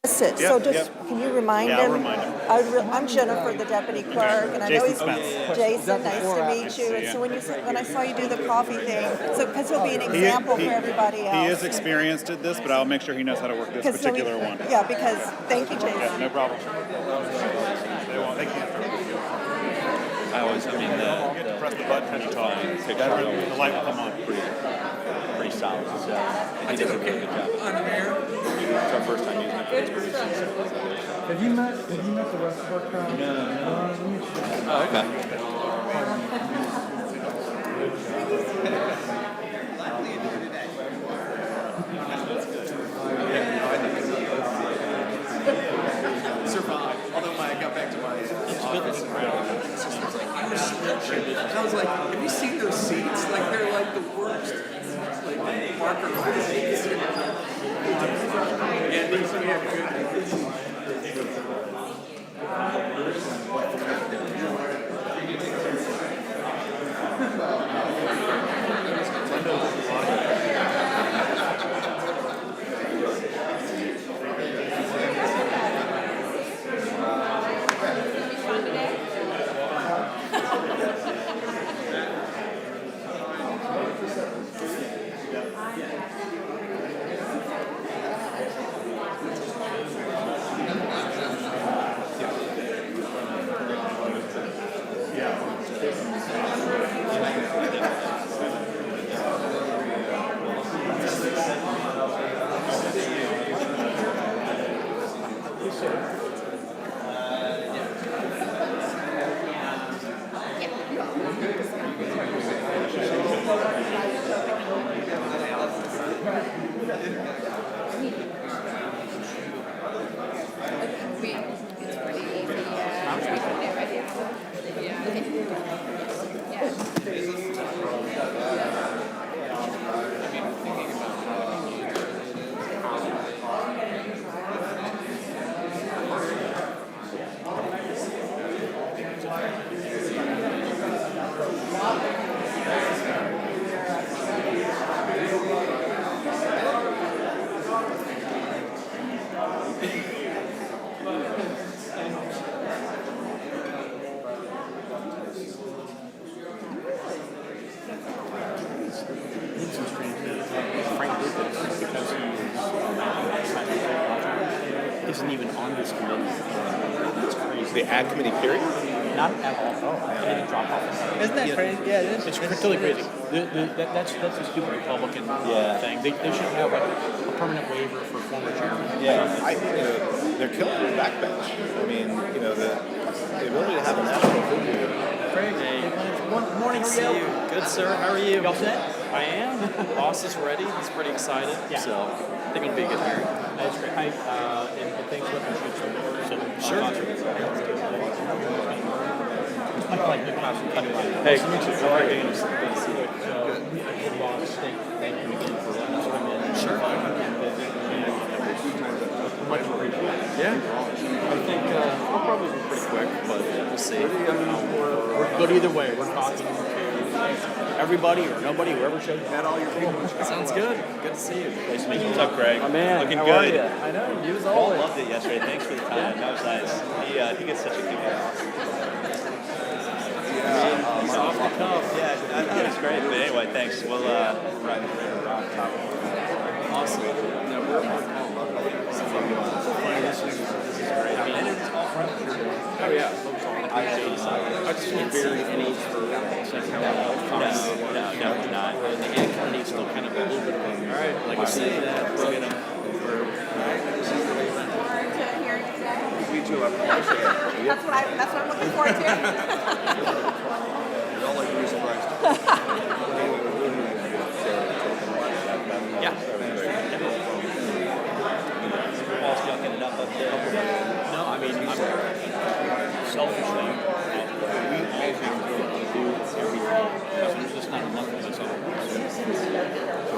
Yep, So just, yep. can you remind Yeah, I'll him? remind him. I'm Jennifer, the deputy clerk, and I know Jason he's, Spence. Jason, nice to meet Nice you. to And see so you. when I saw you do the coffee thing, so, because he'll be an He- example he- for everybody else. He is experienced at this, but I'll make sure he knows how to work this 'Cause he'll be- particular one. Yeah, because, thank you, Yeah, Jason. no problem. They won't. They can't. The Press the button when you talk. picture The light will come on. pretty solid. So he does a really good job. It's our first time using it. Have you met the rest of our crowd? No. Oh, okay. Survived. Although when I got back to my office, and I was like, have you seen those seats? Like, they're like the worst. Like, Parker seats. Yeah, these we have good. Isn't even on this committee. It's crazy. The ad committee period? Not at all. They didn't drop off. Isn't that crazy? Yeah, it is. It's totally crazy. That's a stupid Republican thing. They should have like a permanent waiver for former chairman. They're killing the backbench. I mean, the ability to have a national figure. Craig, One morning, see you. Good, sir. How are you? Y'all set? I am. Boss is ready. He's pretty excited. Yeah. So I think it'll be a good hearing. That's great. And thanks for letting me shoot some like the class cutting line. Hey, How are you? Thank you again for letting us come in. Sure. Much appreciated. Yeah. I think we'll probably be pretty quick, but we'll see. We're good either way. We're talking to everybody or nobody, whoever shows up. Sounds good. Good to see you. Nice to meet you. What's up, Greg? My man, Looking how good. are you? I know, you as Paul always. loved it yesterday. Thanks for the time. That was nice. He gets such a good He's off the cuff. Yeah, I thought it was great. But anyway, thanks. We'll run top. Awesome. No, we're on call. This is great. I mean, and it's all front. Oh, yeah. I just want beer and age for No, not. And the ad committee is still kind of a little bit of a, all right, like I said, we'll get them. That's what I'm looking forward to. Yeah. Paul's yucking it up there. No, I mean, I'm selfishly, we all have to do everything. Because there's just not enough of us all. So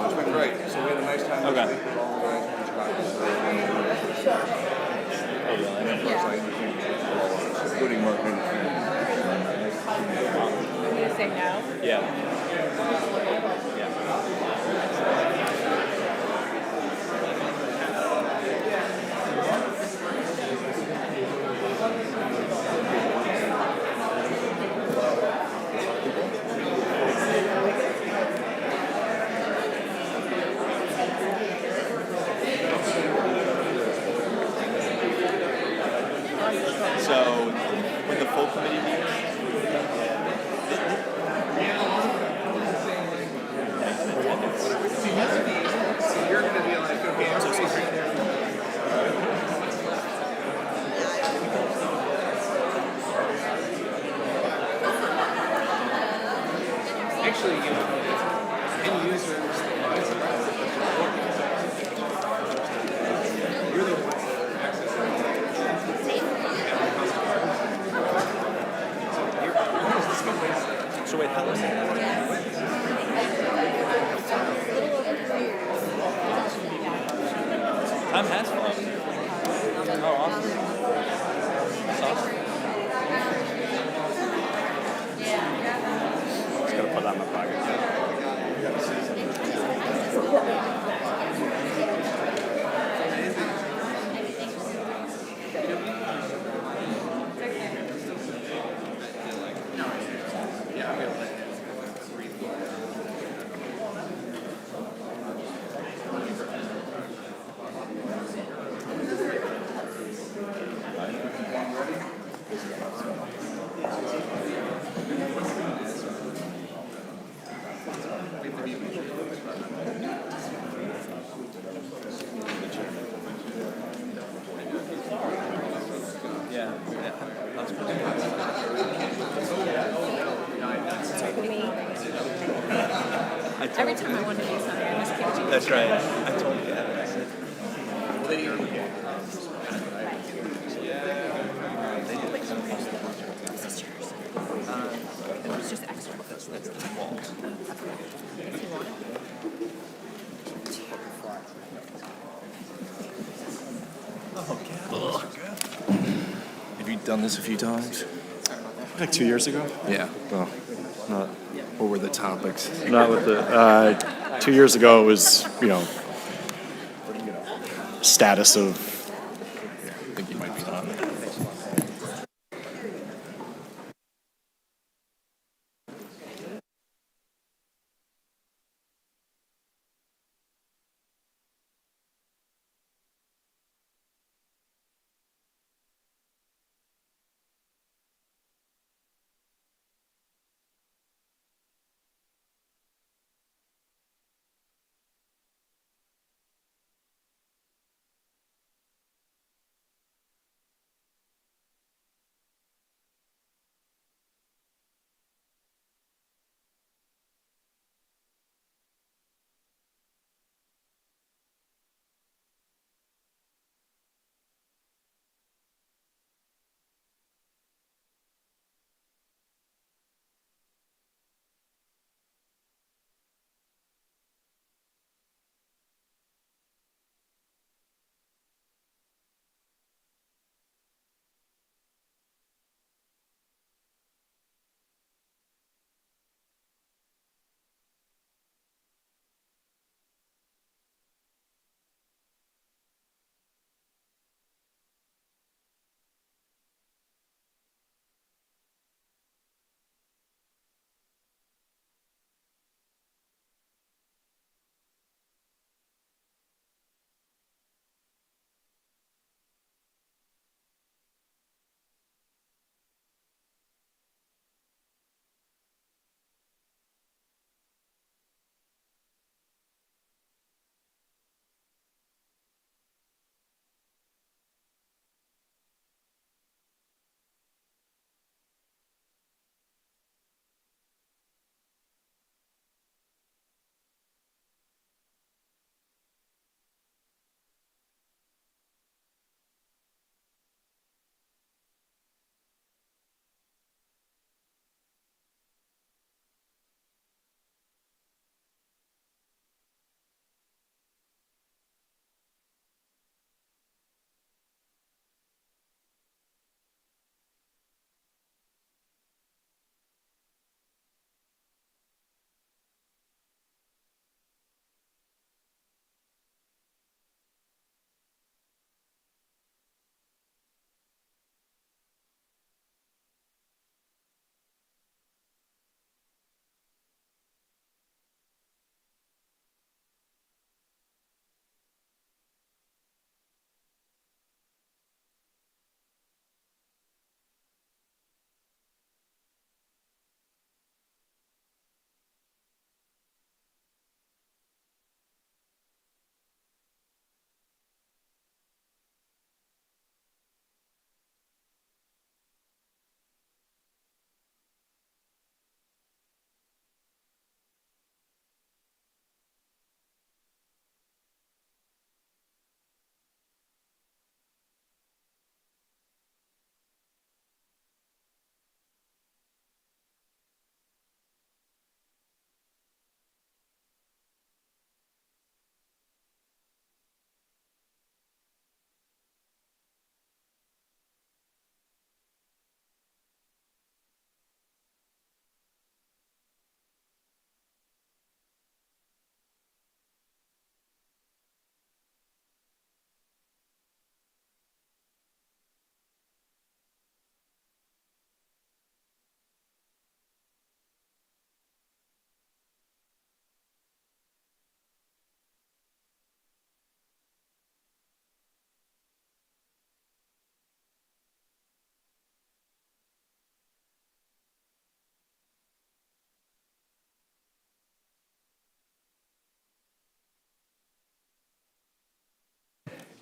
it's been great. So we had a nice time Okay. this week with all the guys from Chicago. Oh, really? Including Mark Minnick. I'm going to say no. Yeah. Yeah. Actually, end users, you're the one accessing So wait, how long? Time has flown. Oh, awesome. That's awesome. Just gotta put that in my pocket. Yeah. That's pretty good. Me. I told Every time I want to do something, I just keep changing. That's right. I told you that. I said, This is yours. It's just extra. that's the default. If you want it. Have you done this a few times? Like 2 years ago? Yeah. Well, not. What were the topics? Not with the. 2 years ago, it was, status of. I think you might be on.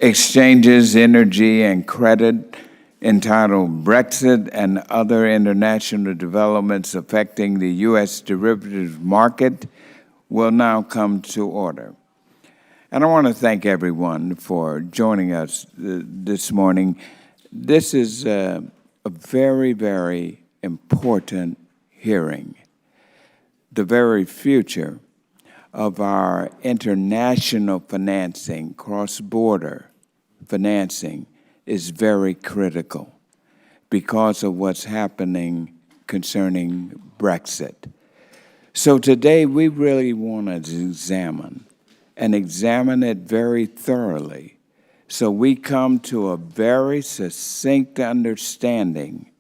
exchanges, energy, and credit, entitled Brexit and Other International Developments Affecting the U.S. Derivatives Market, will now come to order. And I want to thank everyone for joining us this morning. This is a very, very important hearing. The very future of our international financing, cross-border financing, is very critical because of what's happening concerning Brexit. So today we really want to examine it very thoroughly, so we come to a very succinct understanding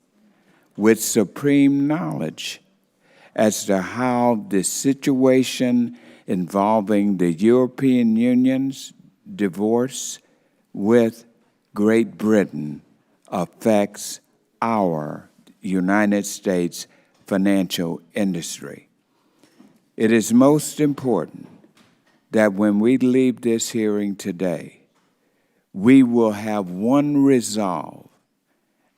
with supreme knowledge as to how the situation involving the European Union's divorce with Great Britain affects our United States financial industry. It is most important that when we leave this hearing today, we will have one resolve,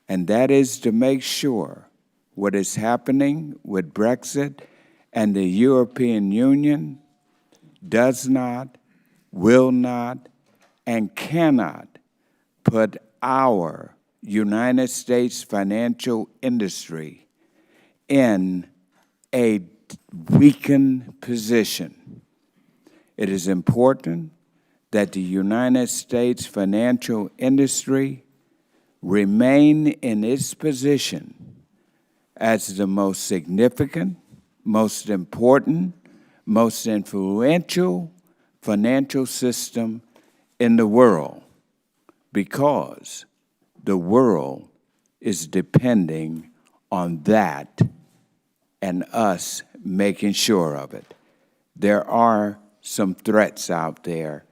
and that is to make sure what is happening with Brexit and the European Union does not, will not, and cannot put our United States financial industry in a weakened position. It is important that the United States financial industry remain in its position as the most significant, most important, most influential financial system in the world, because the world is depending on that and us making sure of it. There are some threats out there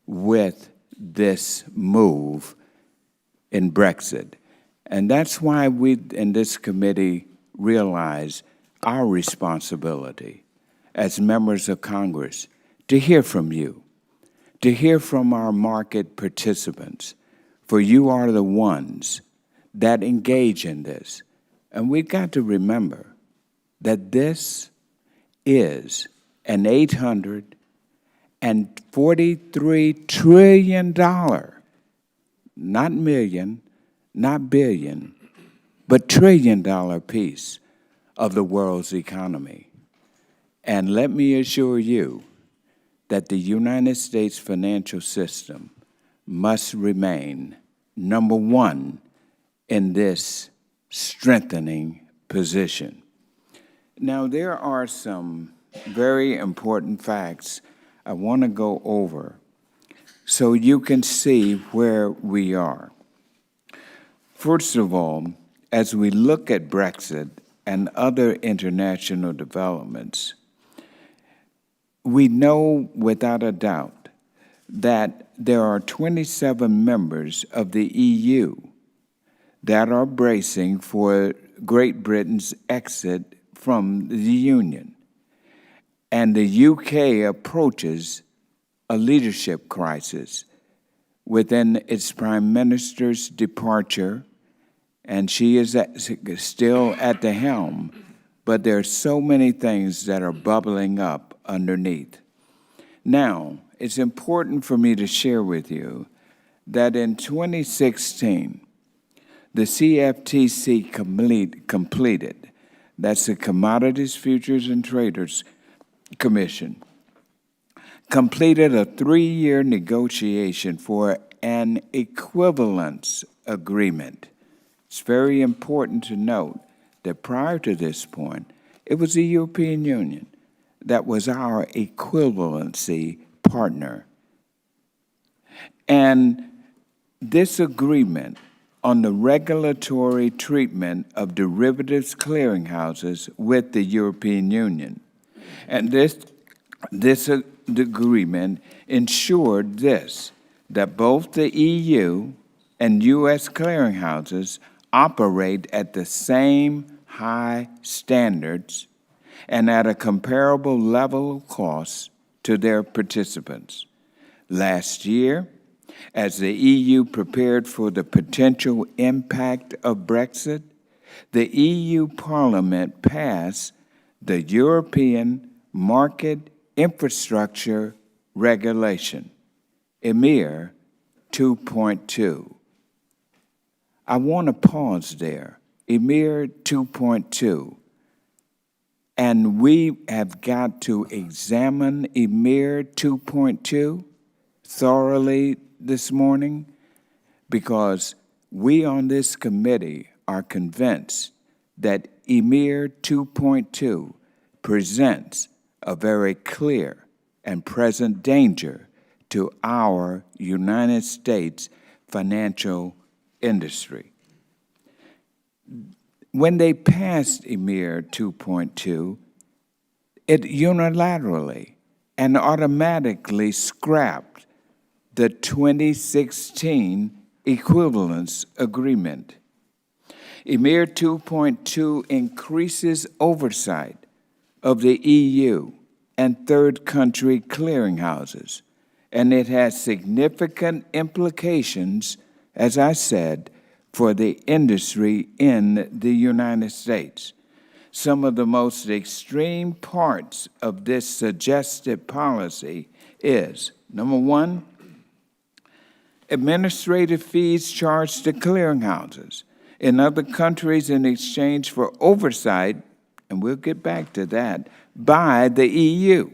with this move in Brexit. And that's why we in this committee realize our responsibility as members of Congress to hear from you, to hear from our market participants, for you are the ones that engage in this. And we've got to remember that this is an $843 trillion, not million, not billion, but trillion-dollar piece of the world's economy. And let me assure you that the United States financial system must remain number one in this strengthening position. Now, there are some very important facts I want to go over so you can see where we are. First of all, as we look at Brexit and other international developments, we know without a doubt that there are 27 members of the EU that are bracing for Great Britain's exit from the Union. And the UK approaches a leadership crisis within its Prime Minister's departure, and she is still at the helm, but there are so many things that are bubbling up underneath. Now, it's important for me to share with you that in 2016, the CFTC completed, that's the Commodities, Futures, and Traders Commission, completed a 3-year negotiation for an equivalence agreement. It's very important to note that prior to this point, it was the European Union that was our equivalency partner. And this agreement on the regulatory treatment of derivatives clearinghouses with the European Union. And this agreement ensured this, that both the EU and U.S. clearinghouses operate at the same high standards and at a comparable level of cost to their participants. Last year, As the EU prepared for the potential impact of Brexit, the EU Parliament passed the European Market Infrastructure Regulation, EMIR 2.2. I want to pause there. EMIR 2.2. And we have got to examine EMIR 2.2 thoroughly this morning, because we on this committee are convinced that EMIR 2.2 presents a very clear and present danger to our United States financial industry. When they passed EMIR 2.2, it unilaterally and automatically scrapped the 2016 Equivalence Agreement. EMIR 2.2 increases oversight of the EU and third country clearinghouses, and it has significant implications, as I said, for the industry in the United States. Some of the most extreme parts of this suggested policy is, number one, administrative fees charged to clearinghouses in other countries in exchange for oversight, and we'll get back to that, by the EU.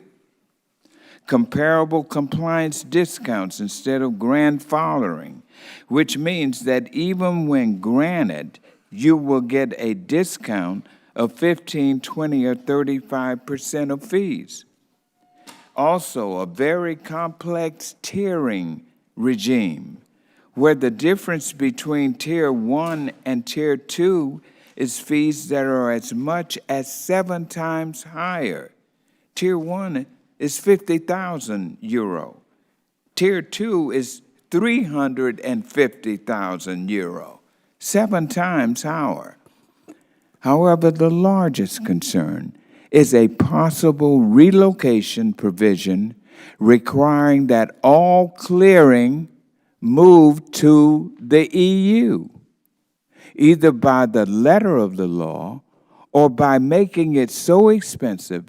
Comparable compliance discounts instead of grandfathering, which means that even when granted, you will get a discount of 15, 20, or 35% of fees. Also, a very complex tiering regime, where the difference between Tier 1 and Tier 2 is fees that are as much as 7 times higher. Tier 1 is 50,000 euro. Tier 2 is 350,000 euro, 7 times higher. However, the largest concern is a possible relocation provision requiring that all clearing move to the EU, either by the letter of the law or by making it so expensive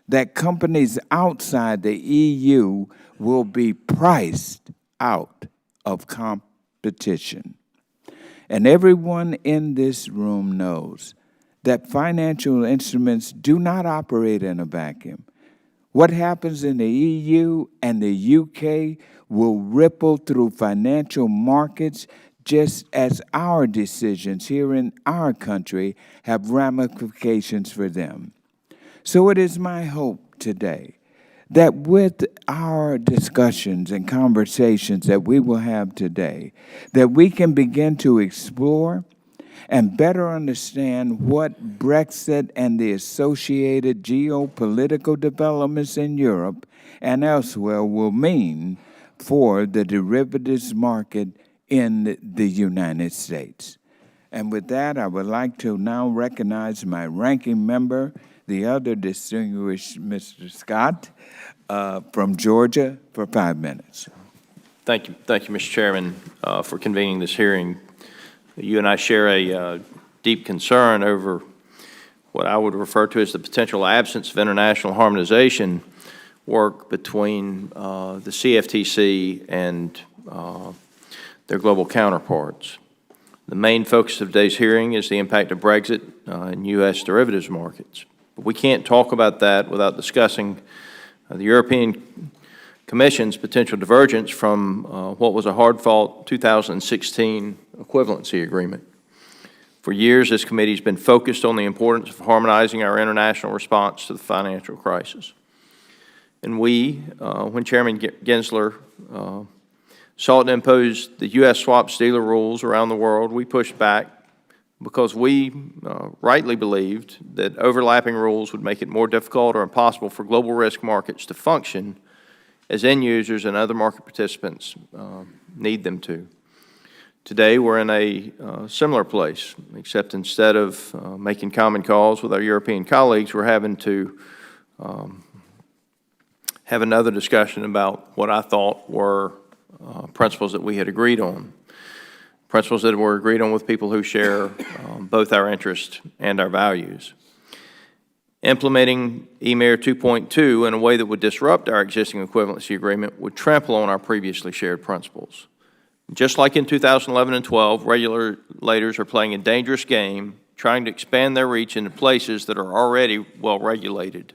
that companies outside the EU will be priced out of competition. And everyone in this room knows that financial instruments do not operate in a vacuum. What happens in the EU and the UK will ripple through financial markets, just as our decisions here in our country have ramifications for them. So it is my hope today that with our discussions and conversations that we will have today, that we can begin to explore and better understand what Brexit and the associated geopolitical developments in Europe and elsewhere will mean for the derivatives market in the United States. And with that, I would like to now recognize my ranking member, the other distinguished Mr. Scott from Georgia, for 5 minutes. Thank you, Mr. Chairman, for convening this hearing. You and I share a deep concern over what I would refer to as the potential absence of international harmonization work between the CFTC and their global counterparts. The main focus of today's hearing is the impact of Brexit in U.S. derivatives markets. But we can't talk about that without discussing the European Commission's potential divergence from what was a hard-fought 2016 equivalency agreement. For years, this committee has been focused on the importance of harmonizing our international response to the financial crisis. And we, when Chairman Gensler sought to impose the U.S. swaps dealer rules around the world, we pushed back because we rightly believed that overlapping rules would make it more difficult or impossible for global risk markets to function as end users and other market participants need them to. Today, we're in a similar place, except instead of making common calls with our European colleagues, we're having to have another discussion about what I thought were principles that we had agreed on, principles that were agreed on with people who share both our interests and our values. Implementing EMIR 2.2 in a way that would disrupt our existing equivalency agreement would trample on our previously shared principles. Just like in 2011 and 12, regulators are playing a dangerous game, trying to expand their reach into places that are already well regulated.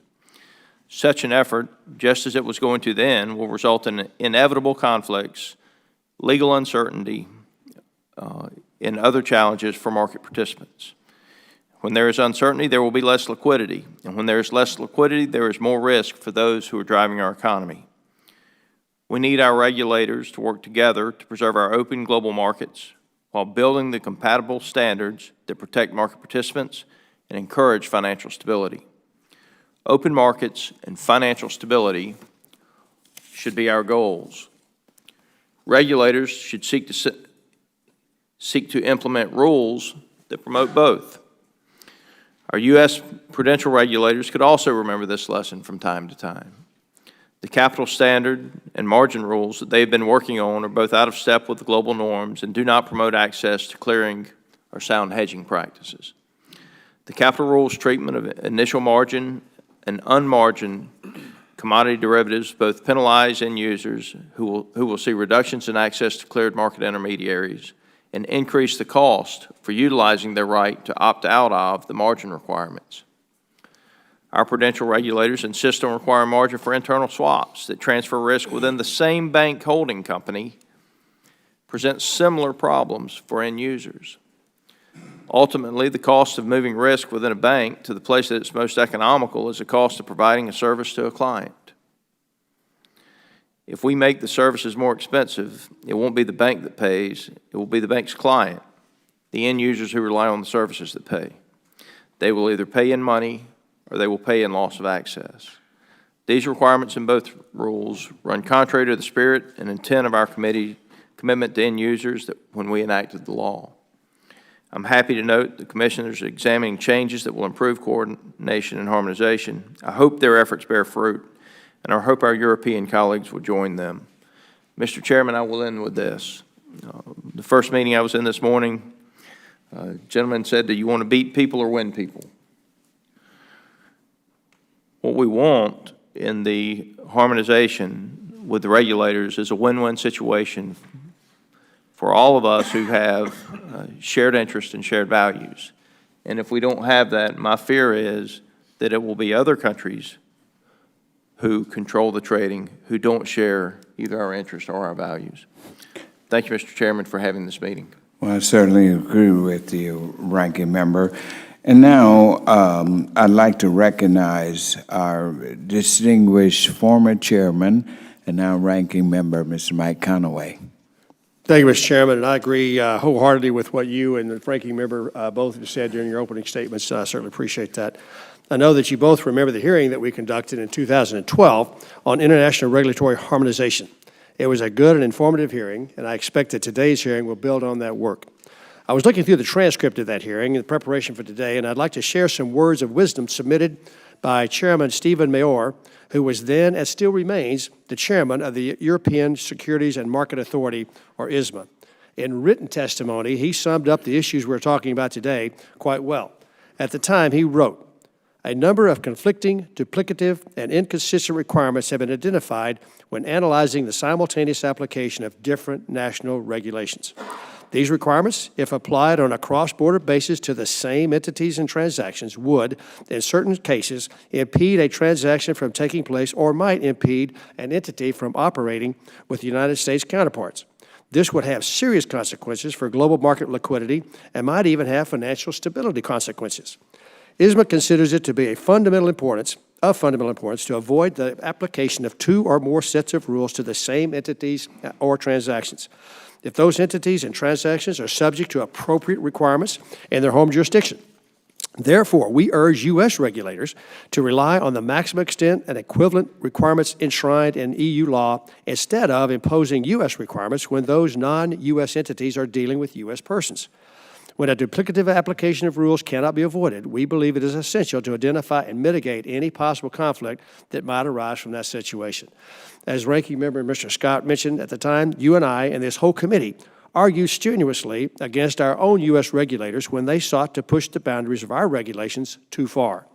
Such an effort, just as it was going to then, will result in inevitable conflicts, legal uncertainty, and other challenges for market participants. When there is uncertainty, there will be less liquidity. And when there is less liquidity, there is more risk for those who are driving our economy. We need our regulators to work together to preserve our open global markets while building the compatible standards that protect market participants and encourage financial stability. Open markets and financial stability should be our goals. Regulators should seek to implement rules that promote both. Our U.S. prudential regulators could also remember this lesson from time to time. The capital standard and margin rules that they've been working on are both out of step with the global norms and do not promote access to clearing or sound hedging practices. The capital rules treatment of initial margin and unmargined commodity derivatives both penalize end users who will see reductions in access to cleared market intermediaries and increase the cost for utilizing their right to opt out of the margin requirements. Our prudential regulators insist on requiring margin for internal swaps that transfer risk within the same bank holding company, present similar problems for end users. Ultimately, the cost of moving risk within a bank to the place that it's most economical is the cost of providing a service to a client. If we make the services more expensive, it won't be the bank that pays, it will be the bank's client, the end users who rely on the services that pay. They will either pay in money or they will pay in loss of access. These requirements in both rules run contrary to the spirit and intent of our commitment to end users when we enacted the law. I'm happy to note the commissioners are examining changes that will improve coordination and harmonization. I hope their efforts bear fruit, and I hope our European colleagues will join them. Mr. Chairman, I will end with this. The first meeting I was in this morning, a gentleman said, do you want to beat people or win people? What we want in the harmonization with the regulators is a win-win situation for all of us who have shared interests and shared values. And if we don't have that, my fear is that it will be other countries who control the trading who don't share either our interests or our values. Thank you, Mr. Chairman, for having this meeting. Well, I certainly agree with you, Ranking Member. And now I'd like to recognize our distinguished former chairman and now Ranking Member, Mr. Mike Conaway. Thank you, Mr. Chairman, and I agree wholeheartedly with what you and the Ranking Member both have said during your opening statements. I certainly appreciate that. I know that you both remember the hearing that we conducted in 2012 on international regulatory harmonization. It was a good and informative hearing, and I expect that today's hearing will build on that work. I was looking through the transcript of that hearing in preparation for today, and I'd like to share some words of wisdom submitted by Chairman Stephen Mayor, who was then, and still remains, the chairman of the European Securities and Market Authority, or ISMA. In written testimony, he summed up the issues we're talking about today quite well. At the time, he wrote, a number of conflicting, duplicative, and inconsistent requirements have been identified when analyzing the simultaneous application of different national regulations. These requirements, if applied on a cross-border basis to the same entities and transactions, would, in certain cases, impede a transaction from taking place or might impede an entity from operating with United States counterparts. This would have serious consequences for global market liquidity and might even have financial stability consequences. ISMA considers it to be of fundamental importance to avoid the application of two or more sets of rules to the same entities or transactions. If those entities and transactions are subject to appropriate requirements in their home jurisdiction. Therefore, we urge U.S. regulators to rely on the maximum extent and equivalent requirements enshrined in EU law instead of imposing U.S. requirements when those non-U.S. entities are dealing with U.S. persons. When a duplicative application of rules cannot be avoided, we believe it is essential to identify and mitigate any possible conflict that might arise from that situation. As Ranking Member Mr. Scott mentioned at the time, you and I and this whole committee argued strenuously against our own U.S. regulators when they sought to push the boundaries of our regulations too far.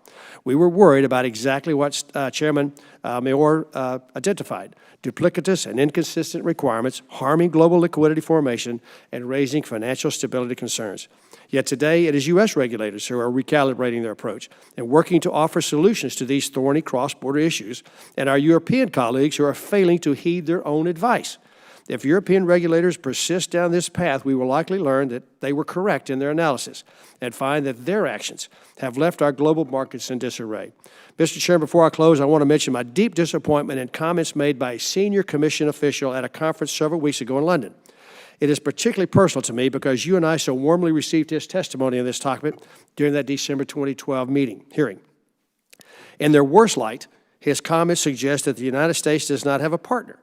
We were worried about exactly what Chairman Mayor identified: duplicitous and inconsistent requirements, harming global liquidity formation, and raising financial stability concerns. Yet today, it is U.S. regulators who are recalibrating their approach and working to offer solutions to these thorny cross-border issues, and our European colleagues who are failing to heed their own advice. If European regulators persist down this path, we will likely learn that they were correct in their analysis and find that their actions have left our global markets in disarray. Mr. Chairman, before I close, I want to mention my deep disappointment in comments made by a senior Commission official at a conference several weeks ago in London. It is particularly personal to me because you and I so warmly received his testimony on this topic during that December 2012 hearing. In their worst light, his comments suggest that the United States does not have a partner,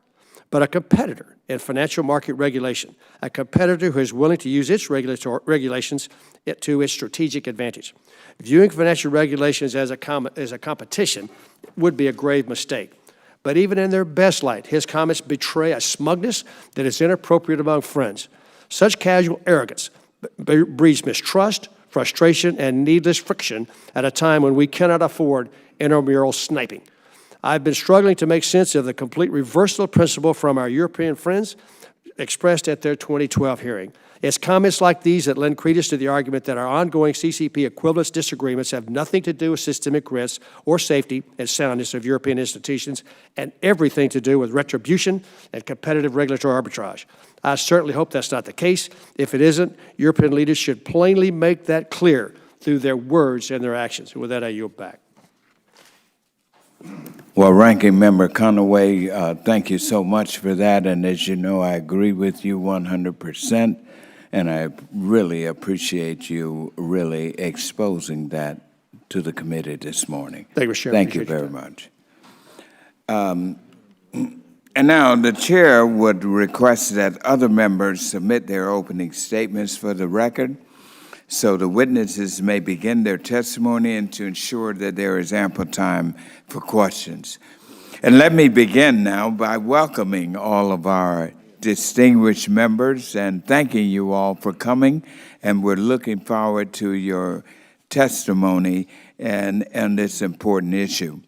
but a competitor in financial market regulation, a competitor who is willing to use its regulations to its strategic advantage. Viewing financial regulations as a competition would be a grave mistake. But even in their best light, his comments betray a smugness that is inappropriate among friends. Such casual arrogance breeds mistrust, frustration, and needless friction at a time when we cannot afford intramural sniping. I've been struggling to make sense of the complete reversal of principle from our European friends expressed at their 2012 hearing. It's comments like these that lend credence to the argument that our ongoing CCP equivalence disagreements have nothing to do with systemic risks or safety and soundness of European institutions, and everything to do with retribution and competitive regulatory arbitrage. I certainly hope that's not the case. If it isn't, European leaders should plainly make that clear through their words and their actions. And with that, I yield back. Well, Ranking Member Conaway, thank you so much for that. And as you know, I agree with you 100%. And I really appreciate you really exposing that to the committee this morning. Thank you, Mr. Chairman. Thank you very much. And now the chair would request that other members submit their opening statements for the record so the witnesses may begin their testimony and to ensure that there is ample time for questions. And let me begin now by welcoming all of our distinguished members and thanking you all for coming, and we're looking forward to your testimony and this important issue.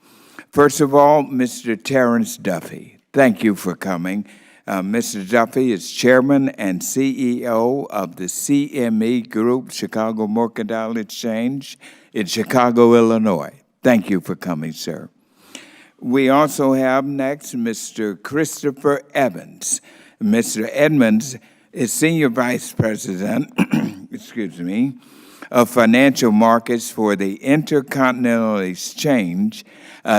First of all, Mr. Terrence Duffy, thank you for coming. Mr. Duffy is Chairman and CEO of the CME Group, Chicago Mercantile Exchange in Chicago, Illinois. Thank you for coming, sir. We also have next Mr. Christopher Evans. Mr. Edmonds is Senior Vice President, of Financial Markets for the Intercontinental Exchange,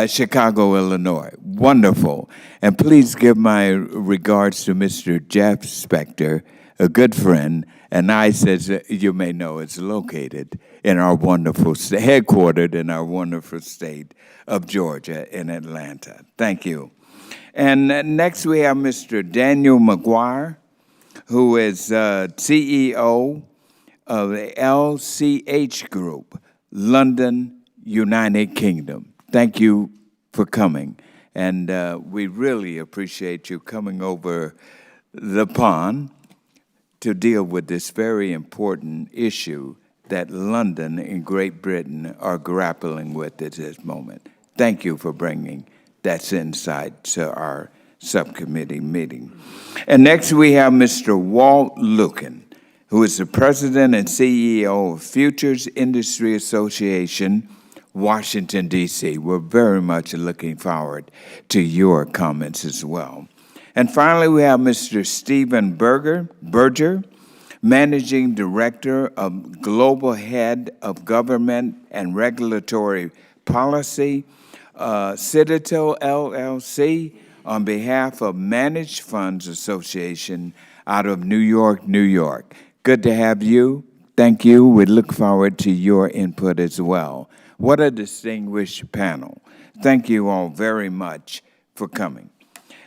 Chicago, Illinois. Wonderful. And please give my regards to Mr. Jeff Spector, a good friend, and ICE, as you may know, is located in our wonderful, headquartered in our wonderful state of Georgia in Atlanta. Thank you. And next we have Mr. Daniel McGuire, who is CEO of the LCH Group, London, United Kingdom. Thank you for coming. And we really appreciate you coming over the pond to deal with this very important issue that London and Great Britain are grappling with at this moment. Thank you for bringing that insight to our subcommittee meeting. And next we have Mr. Walt Lucan, who is the President and CEO of Futures Industry Association, Washington, D.C. We're very much looking forward to your comments as well. And finally, we have Mr. Stephen Berger, Managing Director of Global Head of Government and Regulatory Policy, Citadel LLC, on behalf of Managed Funds Association out of New York, New York. Good to have you. Thank you. We look forward to your input as well. What a distinguished panel. Thank you all very much for coming.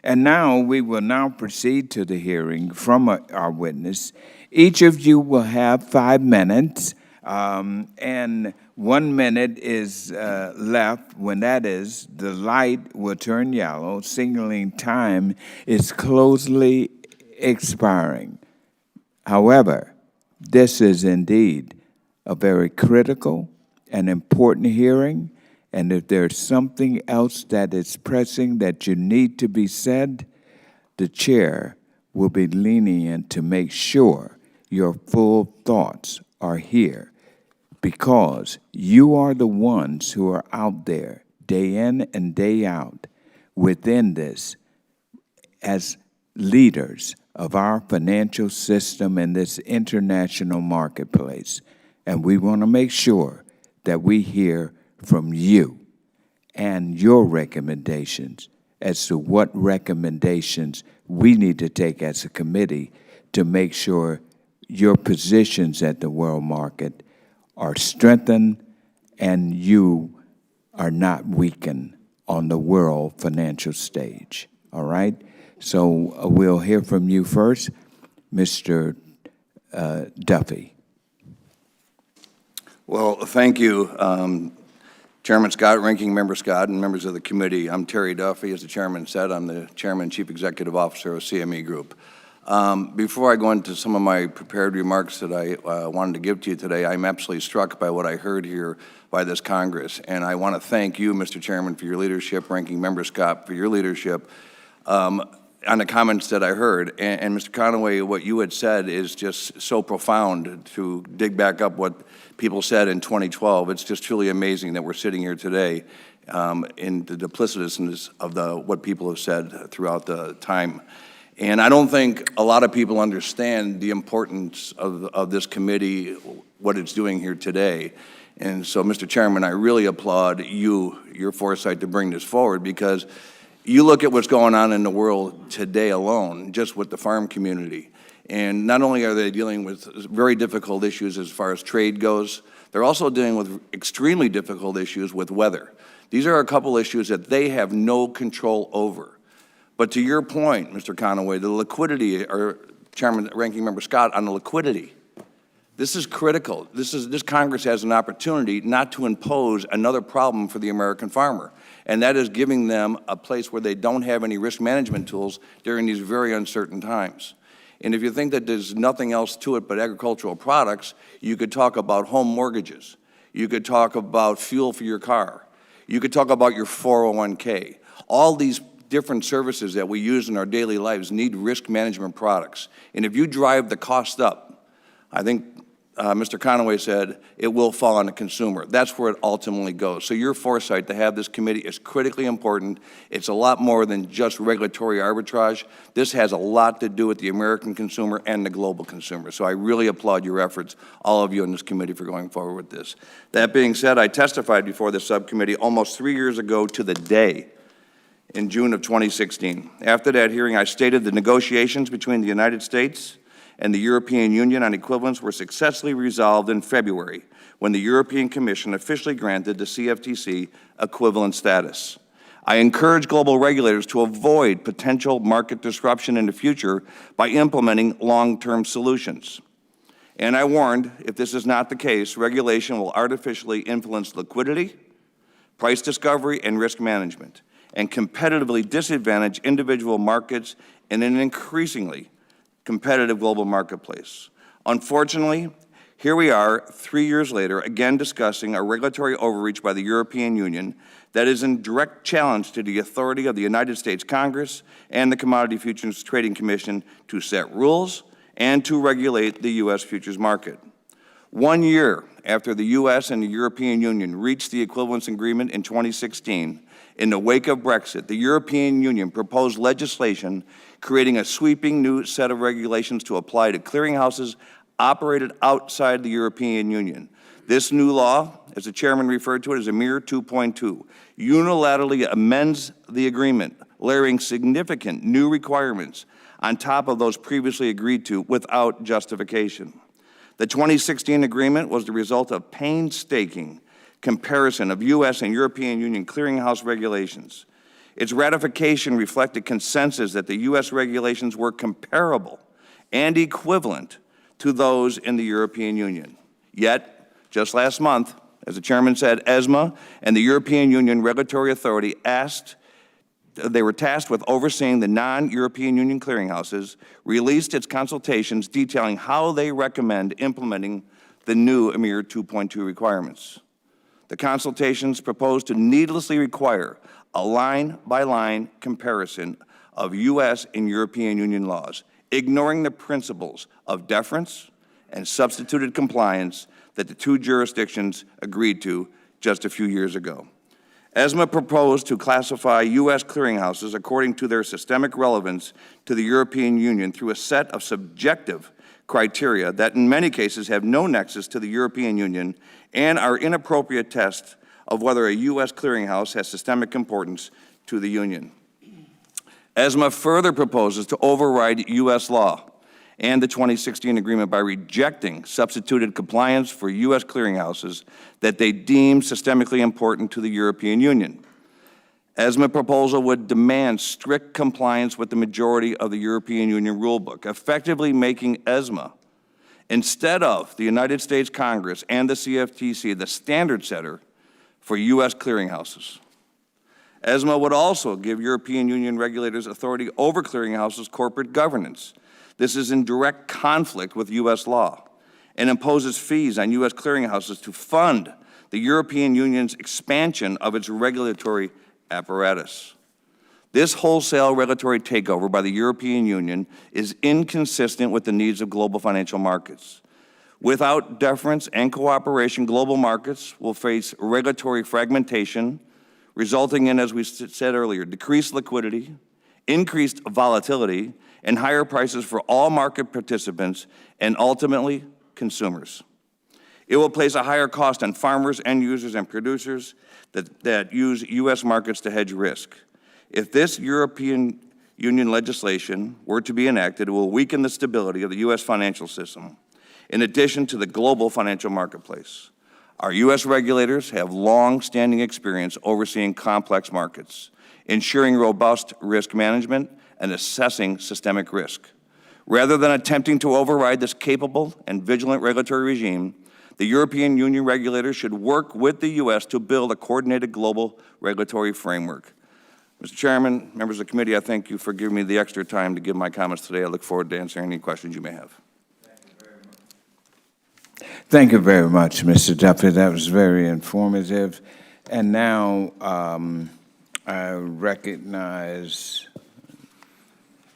And now we will now proceed to the hearing from our witness Each of you will have 5 minutes, and 1 minute is left. When that is, the light will turn yellow, signaling time is closely expiring. However, this is indeed a very critical and important hearing, and if there's something else that is pressing that you need to be said, the chair will be lenient to make sure your full thoughts are here, because you are the ones who are out there day in and day out within this as leaders of our financial system in this international marketplace. And we want to make sure that we hear from you and your recommendations as to what recommendations we need to take as a committee to make sure your positions at the world market are strengthened and you are not weakened on the world financial stage. All right? So we'll hear from you first, Mr. Duffy. Well, thank you, Chairman Scott, Ranking Member Scott, and members of the committee. I'm Terry Duffy. As the chairman said, I'm the Chairman and Chief Executive Officer of CME Group. Before I go into some of my prepared remarks that I wanted to give to you today, I'm absolutely struck by what I heard here by this Congress. And I want to thank you, Mr. Chairman, for your leadership, Ranking Member Scott, for your leadership on the comments that I heard. And Mr. Conaway, what you had said is just so profound to dig back up what people said in 2012. It's just truly amazing that we're sitting here today in the duplicitousness of what people have said throughout the time. And I don't think a lot of people understand the importance of this committee, what it's doing here today. And so, Mr. Chairman, I really applaud your foresight to bring this forward, because you look at what's going on in the world today alone, just with the farm community. And not only are they dealing with very difficult issues as far as trade goes, they're also dealing with extremely difficult issues with weather. These are a couple issues that they have no control over. But to your point, Mr. Conaway, the liquidity, or Chairman, Ranking Member Scott, on the liquidity, this is critical. This Congress has an opportunity not to impose another problem for the American farmer, and that is giving them a place where they don't have any risk management tools during these very uncertain times. And if you think that there's nothing else to it but agricultural products, you could talk about home mortgages. You could talk about fuel for your car. You could talk about your 401k. All these different services that we use in our daily lives need risk management products. And if you drive the cost up, I think Mr. Conaway said, it will fall on the consumer. That's where it ultimately goes. So your foresight to have this committee is critically important. It's a lot more than just regulatory arbitrage. This has a lot to do with the American consumer and the global consumer. So I really applaud your efforts, all of you in this committee, for going forward with this. That being said, I testified before the subcommittee almost 3 years ago to the day in June of 2016. After that hearing, I stated the negotiations between the United States and the European Union on equivalence were successfully resolved in February, when the European Commission officially granted the CFTC equivalent status. I encourage global regulators to avoid potential market disruption in the future by implementing long-term solutions. And I warned, if this is not the case, regulation will artificially influence liquidity, price discovery, and risk management, and competitively disadvantage individual markets in an increasingly competitive global marketplace. Unfortunately, here we are 3 years later, again discussing a regulatory overreach by the European Union that is in direct challenge to the authority of the United States Congress and the Commodity Futures Trading Commission to set rules and to regulate the U.S. futures market. 1 year after the U.S. and the European Union reached the equivalence agreement in 2016, in the wake of Brexit, the European Union proposed legislation creating a sweeping new set of regulations to apply to clearinghouses operated outside the European Union. This new law, as the chairman referred to it, is a mere 2.2, unilaterally amends the agreement, layering significant new requirements on top of those previously agreed to without justification. The 2016 agreement was the result of painstaking comparison of U.S. and European Union clearinghouse regulations. Its ratification reflected consensus that the U.S. regulations were comparable and equivalent to those in the European Union. Yet, just last month, as the chairman said, ESMA and the European Union Regulatory Authority they were tasked with overseeing the non-European Union clearinghouses, released its consultations detailing how they recommend implementing the new EMIR 2.2 requirements. The consultations propose to needlessly require a line-by-line comparison of U.S. and European Union laws, ignoring the principles of deference and substituted compliance that the two jurisdictions agreed to just a few years ago. ESMA proposed to classify U.S. clearinghouses according to their systemic relevance to the European Union through a set of subjective criteria that in many cases have no nexus to the European Union and are inappropriate tests of whether a U.S. clearinghouse has systemic importance to the Union. ESMA further proposes to override U.S. law and the 2016 agreement by rejecting substituted compliance for U.S. clearinghouses that they deem systemically important to the European Union. ESMA proposal would demand strict compliance with the majority of the European Union rulebook, effectively making ESMA, instead of the United States Congress and the CFTC, the standard setter for U.S. clearinghouses. ESMA would also give European Union regulators authority over clearinghouses' corporate governance. This is in direct conflict with U.S. law and imposes fees on U.S. clearinghouses to fund the European Union's expansion of its regulatory apparatus. This wholesale regulatory takeover by the European Union is inconsistent with the needs of global financial markets. Without deference and cooperation, global markets will face regulatory fragmentation, resulting in, as we said earlier, decreased liquidity, increased volatility, and higher prices for all market participants and ultimately consumers. It will place a higher cost on farmers, end users, and producers that use U.S. markets to hedge risk. If this European Union legislation were to be enacted, it will weaken the stability of the U.S. financial system, in addition to the global financial marketplace. Our U.S. regulators have long-standing experience overseeing complex markets, ensuring robust risk management, and assessing systemic risk. Rather than attempting to override this capable and vigilant regulatory regime, the European Union regulators should work with the U.S. to build a coordinated global regulatory framework. Mr. Chairman, members of the committee, I thank you for giving me the extra time to give my comments today. I look forward to answering any questions you may have. Thank you very much, Mr. Duffy. That was very informative. And now I recognize,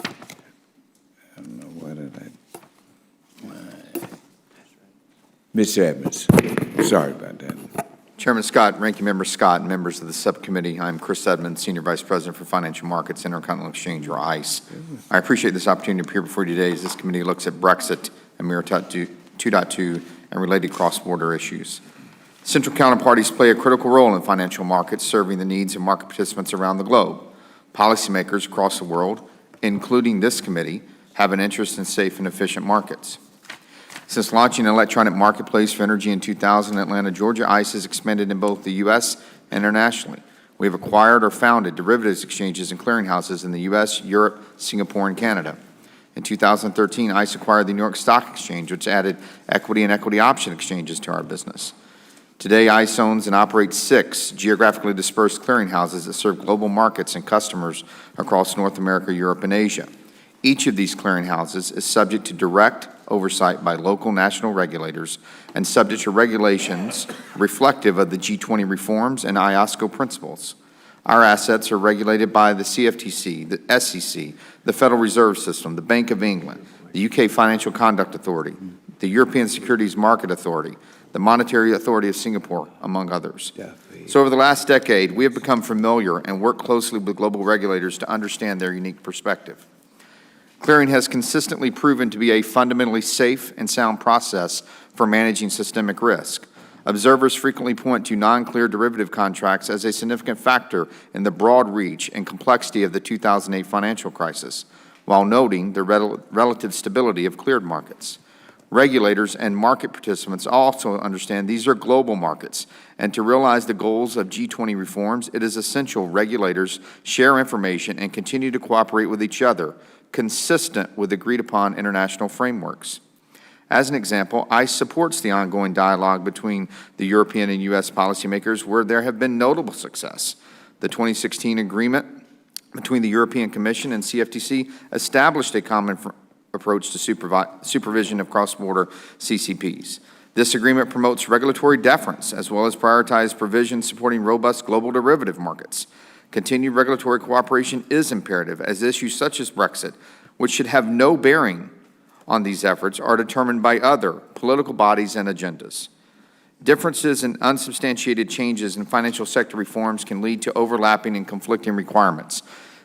I don't know, what did I, Mr. Edmonds. Sorry about that. Chairman Scott, Ranking Member Scott, and members of the subcommittee, I'm Chris Edmonds, Senior Vice President for Financial Markets, Intercontinental Exchange, or ICE. I appreciate this opportunity to appear before you today as this committee looks at Brexit, EMIR 2.2, and related cross-border issues. Central counterparties play a critical role in financial markets, serving the needs of market participants around the globe. Policymakers across the world, including this committee, have an interest in safe and efficient markets. Since launching an electronic marketplace for energy in 2000 in Atlanta, Georgia, ICE has expanded in both the U.S. and internationally. We have acquired or founded derivatives exchanges and clearinghouses in the U.S., Europe, Singapore, and Canada. In 2013, ICE acquired the New York Stock Exchange, which added equity and equity option exchanges to our business. Today, ICE owns and operates 6 geographically dispersed clearinghouses that serve global markets and customers across North America, Europe, and Asia. Each of these clearinghouses is subject to direct oversight by local national regulators and subject to regulations reflective of the G20 reforms and IOSCO principles. Our assets are regulated by the CFTC, the SEC, the Federal Reserve System, the Bank of England, the UK Financial Conduct Authority, the European Securities Market Authority, the Monetary Authority of Singapore, among others. So over the last decade, we have become familiar and worked closely with global regulators to understand their unique perspective. Clearing has consistently proven to be a fundamentally safe and sound process for managing systemic risk. Observers frequently point to non-clear derivative contracts as a significant factor in the broad reach and complexity of the 2008 financial crisis, while noting the relative stability of cleared markets. Regulators and market participants also understand these are global markets, and to realize the goals of G20 reforms, it is essential regulators share information and continue to cooperate with each other, consistent with agreed-upon international frameworks. As an example, ICE supports the ongoing dialogue between the European and U.S. policymakers where there have been notable success. The 2016 agreement between the European Commission and CFTC established a common approach to supervision of cross-border CCPs. This agreement promotes regulatory deference as well as prioritized provisions supporting robust global derivative markets. Continued regulatory cooperation is imperative as issues such as Brexit, which should have no bearing on these efforts, are determined by other political bodies and agendas. Differences and unsubstantiated changes in financial sector reforms can lead to overlapping and conflicting requirements.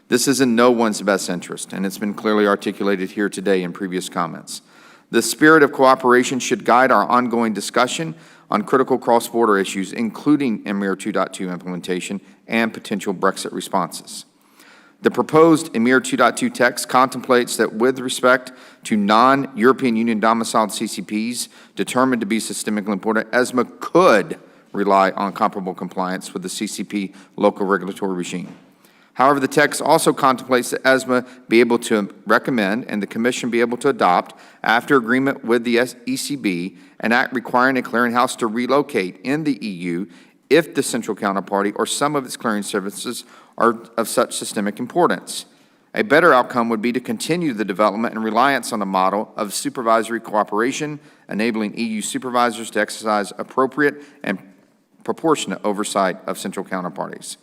This is in no one's best interest, and it's been clearly articulated here today in previous comments. The spirit of cooperation should guide our ongoing discussion on critical cross-border issues, including EMIR 2.2 implementation and potential Brexit responses. The proposed EMIR 2.2 text contemplates that with respect to non-European Union domiciled CCPs determined to be systemically important, ESMA could rely on comparable compliance with the CCP local regulatory regime. However, the text also contemplates that ESMA be able to recommend and the Commission be able to adopt, after agreement with the ECB, an act requiring a clearinghouse to relocate in the EU if the central counterparty or some of its clearing services are of such systemic importance. A better outcome would be to continue the development and reliance on a model of supervisory cooperation, enabling EU supervisors to exercise appropriate and proportionate oversight of central counterparties.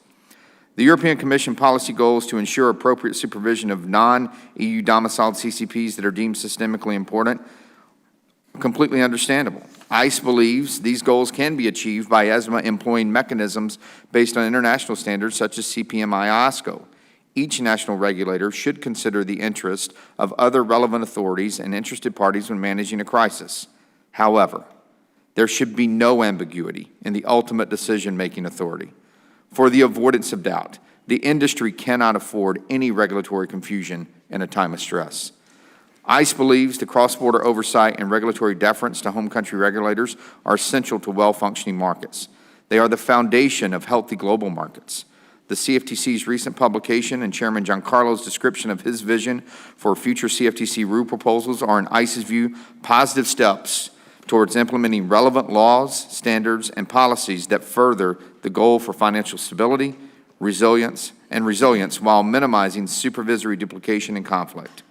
The European Commission policy goal is to ensure appropriate supervision of non-EU domiciled CCPs that are deemed systemically important. Completely understandable. ICE believes these goals can be achieved by ESMA employing mechanisms based on international standards such as CPMI IOSCO. Each national regulator should consider the interest of other relevant authorities and interested parties when managing a crisis. However, there should be no ambiguity in the ultimate decision-making authority. For the avoidance of doubt, the industry cannot afford any regulatory confusion in a time of stress. ICE believes the cross-border oversight and regulatory deference to home country regulators are essential to well-functioning markets. They are the foundation of healthy global markets. The CFTC's recent publication and Chairman Giancarlo's description of his vision for future CFTC rule proposals are, in ICE's view, positive steps towards implementing relevant laws, standards, and policies that further the goal for financial stability, resilience while minimizing supervisory duplication and conflict.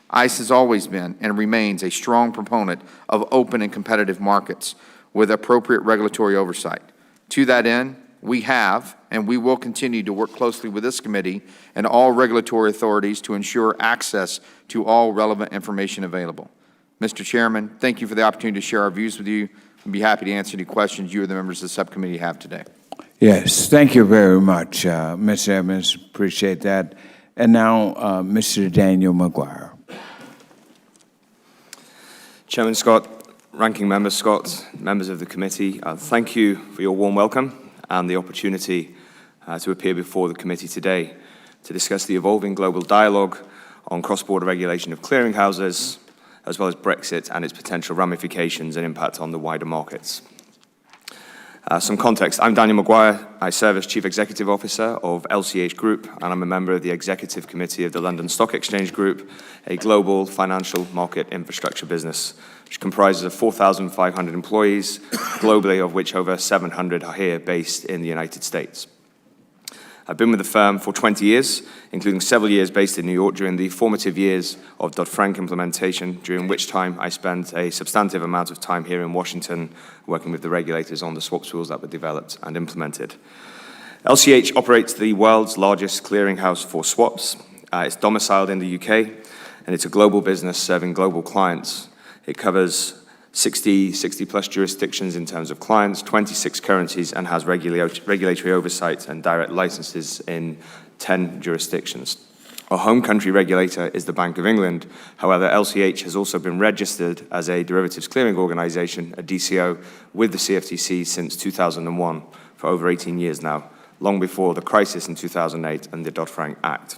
ICE has always been and remains a strong proponent of open and competitive markets with appropriate regulatory oversight. To that end, we have and we will continue to work closely with this committee and all regulatory authorities to ensure access to all relevant information available. Mr. Chairman, thank you for the opportunity to share our views with you. I'd be happy to answer any questions you or the members of the subcommittee have today. Yes, thank you very much, Ms. Evans. Appreciate that. And now, Mr. Daniel McGuire. Chairman Scott, Ranking Member Scott, members of the committee, thank you for your warm welcome and the opportunity to appear before the committee today to discuss the evolving global dialogue on cross-border regulation of clearinghouses, as well as Brexit and its potential ramifications and impact on the wider markets. Some context. I'm Daniel McGuire. I serve as Chief Executive Officer of LCH Group, and I'm a member of the Executive Committee of the London Stock Exchange Group, a global financial market infrastructure business, which comprises of 4,500 employees globally, of which over 700 are here based in the United States. I've been with the firm for 20 years, including several years based in New York during the formative years of Dodd-Frank implementation, during which time I spent a substantive amount of time here in Washington working with the regulators on the swaps rules that were developed and implemented. LCH operates the world's largest clearinghouse for swaps. It's domiciled in the UK, and it's a global business serving global clients. It covers 60-plus jurisdictions in terms of clients, 26 currencies, and has regulatory oversight and direct licenses in 10 jurisdictions. Our home country regulator is the Bank of England. However, LCH has also been registered as a derivatives clearing organization, a DCO, with the CFTC since 2001, for over 18 years now, long before the crisis in 2008 and the Dodd-Frank Act.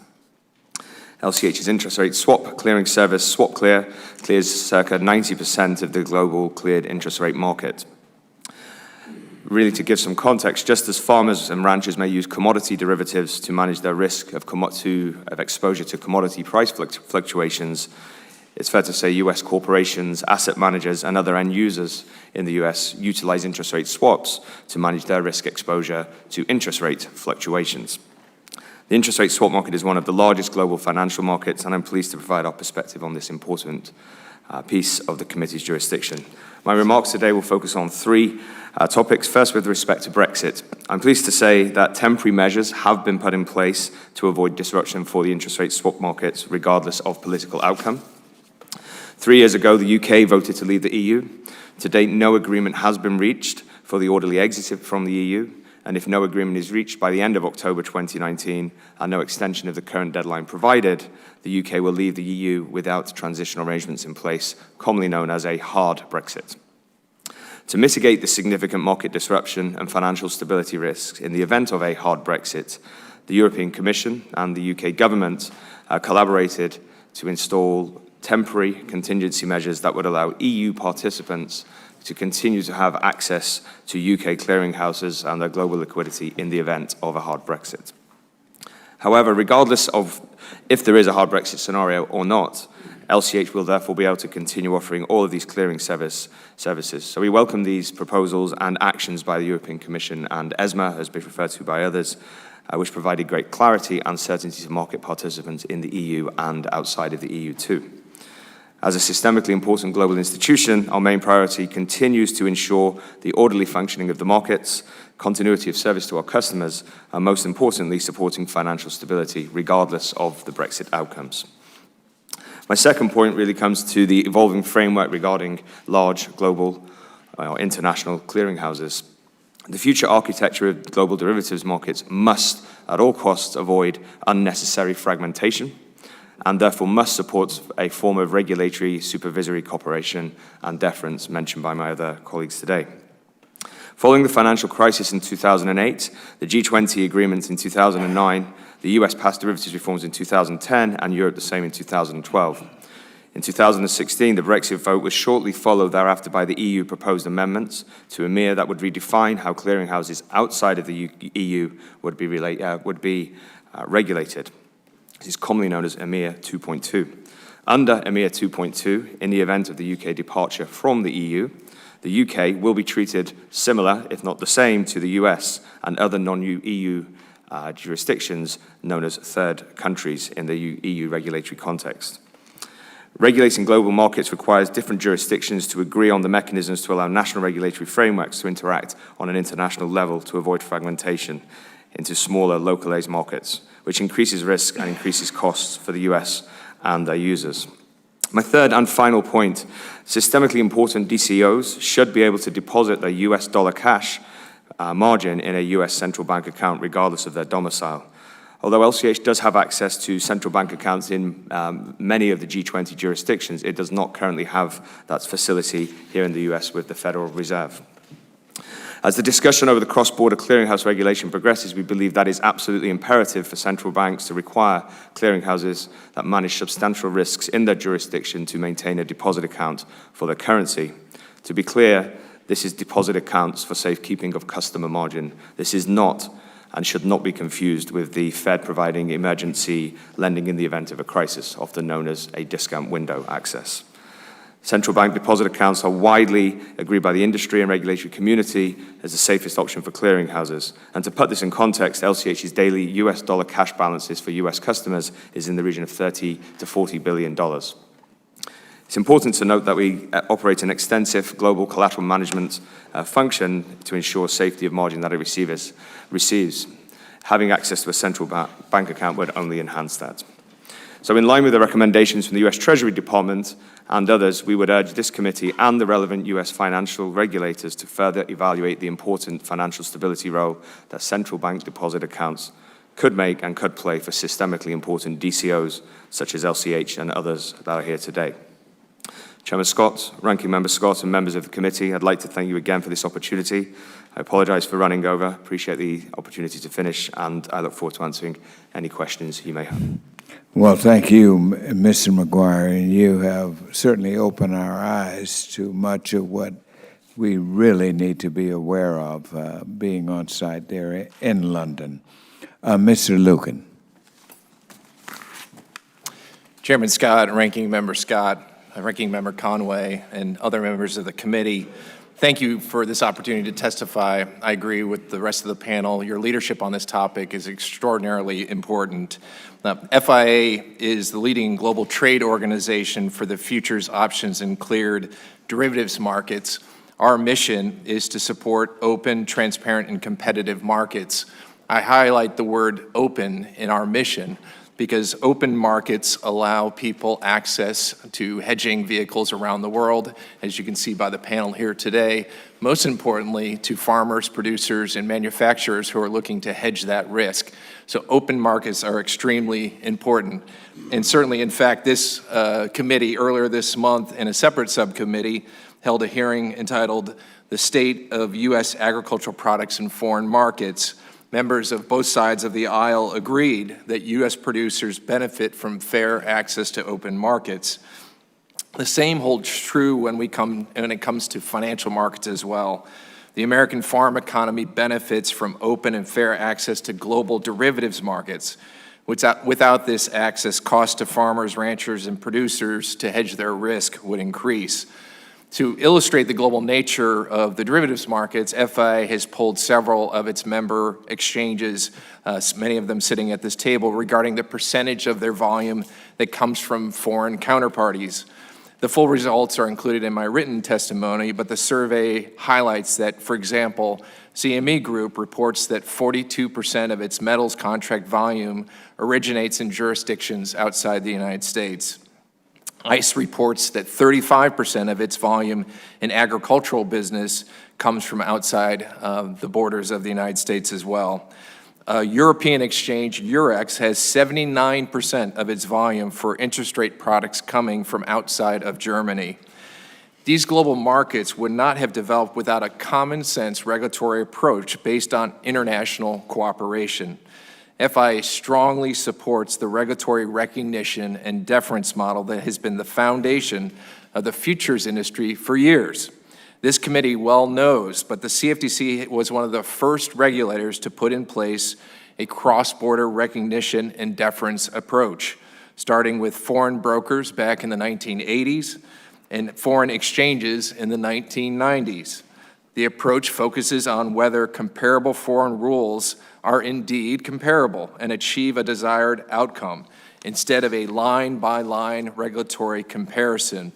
LCH's interest rate swap clearing service, SwapClear, clears circa 90% of the global cleared interest rate market. Really, to give some context, just as farmers and ranchers may use commodity derivatives to manage their risk of exposure to commodity price fluctuations, it's fair to say U.S. corporations, asset managers, and other end users in the U.S. utilize interest rate swaps to manage their risk exposure to interest rate fluctuations. The interest rate swap market is one of the largest global financial markets, and I'm pleased to provide our perspective on this important piece of the committee's jurisdiction. My remarks today will focus on three topics. First, with respect to Brexit. I'm pleased to say that temporary measures have been put in place to avoid disruption for the interest rate swap markets, regardless of political outcome. 3 years ago, the UK voted to leave the EU. To date, no agreement has been reached for the orderly exit from the EU, and if no agreement is reached by the end of October 2019 and no extension of the current deadline provided, the UK will leave the EU without transitional arrangements in place, commonly known as a hard Brexit. To mitigate the significant market disruption and financial stability risks in the event of a hard Brexit, the European Commission and the UK government collaborated to install temporary contingency measures that would allow EU participants to continue to have access to UK clearinghouses and their global liquidity in the event of a hard Brexit. However, regardless of if there is a hard Brexit scenario or not, LCH will therefore be able to continue offering all of these clearing services. So we welcome these proposals and actions by the European Commission and ESMA, as been referred to by others, which provided great clarity and certainty to market participants in the EU and outside of the EU too. As a systemically important global institution, our main priority continues to ensure the orderly functioning of the markets, continuity of service to our customers, and most importantly, supporting financial stability, regardless of the Brexit outcomes. My second point really comes to the evolving framework regarding large global international clearinghouses. The future architecture of global derivatives markets must, at all costs, avoid unnecessary fragmentation, and therefore must support a form of regulatory supervisory cooperation and deference mentioned by my other colleagues today. Following the financial crisis in 2008, the G20 agreement in 2009, the US passed derivatives reforms in 2010, and Europe the same in 2012. In 2016, the Brexit vote was shortly followed thereafter by the EU proposed amendments to EMIR that would redefine how clearinghouses outside of the EU would be regulated. This is commonly known as EMIR 2.2. Under EMIR 2.2, in the event of the UK departure from the EU will be treated similar, if not the same, to the US and other non-EU jurisdictions known as third countries in the EU regulatory context. Regulating global markets requires different jurisdictions to agree on the mechanisms to allow national regulatory frameworks to interact on an international level to avoid fragmentation into smaller, localized markets, which increases risk and increases costs for the US and their users. My third and final point, systemically important DCOs should be able to deposit their US dollar cash margin in a US central bank account regardless of their domicile. Although LCH does have access to central bank accounts in many of the G20 jurisdictions, it does not currently have that facility here in the US with the Federal Reserve. As the discussion over the cross-border clearinghouse regulation progresses, we believe that is absolutely imperative for central banks to require clearinghouses that manage substantial risks in their jurisdiction to maintain a deposit account for their currency. To be clear, this is deposit accounts for safekeeping of customer margin. This is not and should not be confused with the Fed providing emergency lending in the event of a crisis, often known as a discount window access. Central bank deposit accounts are widely agreed by the industry and regulatory community as the safest option for clearinghouses. And to put this in context, LCH's daily US dollar cash balances for US customers is in the region of $30 to $40 billion. It's important to note that we operate an extensive global collateral management function to ensure safety of margin that it receives. Having access to a central bank account would only enhance that. So in line with the recommendations from the US Treasury Department and others, we would urge this committee and the relevant US financial regulators to further evaluate the important financial stability role that central bank deposit accounts could make and could play for systemically important DCOs such as LCH and others that are here today. Chairman Scott, Ranking Member Scott, and members of the committee, I'd like to thank you again for this opportunity. I apologize for running over, appreciate the opportunity to finish, and I look forward to answering any questions you may have. Well, thank you, Mr. McGuire, and you have certainly opened our eyes to much of what we really need to be aware of being on site there in London. Mr. Lucan. Chairman Scott, Ranking Member Scott, Ranking Member Conway, and other members of the committee. Thank you for this opportunity to testify. I agree with the rest of the panel. Your leadership on this topic is extraordinarily important. FIA is the leading global trade organization for the futures, options, and cleared derivatives markets. Our mission is to support open, transparent, and competitive markets. I highlight the word open in our mission because open markets allow people access to hedging vehicles around the world, as you can see by the panel here today. Most importantly, to farmers, producers, and manufacturers who are looking to hedge that risk. So open markets are extremely important. And certainly, in fact, this committee earlier this month in a separate subcommittee held a hearing entitled "The State of U.S. Agricultural Products in Foreign Markets." Members of both sides of the aisle agreed that U.S. producers benefit from fair access to open markets. The same holds true when it comes to financial markets as well. The American farm economy benefits from open and fair access to global derivatives markets. Without this access, costs to farmers, ranchers, and producers to hedge their risk would increase. To illustrate the global nature of the derivatives markets, FIA has polled several of its member exchanges, many of them sitting at this table, regarding the percentage of their volume that comes from foreign counterparties. The full results are included in my written testimony, but the survey highlights that, for example, CME Group reports that 42% of its metals contract volume originates in jurisdictions outside the United States. ICE reports that 35% of its volume in agricultural business comes from outside the borders of the United States as well. European exchange, Eurex, has 79% of its volume for interest rate products coming from outside of Germany. These global markets would not have developed without a common sense regulatory approach based on international cooperation. FIA strongly supports the regulatory recognition and deference model that has been the foundation of the futures industry for years. This committee well knows, but the CFTC was one of the first regulators to put in place a cross-border recognition and deference approach, starting with foreign brokers back in the 1980s and foreign exchanges in the 1990s. The approach focuses on whether comparable foreign rules are indeed comparable and achieve a desired outcome, instead of a line-by-line regulatory comparison.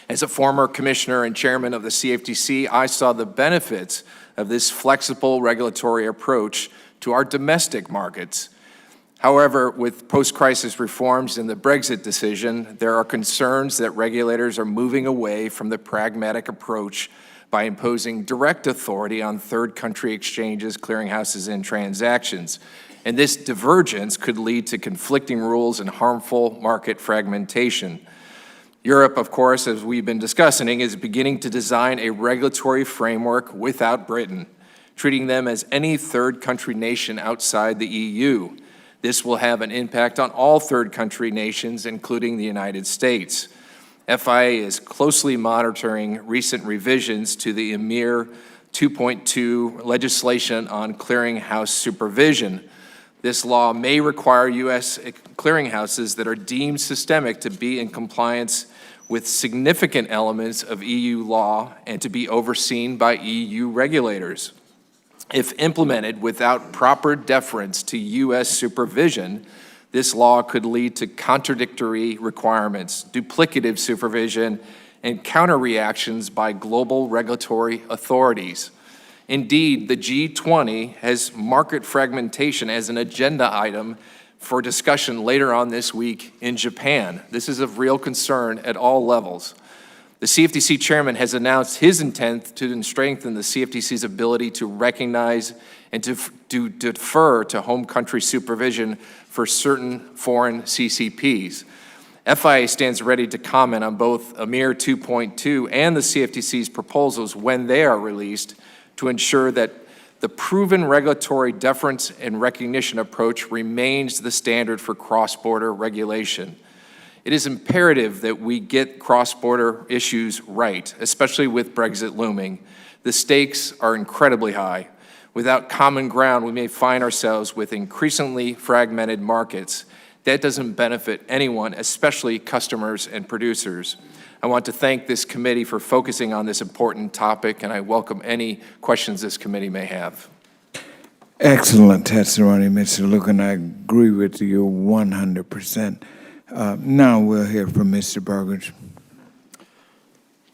As a former commissioner and chairman of the CFTC, I saw the benefits of this flexible regulatory approach to our domestic markets. However, with post-crisis reforms and the Brexit decision, there are concerns that regulators are moving away from the pragmatic approach by imposing direct authority on third country exchanges, clearinghouses, and transactions. And this divergence could lead to conflicting rules and harmful market fragmentation. Europe, of course, as we've been discussing, is beginning to design a regulatory framework without Britain, treating them as any third country nation outside the EU. This will have an impact on all third country nations, including the United States. FIA is closely monitoring recent revisions to the EMIR 2.2 legislation on clearinghouse supervision. This law may require U.S. clearinghouses that are deemed systemic to be in compliance with significant elements of EU law and to be overseen by EU regulators. If implemented without proper deference to U.S. supervision, this law could lead to contradictory requirements, duplicative supervision, and counter-reactions by global regulatory authorities. Indeed, the G20 has market fragmentation as an agenda item for discussion later on this week in Japan. This is of real concern at all levels. The CFTC chairman has announced his intent to strengthen the CFTC's ability to recognize and to defer to home country supervision for certain foreign CCPs. FIA stands ready to comment on both EMIR 2.2 and the CFTC's proposals when they are released to ensure that the proven regulatory deference and recognition approach remains the standard for cross-border regulation. It is imperative that we get cross-border issues right, especially with Brexit looming. The stakes are incredibly high. Without common ground, we may find ourselves with increasingly fragmented markets. that doesn't benefit anyone, especially customers and producers. I want to thank this committee for focusing on this important topic, and I welcome any questions this committee may have. Excellent testimony, Mr. Luke, and I agree with you 100%. Now we'll hear from Mr. Burgers.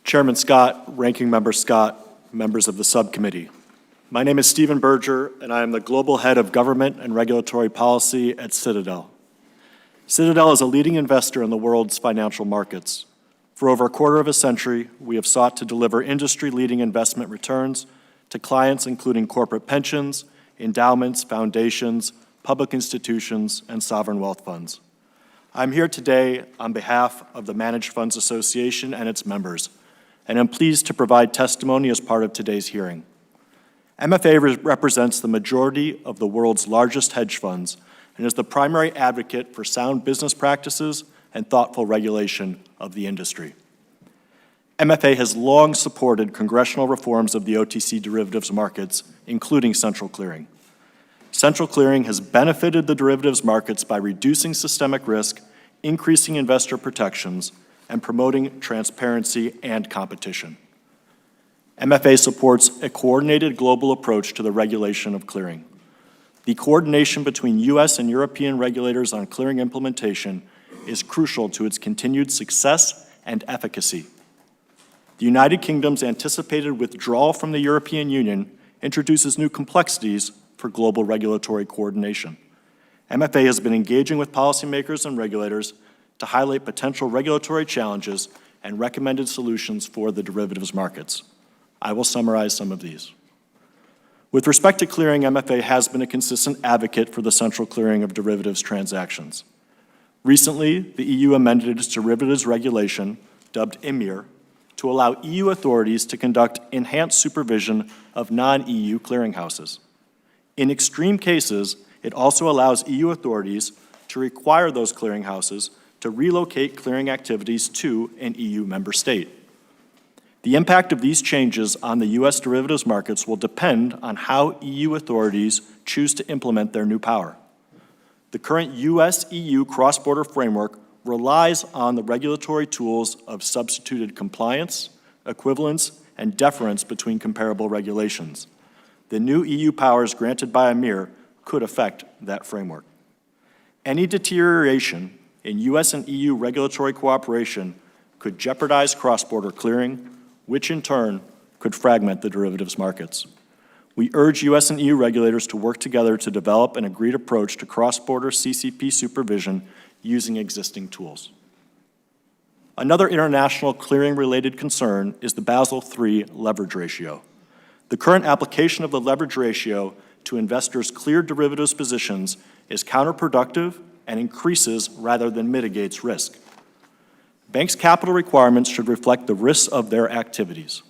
Chairman Scott, Ranking Member Scott, members of the subcommittee. My name is Stephen Berger, and I am the Global Head of Government and Regulatory Policy at Citadel. Citadel is a leading investor in the world's financial markets. For over a quarter of a century, we have sought to deliver industry-leading investment returns to clients including corporate pensions, endowments, foundations, public institutions, and sovereign wealth funds. I'm here today on behalf of the Managed Funds Association and its members, and I'm pleased to provide testimony as part of today's hearing. MFA represents the majority of the world's largest hedge funds and is the primary advocate for sound business practices and thoughtful regulation of the industry. MFA has long supported congressional reforms of the OTC derivatives markets, including central clearing. Central clearing has benefited the derivatives markets by reducing systemic risk, increasing investor protections, and promoting transparency and competition. MFA supports a coordinated global approach to the regulation of clearing. The coordination between U.S. and European regulators on clearing implementation is crucial to its continued success and efficacy. The United Kingdom's anticipated withdrawal from the European Union introduces new complexities for global regulatory coordination. MFA has been engaging with policymakers and regulators to highlight potential regulatory challenges and recommended solutions for the derivatives markets. I will summarize some of these. With respect to clearing, MFA has been a consistent advocate for the central clearing of derivatives transactions. Recently, the EU amended its derivatives regulation, dubbed EMIR, to allow EU authorities to conduct enhanced supervision of non-EU clearinghouses. In extreme cases, it also allows EU authorities to require those clearinghouses to relocate clearing activities to an EU member state. The impact of these changes on the U.S. derivatives markets will depend on how EU authorities choose to implement their new power. The current U.S.-EU cross-border framework relies on the regulatory tools of substituted compliance, equivalence, and deference between comparable regulations. The new EU powers granted by EMIR could affect that framework. Any deterioration in U.S. and EU regulatory cooperation could jeopardize cross-border clearing, which in turn could fragment the derivatives markets. We urge U.S. and EU regulators to work together to develop an agreed approach to cross-border CCP supervision using existing tools. Another international clearing-related concern is the Basel III leverage ratio. The current application of the leverage ratio to investors' cleared derivatives positions is counterproductive and increases rather than mitigates risk. Banks' capital requirements should reflect the risks of their activities.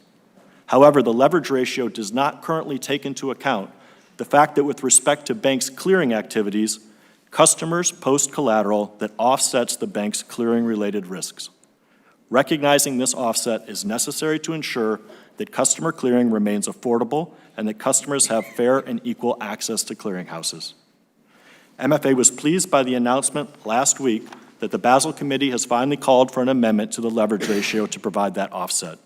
However, the leverage ratio does not currently take into account the fact that with respect to banks' clearing activities, customers post collateral that offsets the bank's clearing-related risks. Recognizing this offset is necessary to ensure that customer clearing remains affordable and that customers have fair and equal access to clearinghouses. MFA was pleased by the announcement last week that the Basel Committee has finally called for an amendment to the leverage ratio to provide that offset.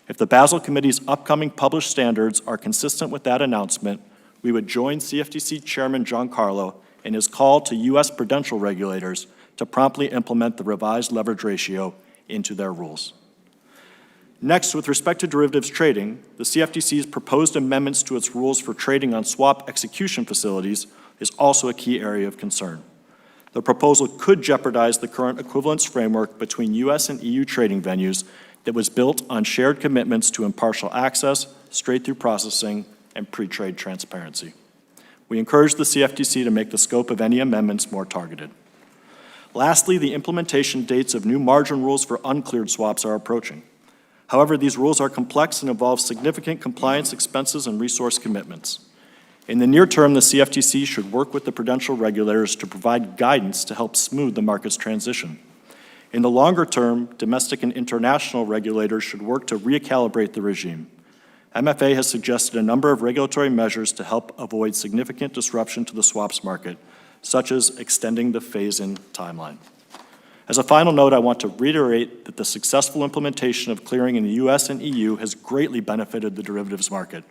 If the Basel Committee's upcoming published standards are consistent with that announcement, we would join CFTC Chairman Giancarlo in his call to U.S. prudential regulators to promptly implement the revised leverage ratio into their rules. Next, with respect to derivatives trading, the CFTC's proposed amendments to its rules for trading on swap execution facilities is also a key area of concern. The proposal could jeopardize the current equivalence framework between U.S. and EU trading venues that was built on shared commitments to impartial access, straight-through processing, and pre-trade transparency. We encourage the CFTC to make the scope of any amendments more targeted. Lastly, the implementation dates of new margin rules for uncleared swaps are approaching. However, these rules are complex and involve significant compliance expenses and resource commitments. In the near term, the CFTC should work with the prudential regulators to provide guidance to help smooth the market's transition. In the longer term, domestic and international regulators should work to recalibrate the regime. MFA has suggested a number of regulatory measures to help avoid significant disruption to the swaps market, such as extending the phase-in timeline. As a final note, I want to reiterate that the successful implementation of clearing in the U.S. and EU has greatly benefited the derivatives market.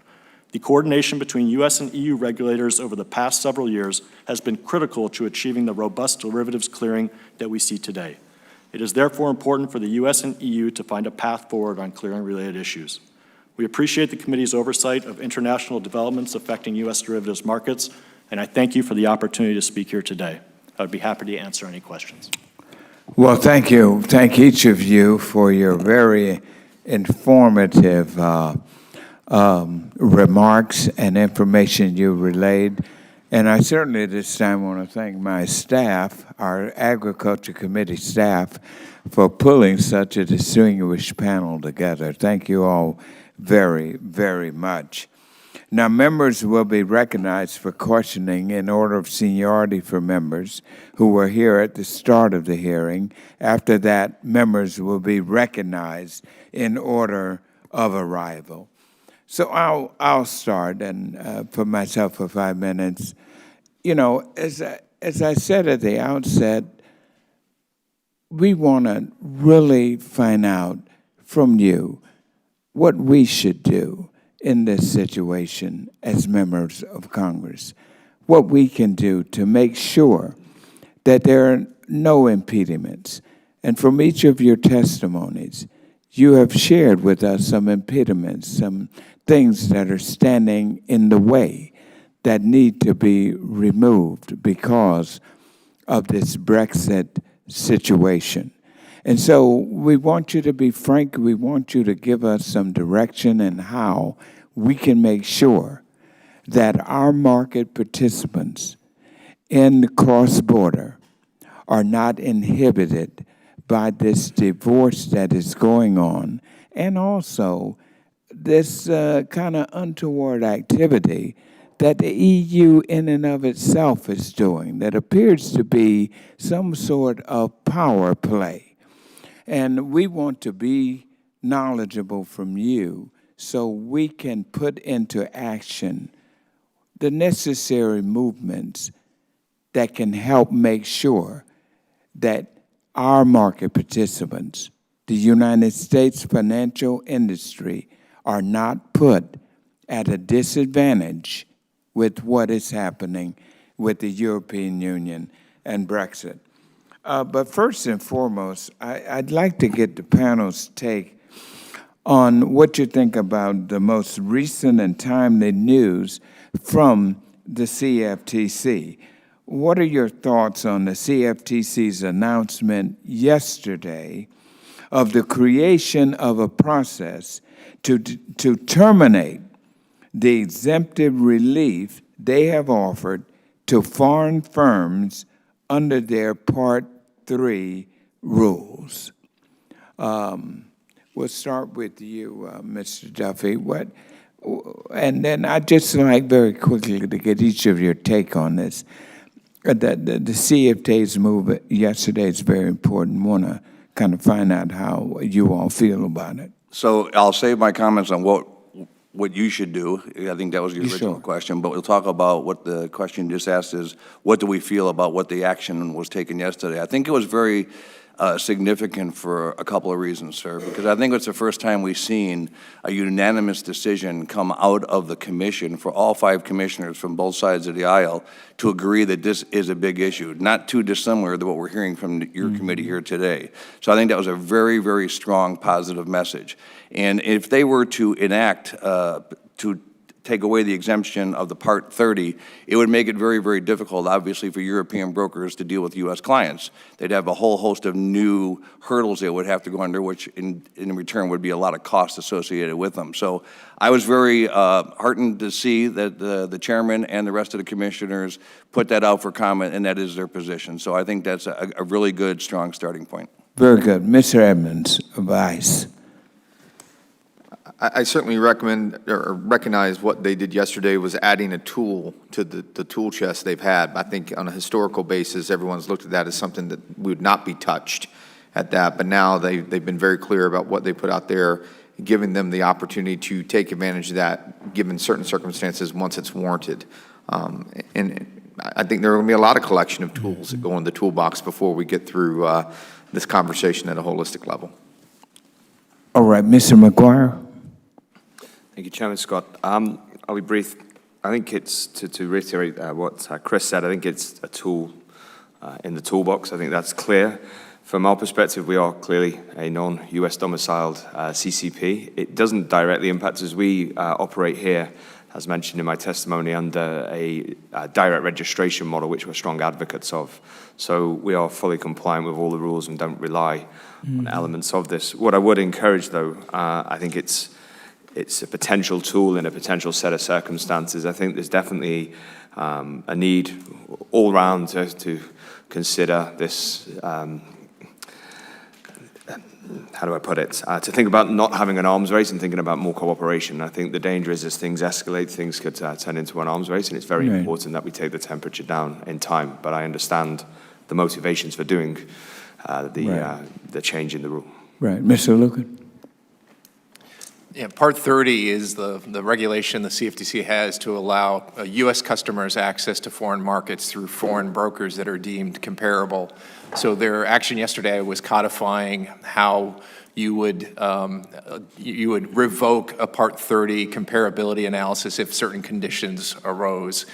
The coordination between U.S. and EU regulators over the past several years has been critical to achieving the robust derivatives clearing that we see today. It is therefore important for the U.S. and EU to find a path forward on clearing-related issues. We appreciate the committee's oversight of international developments affecting U.S. derivatives markets, and I thank you for the opportunity to speak here today. I would be happy to answer any questions. Well, thank you. Thank each of you for your very informative remarks and information you relayed. And I certainly this time want to thank my staff, our Agriculture Committee staff, for pulling such a distinguished panel together. Thank you all very, very much. Now, members will be recognized for questioning in order of seniority for members who were here at the start of the hearing. After that, members will be recognized in order of arrival. So I'll start, and for myself for 5 minutes. You know, as I said at the outset, we want to really find out from you what we should do in this situation as members of Congress, what we can do to make sure that there are no impediments. And from each of your testimonies, you have shared with us some impediments, some things that are standing in the way that need to be removed because of this Brexit situation. And so we want you to be frank. We want you to give us some direction in how we can make sure that our market participants in the cross-border are not inhibited by this divorce that is going on, and also this kind of untoward activity that the EU in and of itself is doing that appears to be some sort of power play. And we want to be knowledgeable from you so we can put into action the necessary movements that can help make sure that our market participants, the United States financial industry, are not put at a disadvantage with what is happening with the European Union and Brexit. But first and foremost, I'd like to get the panel's take on what you think about the most recent and timely news from the CFTC. What are your thoughts on the CFTC's announcement yesterday of the creation of a process to terminate the exemptive relief they have offered to foreign firms under their Part 3 rules? We'll start with you, Mr. Duffy. And then I'd just like very quickly to get each of your take on this. The CFTC's move yesterday is very important. Want to kind of find out how you all feel about it. So I'll save my comments on what you should do. I think that was your original question, but we'll talk about what the question you just asked is, what do we feel about what the action was taken yesterday? I think it was very significant for a couple of reasons, sir, because I think it's the first time we've seen a unanimous decision come out of the commission for all 5 commissioners from both sides of the aisle to agree that this is a big issue, not too dissimilar to what we're hearing from your committee here today. So I think that was a very, very strong positive message. And if they were to enact, to take away the exemption of the Part 30, it would make it very, very difficult, obviously, for European brokers to deal with U.S. clients. They'd have a whole host of new hurdles they would have to go under, which in return would be a lot of cost associated with them. So I was very heartened to see that the chairman and the rest of the commissioners put that out for comment, and that is their position. So I think that's a really good, strong starting point. Very good. Mr. Edmonds, Vice. I certainly recommend or recognize what they did yesterday was adding a tool to the tool chest they've had. I think on a historical basis, everyone's looked at that as something that would not be touched at that. But now they've been very clear about what they put out there, giving them the opportunity to take advantage of that given certain circumstances once it's warranted. And I think there are going to be a lot of collection of tools that go in the toolbox before we get through this conversation at a holistic level. All right, Mr. McGuire. Thank you, Chairman Scott. I'll be brief. I think it's, to reiterate what Chris said, I think it's a tool in the toolbox. I think that's clear. From our perspective, we are clearly a non-US domiciled CCP. It doesn't directly impact us. We operate here, as mentioned in my testimony, under a direct registration model, which we're strong advocates of. So we are fully compliant with all the rules and don't rely on elements of this. What I would encourage, though, I think it's a potential tool in a potential set of circumstances. I think there's definitely a need all round to consider this, how do I put it, to think about not having an arms race and thinking about more cooperation. I think the danger is as things escalate, things could turn into an arms race, and it's very important that we take the temperature down in time. But I understand the motivations for doing the change in the rule. Right. Mr. Lucan? Yeah, Part 30 is the regulation the CFTC has to allow U.S. customers access to foreign markets through foreign brokers that are deemed comparable. So their action yesterday was codifying how you would revoke a Part 30 comparability analysis if certain conditions arose.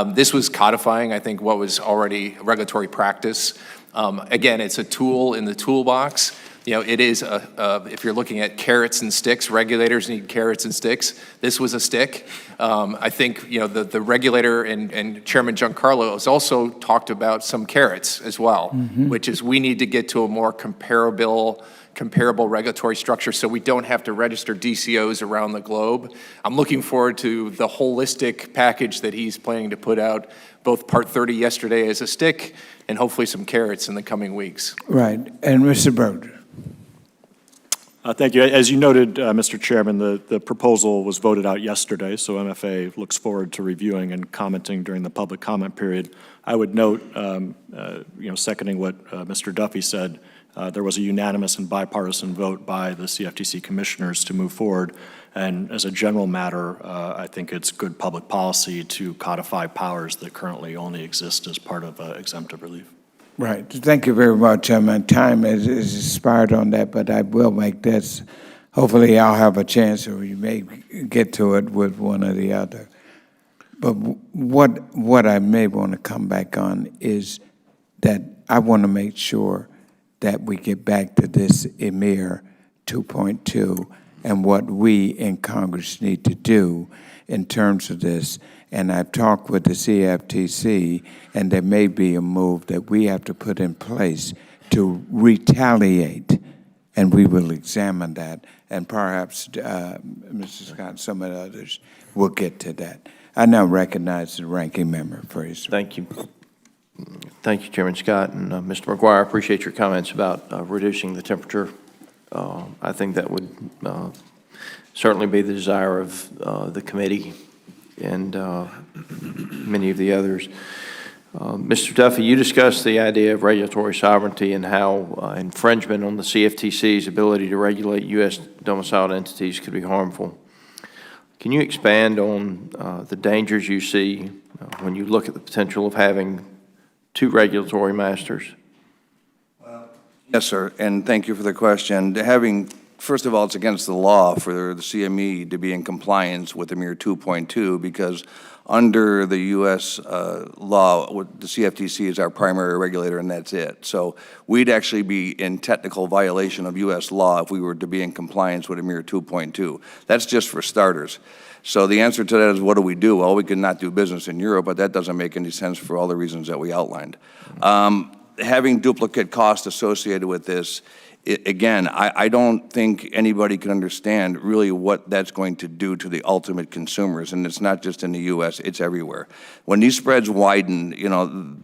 This was codifying, I think, what was already regulatory practice. Again, it's a tool in the toolbox. You know, it is, if you're looking at carrots and sticks, regulators need carrots and sticks. This was a stick. I think, you know, the regulator and Chairman Giancarlo has also talked about some carrots as well, which is we need to get to a more comparable regulatory structure so we don't have to register DCOs around the globe. I'm looking forward to the holistic package that he's planning to put out, both Part 30 yesterday as a stick and hopefully some carrots in the coming weeks. Right. And Mr. Berger. Thank you. As you noted, Mr. Chairman, the proposal was voted out yesterday, so MFA looks forward to reviewing and commenting during the public comment period. I would note, seconding what Mr. Duffy said, there was a unanimous and bipartisan vote by the CFTC commissioners to move forward. And as a general matter, I think it's good public policy to codify powers that currently only exist as part of exemptive relief. Right. Thank you very much. My time is expired on that, but I will make this. Hopefully I'll have a chance, or you may get to it with one or the other. But what I may want to come back on is that I want to make sure that we get back to this EMIR 2.2 and what we in Congress need to do in terms of this. And I've talked with the CFTC, and there may be a move that we have to put in place to retaliate, and we will examine that. And perhaps Mr. Scott and some of the others will get to that. I now recognize the ranking member for his. Thank you. Thank you, Chairman Scott. And Mr. McGuire, I appreciate your comments about reducing the temperature. I think that would certainly be the desire of the committee and many of the others. Mr. Duffy, you discussed the idea of regulatory sovereignty and how infringement on the CFTC's ability to regulate U.S. domiciled entities could be harmful. Can you expand on the dangers you see when you look at the potential of having two regulatory masters? Yes, sir, and thank you for the question. First of all, it's against the law for the CME to be in compliance with EMIR 2.2 because under the U.S. Law, the CFTC is our primary regulator, and that's it. So we'd actually be in technical violation of U.S. law if we were to be in compliance with EMIR 2.2. That's just for starters. So the answer to that is, what do we do? Well, we could not do business in Europe, but that doesn't make any sense for all the reasons that we outlined. Having duplicate costs associated with this, again, I don't think anybody can understand really what that's going to do to the ultimate consumers, and it's not just in the U.S., it's everywhere. When these spreads widen, you know,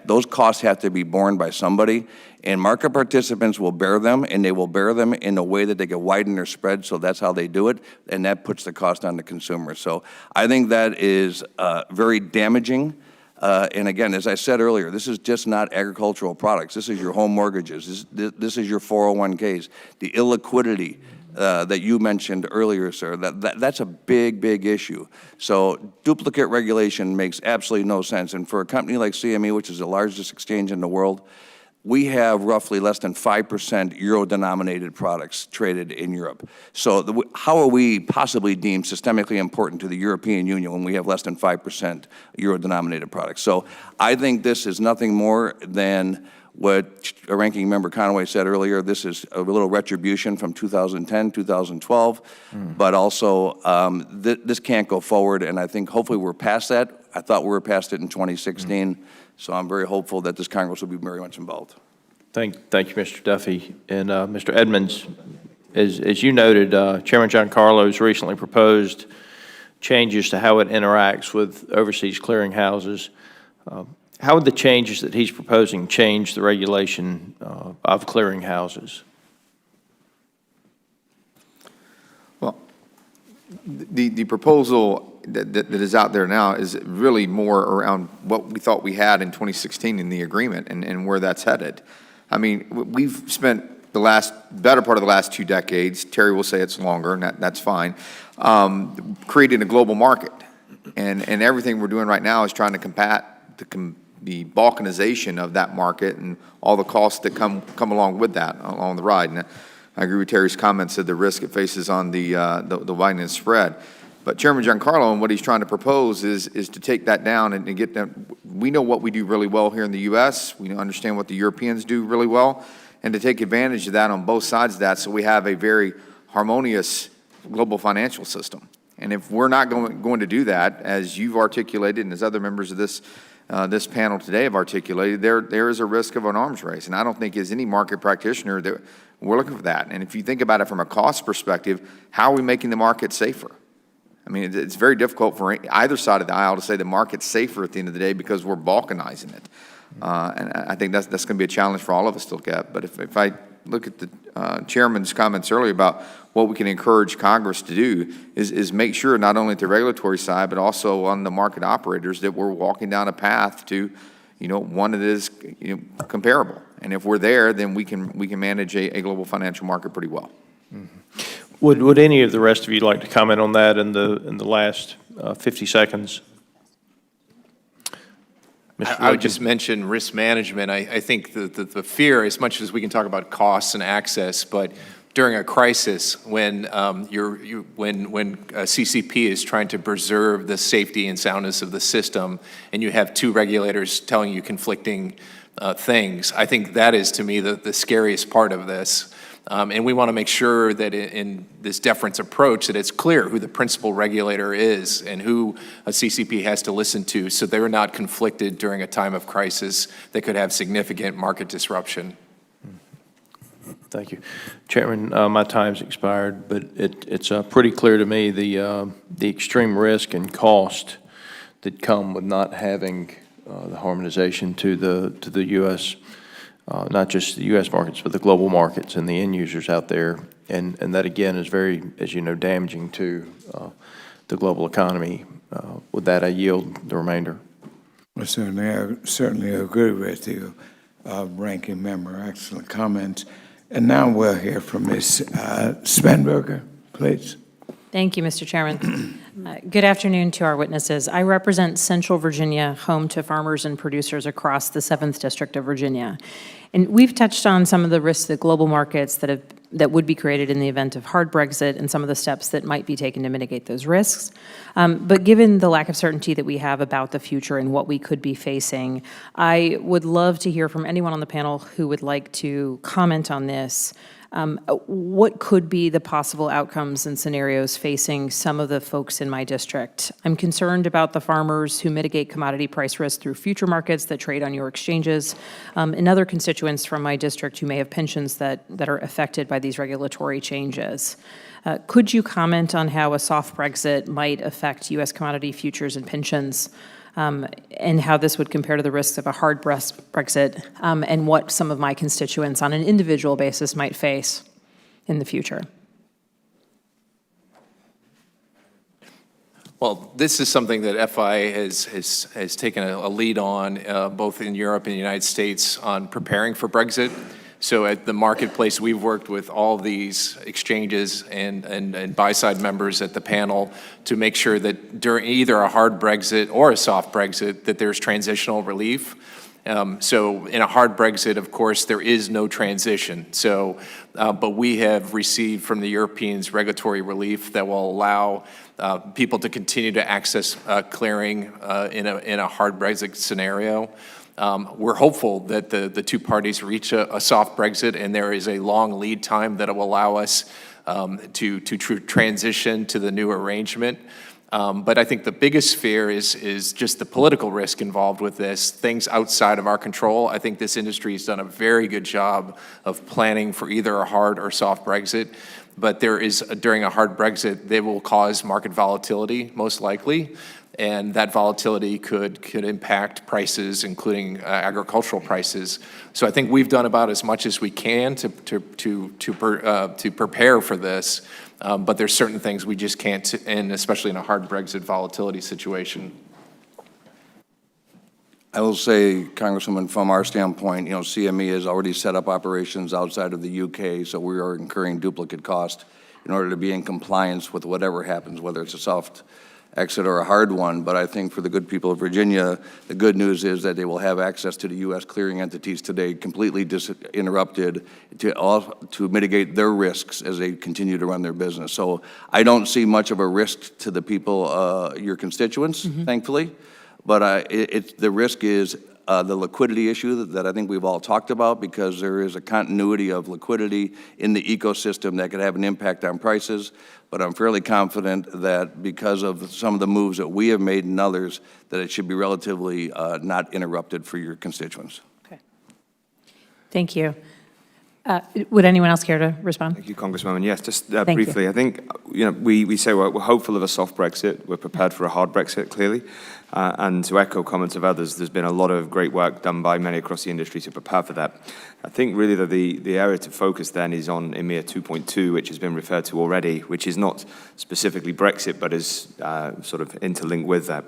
those costs have to be borne by somebody, and market participants will bear them, and they will bear them in a way that they can widen their spread, so that's how they do it, and that puts the cost on the consumer. So I think that is very damaging. And again, as I said earlier, this is just not agricultural products. This is your home mortgages. This is your 401ks. The illiquidity that you mentioned earlier, sir. That's a big, big issue. So duplicate regulation makes absolutely no sense. And for a company like CME, which is the largest exchange in the world, we have roughly less than 5% euro-denominated products traded in Europe. So how are we possibly deemed systemically important to the European Union when we have less than 5% euro-denominated products? So I think this is nothing more than what Ranking Member Conway said earlier. This is a little retribution from 2010, 2012, but also this can't go forward, and I think hopefully we're past that. I thought we were past it in 2016, so I'm very hopeful that this Congress will be very much involved. Thank you, Mr. Duffy. And Mr. Edmonds, as you noted, Chairman Giancarlo's recently proposed changes to how it interacts with overseas clearinghouses. How would the changes that he's proposing change the regulation of clearinghouses? Well, the proposal that is out there now is really more around what we thought we had in 2016 in the agreement and where that's headed. I mean, we've spent the better part of the last 2 decades, Terry will say it's longer, and that's fine, creating a global market. And everything we're doing right now is trying to combat the balkanization of that market and all the costs that come along with that, along the ride. And I agree with Terry's comments of the risk it faces on the widening spread. But Chairman Giancarlo, and what he's trying to propose is to take that down and get them. We know what we do really well here in the U.S. We understand what the Europeans do really well, and to take advantage of that on both sides of that, so we have a very harmonious global financial system. And if we're not going to do that, as you've articulated and as other members of this panel today have articulated, there is a risk of an arms race. And I don't think as any market practitioner that we're looking for that. And if you think about it from a cost perspective, how are we making the market safer? I mean, it's very difficult for either side of the aisle to say the market's safer at the end of the day because we're balkanizing it. And I think that's going to be a challenge for all of us to look at. But if I look at the chairman's comments earlier about what we can encourage Congress to do is make sure not only at the regulatory side, but also on the market operators that we're walking down a path to, one that is comparable. And if we're there, then we can manage a global financial market pretty well. Would any of the rest of you like to comment on that in the last 50 seconds? I would just mention risk management. I think the fear, as much as we can talk about costs and access, but during a crisis when when CCP is trying to preserve the safety and soundness of the system, and you have 2 regulators telling you conflicting things, I think that is, to me, the scariest part of this. And we want to make sure that in this deference approach that it's clear who the principal regulator is and who a CCP has to listen to, so they're not conflicted during a time of crisis that could have significant market disruption. Thank you. Chairman, my time's expired, but it's pretty clear to me the extreme risk and cost that come with not having the harmonization to the U.S., not just the U.S. markets, but the global markets and the end users out there. And that, again, is very, as you know, damaging to the global economy. With that, I yield the remainder. Well, certainly agree with you, Ranking Member. Excellent comments. And now we'll hear from Ms. Spanberger, please. Thank you, Mr. Chairman. Good afternoon to our witnesses. I represent Central Virginia, home to farmers and producers across the 7th District of Virginia. And we've touched on some of the risks to global markets that would be created in the event of hard Brexit and some of the steps that might be taken to mitigate those risks. But given the lack of certainty that we have about the future and what we could be facing, I would love to hear from anyone on the panel who would like to comment on this. What could be the possible outcomes and scenarios facing some of the folks in my district? I'm concerned about the farmers who mitigate commodity price risk through future markets that trade on your exchanges, and other constituents from my district who may have pensions that are affected by these regulatory changes. Could you comment on how a soft Brexit might affect U.S. commodity futures and pensions, and how this would compare to the risks of a hard Brexit, and what some of my constituents on an individual basis might face in the future? Well, this is something that FI has taken a lead on, both in Europe and the United States, on preparing for Brexit. So at the marketplace, we've worked with all these exchanges and buy-side members at the panel to make sure that during either a hard Brexit or a soft Brexit, that there's transitional relief. So in a hard Brexit, of course, there is no transition. So, but we have received from the Europeans regulatory relief that will allow people to continue to access clearing in a hard Brexit scenario. We're hopeful that the two parties reach a soft Brexit, and there is a long lead time that will allow us to transition to the new arrangement. But I think the biggest fear is just the political risk involved with this, things outside of our control. I think this industry has done a very good job of planning for either a hard or soft Brexit. But there is, during a hard Brexit, they will cause market volatility, most likely. And that volatility could impact prices, including agricultural prices. So I think we've done about as much as we can to prepare for this. But there's certain things we just can't, and especially in a hard Brexit volatility situation. I will say, Congresswoman, from our standpoint, CME has already set up operations outside of the UK, so we are incurring duplicate cost in order to be in compliance with whatever happens, whether it's a soft exit or a hard one. But I think for the good people of Virginia, the good news is that they will have access to the U.S. clearing entities today, completely uninterrupted, to mitigate their risks as they continue to run their business. So I don't see much of a risk to the people, your constituents, thankfully. But the risk is the liquidity issue that I think we've all talked about, because there is a continuity of liquidity in the ecosystem that could have an impact on prices. But I'm fairly confident that because of some of the moves that we have made and others, that it should be relatively not interrupted for your constituents. Okay. Thank you. Would anyone else care to respond? Thank you, Congresswoman. Yes, just Thank briefly, you. I think we say we're hopeful of a soft Brexit. We're prepared for a hard Brexit, clearly. And to echo comments of others, there's been a lot of great work done by many across the industry to prepare for that. I think really that the area to focus then is on EMIR 2.2, which has been referred to already, which is not specifically Brexit, but is sort of interlinked with that.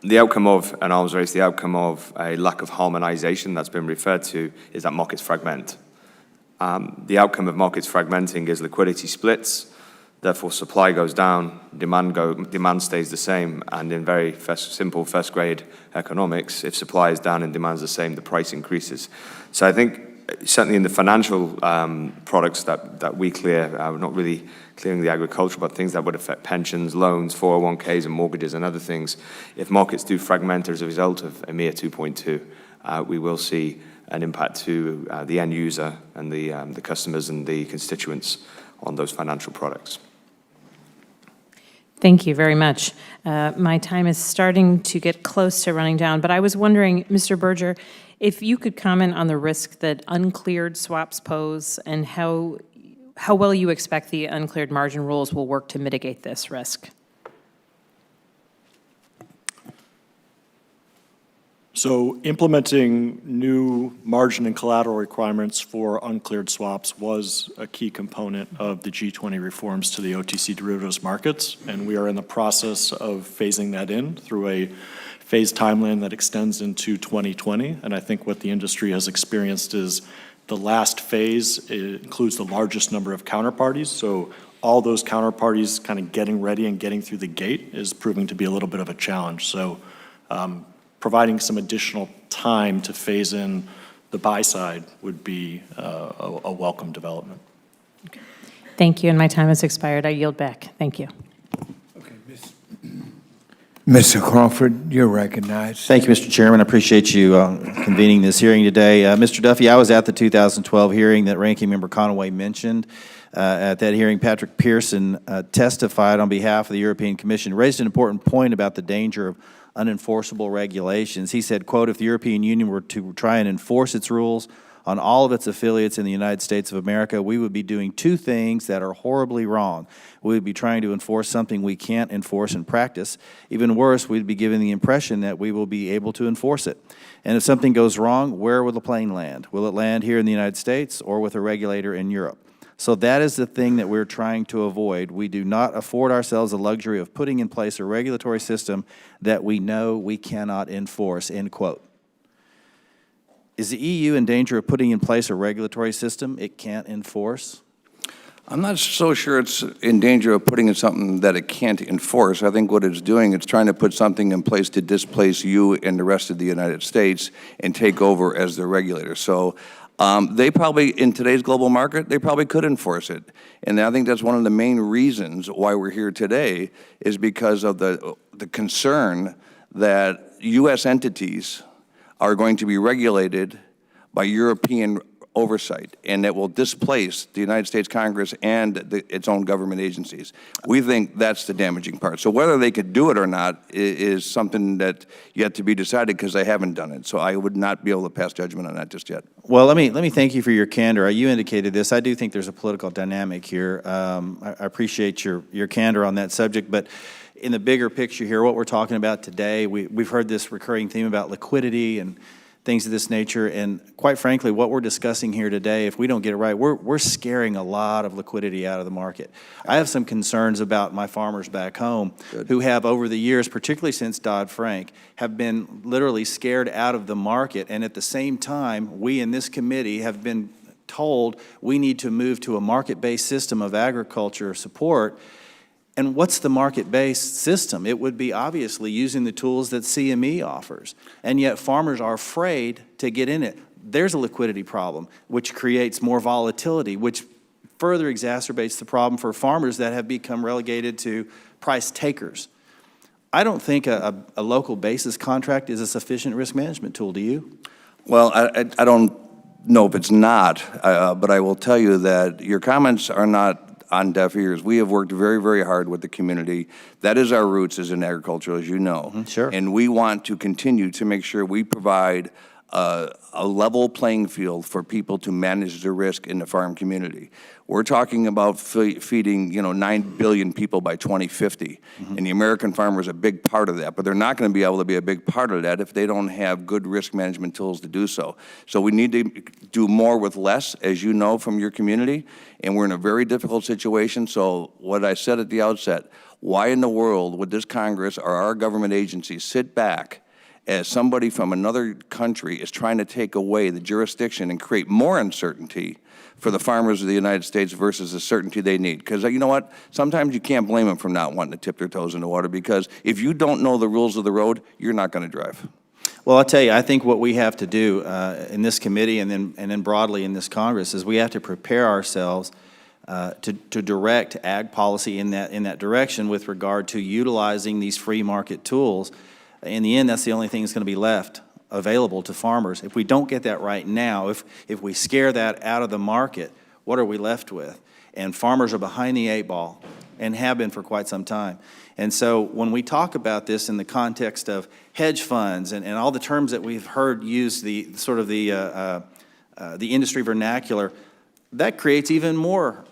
The outcome of an arms race, the outcome of a lack of harmonization that's been referred to, is that markets fragment. The outcome of markets fragmenting is liquidity splits, therefore supply goes down, demand stays the same, and in very simple first-grade economics, if supply is down and demand is the same, the price increases. So I think certainly in the financial products that we clear, we're not really clearing the agriculture, but things that would affect pensions, loans, 401ks, and mortgages and other things. If markets do fragment as a result of EMIR 2.2, we will see an impact to the end user and the customers and the constituents on those financial products. Thank you very much. My time is starting to get close to running down, but I was wondering, Mr. Berger, if you could comment on the risk that uncleared swaps pose and how well you expect the uncleared margin rules will work to mitigate this risk. So implementing new margin and collateral requirements for uncleared swaps was a key component of the G20 reforms to the OTC derivatives markets, and we are in the process of phasing that in through a phased timeline that extends into 2020. And I think what the industry has experienced is the last phase includes the largest number of counterparties. So all those counterparties kind of getting ready and getting through the gate is proving to be a little bit of a challenge. So providing some additional time to phase in the buy side would be a welcome development. Okay. Thank you, and my time has expired. I yield back. Thank you. Mr. Crawford, you're recognized. Thank you, Mr. Chairman. I appreciate you convening this hearing today. Mr. Duffy, I was at the 2012 hearing that Ranking Member Conaway mentioned. At that hearing, Patrick Pearson testified on behalf of the European Commission, raised an important point about the danger of unenforceable regulations. He said, quote, if the European Union were to try and enforce its rules on all of its affiliates in the United States of America, we would be doing two things that are horribly wrong. We would be trying to enforce something we can't enforce in practice. Even worse, we'd be giving the impression that we will be able to enforce it. And if something goes wrong, where will the plane land? Will it land here in the United States or with a regulator in Europe? So that is the thing that we're trying to avoid. We do not afford ourselves the luxury of putting in place a regulatory system that we know we cannot enforce, end quote. Is the EU in danger of putting in place a regulatory system it can't enforce? I'm not so sure it's in danger of putting in something that it can't enforce. I think what it's doing, it's trying to put something in place to displace you and the rest of the United States and take over as the regulator. So they probably, in today's global market, they probably could enforce it. And I think that's one of the main reasons why we're here today is because of the concern that U.S. entities are going to be regulated by European oversight, and that will displace the United States Congress and its own government agencies. We think that's the damaging part. So whether they could do it or not is something that yet to be decided because they haven't done it. So I would not be able to pass judgment on that just yet. Well, let me thank you for your candor. You indicated this. I do think there's a political dynamic here. I appreciate your candor on that subject, but in the bigger picture here, what we're talking about today, we've heard this recurring theme about liquidity and things of this nature, and quite frankly, what we're discussing here today, if we don't get it right, we're scaring a lot of liquidity out of the market. I have some concerns about my farmers back home who have, over the years, particularly since Dodd-Frank, have been literally scared out of the market, and at the same time, we in this committee have been told we need to move to a market-based system of agriculture support. And what's the market-based system? It would be obviously using the tools that CME offers. And yet farmers are afraid to get in it. There's a liquidity problem, which creates more volatility, which further exacerbates the problem for farmers that have become relegated to price takers. I don't think a local basis contract is a sufficient risk management tool, do you? Well, I don't know if it's not, but I will tell you that your comments are not on deaf ears. We have worked very, very hard with the community. That is our roots as in agriculture, as you know. Sure. And we want to continue to make sure we provide a level playing field for people to manage the risk in the farm community. We're talking about feeding, 9 billion people by 2050, and the American farmer is a big part of that, but they're not going to be able to be a big part of that if they don't have good risk management tools to do so. So we need to do more with less, as you know from your community, and we're in a very difficult situation. So what I said at the outset, why in the world would this Congress or our government agencies sit back as somebody from another country is trying to take away the jurisdiction and create more uncertainty for the farmers of the United States versus the certainty they need? Because you know what? Sometimes you can't blame them for not wanting to tip their toes in the water, because if you don't know the rules of the road, you're not going to drive. Well, I'll tell you, I think what we have to do in this committee and then broadly in this Congress is we have to prepare ourselves to direct ag policy in that direction with regard to utilizing these free market tools. In the end, that's the only thing that's going to be left available to farmers. If we don't get that right now, if we scare that out of the market, what are we left with? And farmers are behind the 8 ball and have been for quite some time. And so when we talk about this in the context of hedge funds and all the terms that we've heard used, the industry vernacular, that creates even more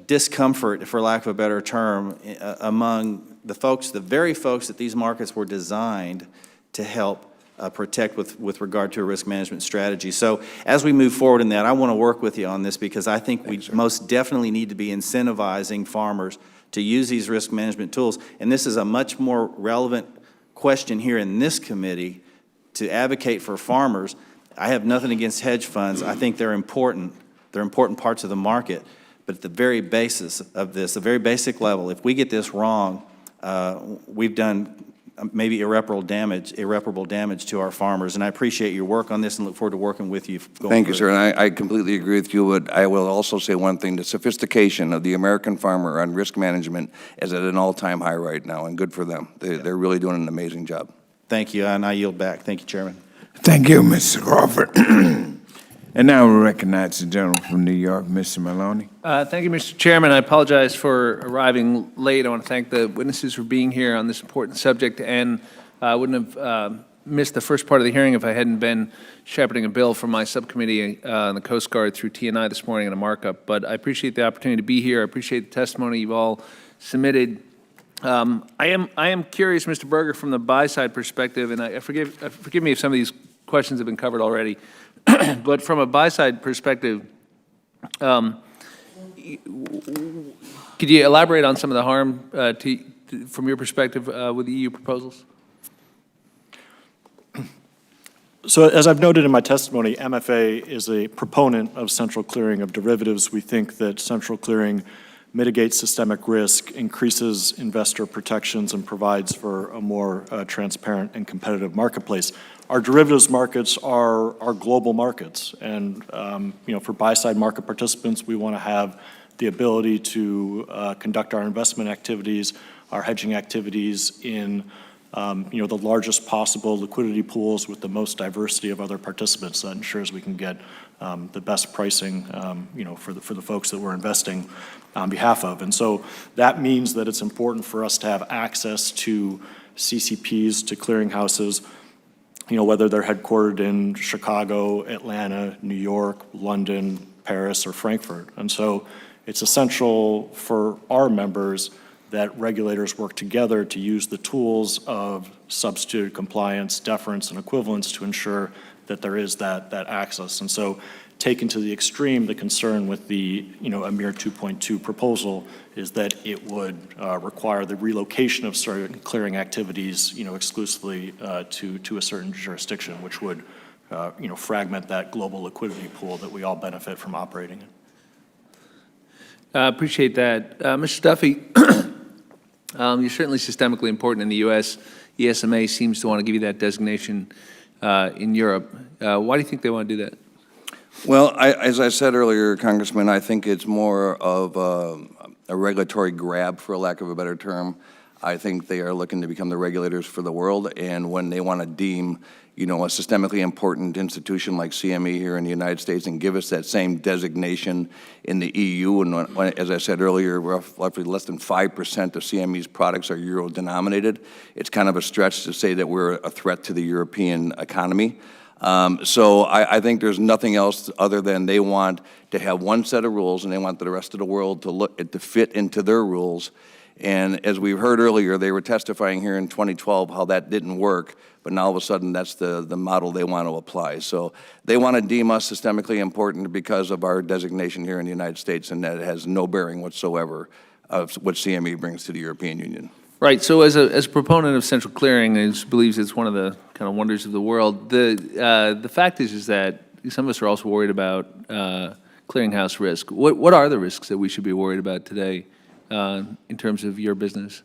discomfort, for lack of a better term, among the very folks that these markets were designed to help protect with regard to a risk management strategy. So as we move forward in that, I want to work with you on this, because I think we most definitely need to be incentivizing farmers to use these risk management tools. And this is a much more relevant question here in this committee to advocate for farmers. I have nothing against hedge funds. I think they're important. They're important parts of the market. But at the very basis of this, the very basic level, if we get this wrong, we've done maybe irreparable damage to our farmers. And I appreciate your work on this and look forward to working with you going Thank you, forward. sir. And I completely agree with you. But I will also say one thing: the sophistication of the American farmer on risk management is at an all-time high right now, and good for them. They're really doing an amazing job. Thank you, and I yield back. Thank you, Chairman. Thank you, Mr. Crawford. And now we recognize the gentleman from New York, Mr. Maloney. Thank you, Mr. Chairman. I apologize for arriving late. I want to thank the witnesses for being here on this important subject, and I wouldn't have missed the first part of the hearing if I hadn't been shepherding a bill from my subcommittee on the Coast Guard through T&I this morning in a markup. But I appreciate the opportunity to be here. I appreciate the testimony you've all submitted. I am curious, Mr. Berger, from the buy-side perspective, and forgive me if some of these questions have been covered already, but from a buy-side perspective, could you elaborate on some of the harm from your perspective with the EU proposals? So as I've noted in my testimony, MFA is a proponent of central clearing of derivatives. We think that central clearing mitigates systemic risk, increases investor protections, and provides for a more transparent and competitive marketplace. Our derivatives markets are global markets, and for buy-side market participants, we want to have the ability to conduct our investment activities, our hedging activities in the largest possible liquidity pools with the most diversity of other participants. That ensures we can get the best pricing, for the folks that we're investing on behalf of. And so that means that it's important for us to have access to CCPs, to clearinghouses, whether they're headquartered in Chicago, Atlanta, New York, London, Paris, or Frankfurt. And so it's essential for our members that regulators work together to use the tools of substituted compliance, deference, and equivalence to ensure that there is that access. And so taken to the extreme, the concern with the EMIR 2.2 proposal is that it would require the relocation of certain clearing activities exclusively to a certain jurisdiction, which would fragment that global liquidity pool that we all benefit from operating in. Appreciate that. Mr. Duffy, you're certainly systemically important in the U.S. ESMA seems to want to give you that designation in Europe. Why do you think they want to do that? Well, as I said earlier, Congressman, I think it's more of a regulatory grab, for lack of a better term. I think they are looking to become the regulators for the world, and when they want to deem, a systemically important institution like CME here in the United States and give us that same designation in the EU, and as I said earlier, roughly less than 5% of CME's products are euro-denominated, it's kind of a stretch to say that we're a threat to the European economy. So I think there's nothing else other than they want to have one set of rules, and they want the rest of the world to fit into their rules. And as we've heard earlier, they were testifying here in 2012 how that didn't work, but now all of a sudden that's the model they want to apply. So they want to deem us systemically important because of our designation here in the United States, and that has no bearing whatsoever of what CME brings to the European Union. Right. So as a proponent of central clearing, and believes it's one of the kind of wonders of the world, the fact is that some of us are also worried about clearinghouse risk. What are the risks that we should be worried about today in terms of your business?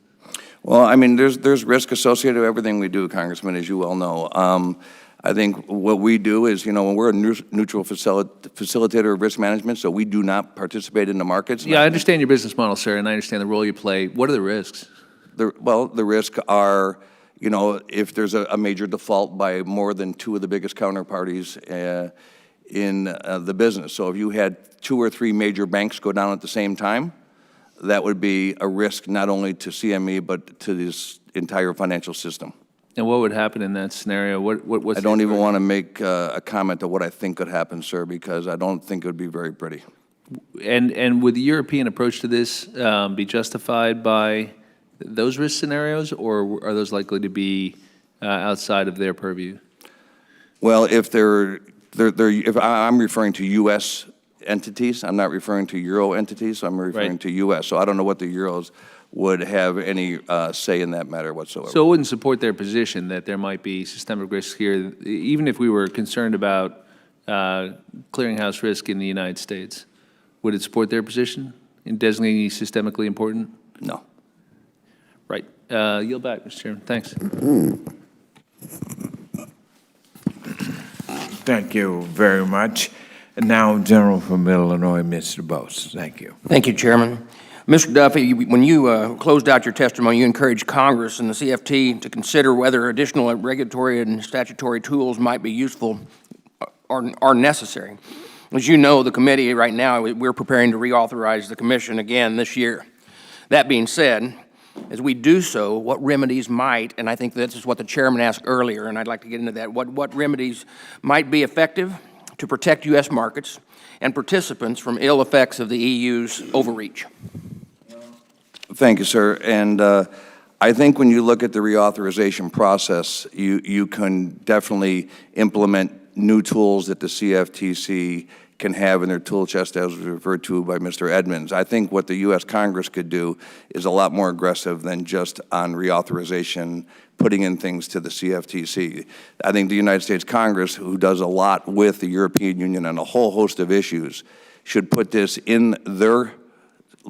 Well, I mean, there's risk associated with everything we do, Congressman, as you well know. I think what we do is, we're a neutral facilitator of risk management, so we do not participate in the markets. Yeah, I understand your business model, sir, and I understand the role you play. What are the risks? The risks are, if there's a major default by more than two of the biggest counterparties in the business. So if you had 2 or 3 major banks go down at the same time, that would be a risk not only to CME but to this entire financial system. And what would happen in that scenario? What's I don't even want to make a comment of what I think could happen, sir, because I don't think it would be very pretty. And would the European approach to this be justified by those risk scenarios, or are those likely to be outside of their purview? Well, if I'm referring to U.S. entities, I'm not referring to Euro entities, so I'm referring to U.S. So I don't know what the Euros would have any say in that matter whatsoever. So it wouldn't support their position that there might be systemic risk here, even if we were concerned about clearinghouse risk in the United States. Would it support their position in designating systemically important? No. Right. Yield back, Mr. Chairman. Thanks. Thank you very much. And now, General from Illinois, Mr. Bose. Thank you. Thank you, Chairman. Mr. Duffy, when you closed out your testimony, you encouraged Congress and the CFT to consider whether additional regulatory and statutory tools might be useful or necessary. As you know, the committee right now, we're preparing to reauthorize the commission again this year. That being said, as we do so, what remedies might, and I think this is what the chairman asked earlier, and I'd like to get into that, what remedies might be effective to protect U.S. markets and participants from ill effects of the EU's overreach? Thank you, sir. And I think when you look at the reauthorization process, you can definitely implement new tools that the CFTC can have in their tool chest, as was referred to by Mr. Edmonds. I think what the U.S. Congress could do is a lot more aggressive than just on reauthorization, putting in things to the CFTC. I think the United States Congress, who does a lot with the European Union on a whole host of issues, should put this in their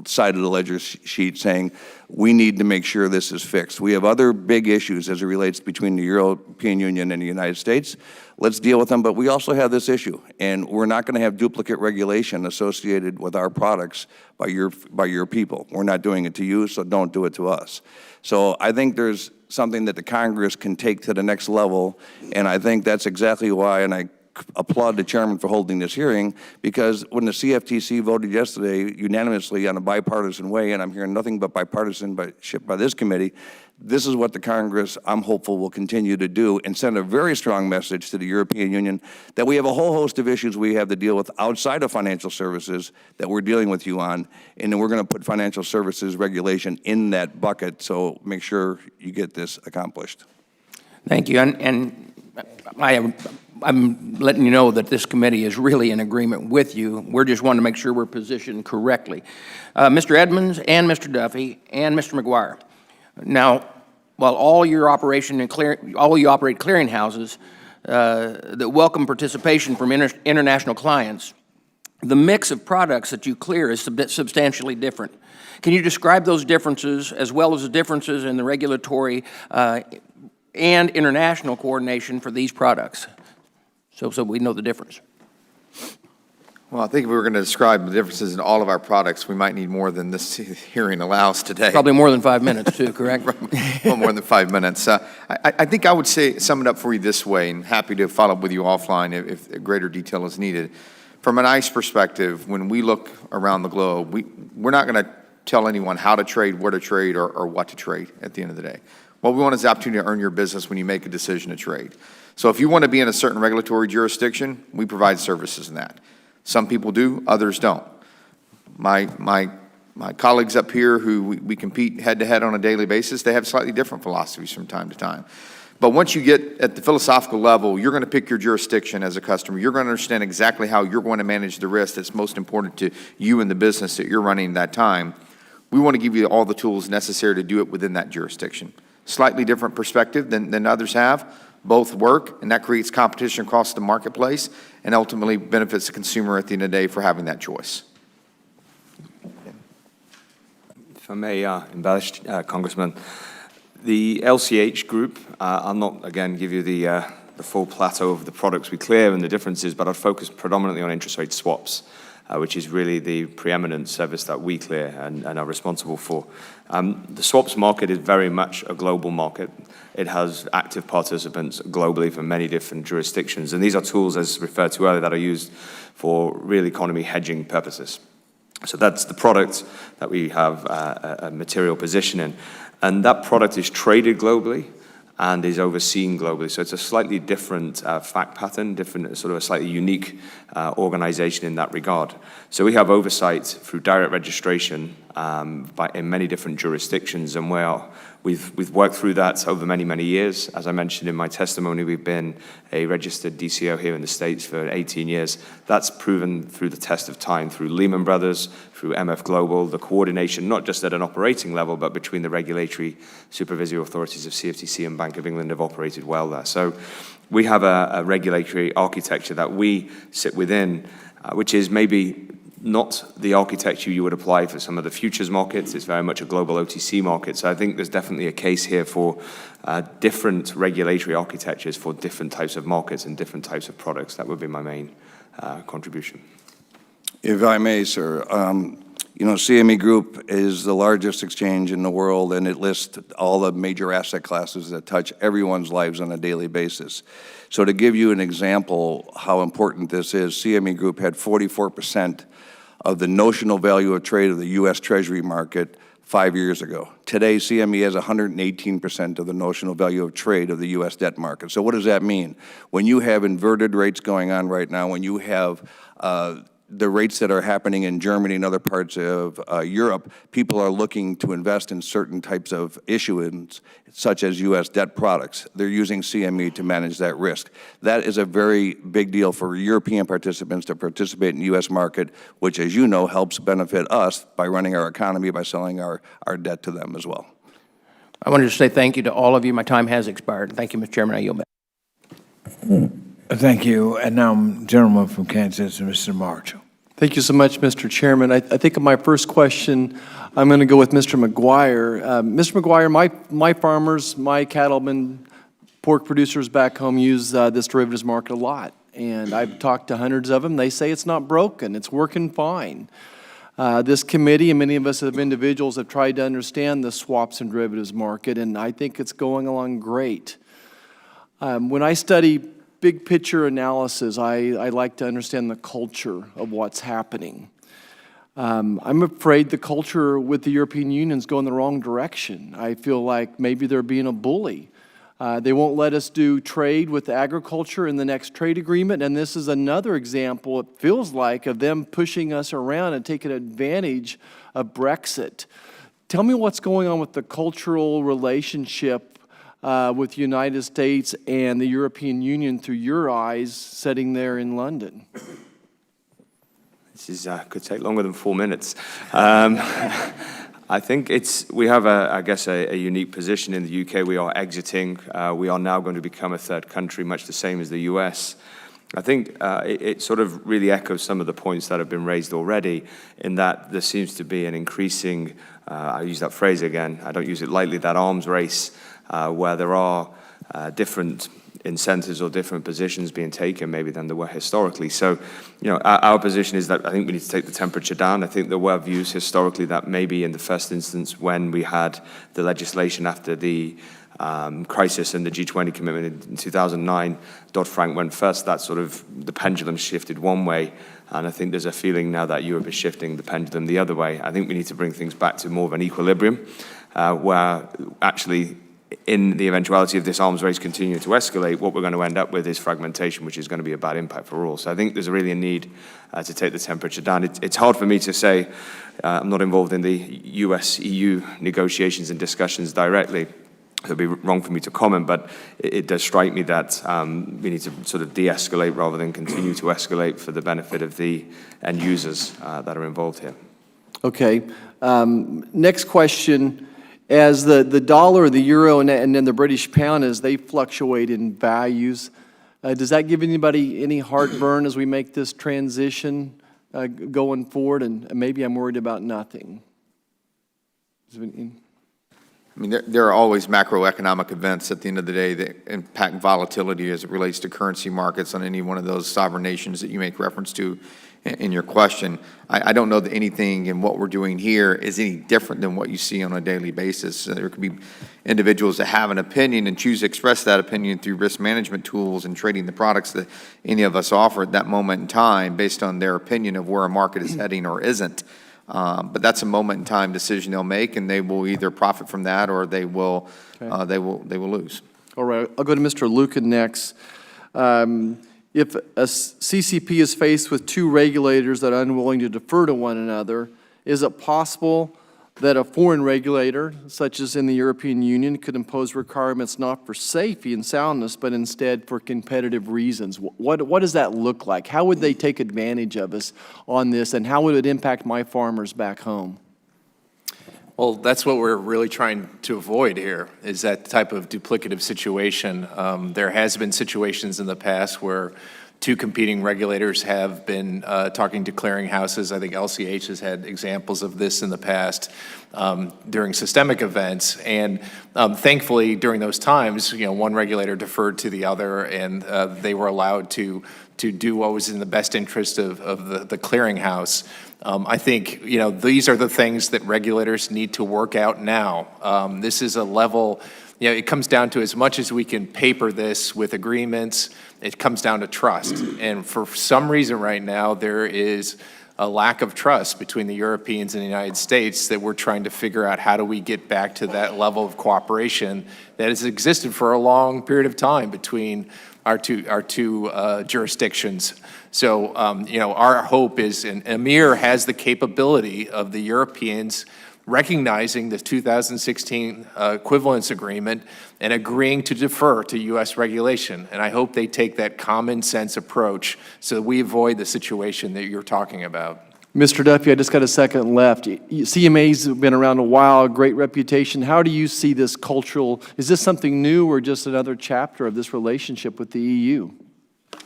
side of the ledger sheet saying, we need to make sure this is fixed. We have other big issues as it relates between the European Union and the United States. Let's deal with them, but we also have this issue, and we're not going to have duplicate regulation associated with our products by your people. We're not doing it to you, so don't do it to us. So I think there's something that the Congress can take to the next level, and I think that's exactly why, and I applaud the chairman for holding this hearing, because when the CFTC voted yesterday unanimously on a bipartisan way, and I'm hearing nothing but bipartisanship by this committee, this is what the Congress, I'm hopeful, will continue to do and send a very strong message to the European Union that we have a whole host of issues we have to deal with outside of financial services that we're dealing with you on, and then we're going to put financial services regulation in that bucket, so make sure you get this accomplished. Thank you. And I'm letting you know that this committee is really in agreement with you. We're just wanting to make sure we're positioned correctly. Mr. Edmonds and Mr. Duffy and Mr. McGuire. Now, while all you operate clearinghouses that welcome participation from international clients, the mix of products that you clear is substantially different. Can you describe those differences as well as the differences in the regulatory and international coordination for these products? So we know the difference. Well, I think if we were going to describe the differences in all of our products, we might need more than this hearing allows today. Probably more than 5 minutes, too, correct? Well, more than 5 minutes. I think I would sum it up for you this way, and happy to follow up with you offline if greater detail is needed. From an ICE perspective, when we look around the globe, we're not going to tell anyone how to trade, where to trade, or what to trade at the end of the day. What we want is the opportunity to earn your business when you make a decision to trade. So if you want to be in a certain regulatory jurisdiction, we provide services in that. Some people do, others don't. My colleagues up here who we compete head-to-head on a daily basis, they have slightly different philosophies from time to time. But once you get at the philosophical level, you're going to pick your jurisdiction as a customer. You're going to understand exactly how you're going to manage the risk that's most important to you and the business that you're running at that time. We want to give you all the tools necessary to do it within that jurisdiction. Slightly different perspective than others have. Both work, and that creates competition across the marketplace and ultimately benefits the consumer at the end of the day for having that choice. If I may embellish, Congressman, the LCH group, I'll not, again, give you the full plateau of the products we clear and the differences, but I'll focus predominantly on interest rate swaps, which is really the preeminent service that we clear and are responsible for. The swaps market is very much a global market. It has active participants globally from many different jurisdictions, and these are tools, as referred to earlier, that are used for real economy hedging purposes. So that's the product that we have a material position in, and that product is traded globally and is overseen globally. So it's a slightly different fact pattern, different, sort of a slightly unique organization in that regard. So we have oversight through direct registration in many different jurisdictions, and we've worked through that over many, many years. As I mentioned in my testimony, we've been a registered DCO here in the States for 18 years. That's proven through the test of time, through Lehman Brothers, through MF Global, the coordination, not just at an operating level, but between the regulatory supervisory authorities of CFTC and Bank of England have operated well there. So we have a regulatory architecture that we sit within, which is maybe not the architecture you would apply for some of the futures markets. It's very much a global OTC market. So I think there's definitely a case here for different regulatory architectures for different types of markets and different types of products. That would be my main contribution. If I may, sir, you know, CME Group is the largest exchange in the world, and it lists all the major asset classes that touch everyone's lives on a daily basis. So to give you an example how important this is, CME Group had 44% of the notional value of trade of the U.S. Treasury market 5 years ago. Today, CME has 118% of the notional value of trade of the U.S. debt market. So what does that mean? When you have inverted rates going on right now, when you have the rates that are happening in Germany and other parts of Europe, people are looking to invest in certain types of issuance, such as U.S. debt products. They're using CME to manage that risk. That is a very big deal for European participants to participate in the U.S. market, which, as you know, helps benefit us by running our economy, by selling our debt to them as well. I wanted to say thank you to all of you. My time has expired. Thank you, Mr. Chairman. I yield back. Thank you. And now, gentleman from Kansas, Mr. Marshall. Thank you so much, Mr. Chairman. I think of my first question, I'm going to go with Mr. McGuire. Mr. McGuire, my farmers, my cattlemen, pork producers back home use this derivatives market a lot. And I've talked to hundreds of them. They say it's not broken. It's working fine. This committee and many of us as individuals have tried to understand the swaps and derivatives market, and I think it's going along great. When I study big picture analysis, I like to understand the culture of what's happening. I'm afraid the culture with the European Union is going the wrong direction. I feel like maybe they're being a bully. They won't let us do trade with agriculture in the next trade agreement, and this is another example, it feels like, of them pushing us around and taking advantage of Brexit. Tell me what's going on with the cultural relationship with the United States and the European Union through your eyes sitting there in London. This is, could take longer than 4 minutes. I think we have, I guess, a unique position in the UK. We are exiting. We are now going to become a third country, much the same as the US. I think it sort of really echoes some of the points that have been raised already, in that there seems to be an increasing, I use that phrase again, I don't use it lightly, that arms race, where there are different incentives or different positions being taken maybe than there were historically. So, our position is that I think we need to take the temperature down. I think there were views historically that maybe in the first instance when we had the legislation after the crisis and the G20 commitment in 2009, Dodd-Frank went first, that sort of, the pendulum shifted one way. And I think there's a feeling now that Europe is shifting the pendulum the other way. I think we need to bring things back to more of an equilibrium, where actually, in the eventuality of this arms race continuing to escalate, what we're going to end up with is fragmentation, which is going to be a bad impact for all. So I think there's really a need to take the temperature down. It's hard for me to say, I'm not involved in the US-EU negotiations and discussions directly. It would be wrong for me to comment, but it does strike me that we need to sort of de-escalate rather than continue to escalate for the benefit of the end users that are involved here. Okay. Next question. As the dollar, the euro, and then the British pound, as they fluctuate in values, does that give anybody any heartburn as we make this transition going forward? And maybe I'm worried about nothing. I mean, there are always macroeconomic events at the end of the day that impact volatility as it relates to currency markets on any one of those sovereign nations that you make reference to in your question. I don't know that anything in what we're doing here is any different than what you see on a daily basis. There could be individuals that have an opinion and choose to express that opinion through risk management tools and trading the products that any of us offer at that moment in time based on their opinion of where a market is heading or isn't. But that's a moment in time decision they'll make, and they will either profit from that or they will lose. All right, I'll go to Mr. Lucan next. If a CCP is faced with two regulators that are unwilling to defer to one another, is it possible that a foreign regulator, such as in the European Union, could impose requirements not for safety and soundness, but instead for competitive reasons? What does that look like? How would they take advantage of us on this, and how would it impact my farmers back home? Well, that's what we're really trying to avoid here, is that type of duplicative situation. There has been situations in the past where two competing regulators have been talking to clearinghouses. I think LCH has had examples of this in the past during systemic events. And thankfully, during those times, one regulator deferred to the other, and they were allowed to do what was in the best interest of the clearinghouse. I think, these are the things that regulators need to work out now. This is a level, it comes down to, as much as we can paper this with agreements, it comes down to trust. And for some reason right now, there is a lack of trust between the Europeans and the United States that we're trying to figure out how do we get back to that level of cooperation that has existed for a long period of time between jurisdictions. So, our hope is, and EMIR has the capability of the Europeans recognizing the 2016 equivalence agreement and agreeing to defer to U.S. regulation. And I hope they take that common sense approach so that we avoid the situation that you're talking about. Mr. Duffy, I just got a second left. CMA's been around a while, great reputation. How do you see this cultural, is this something new or just another chapter of this relationship with the EU?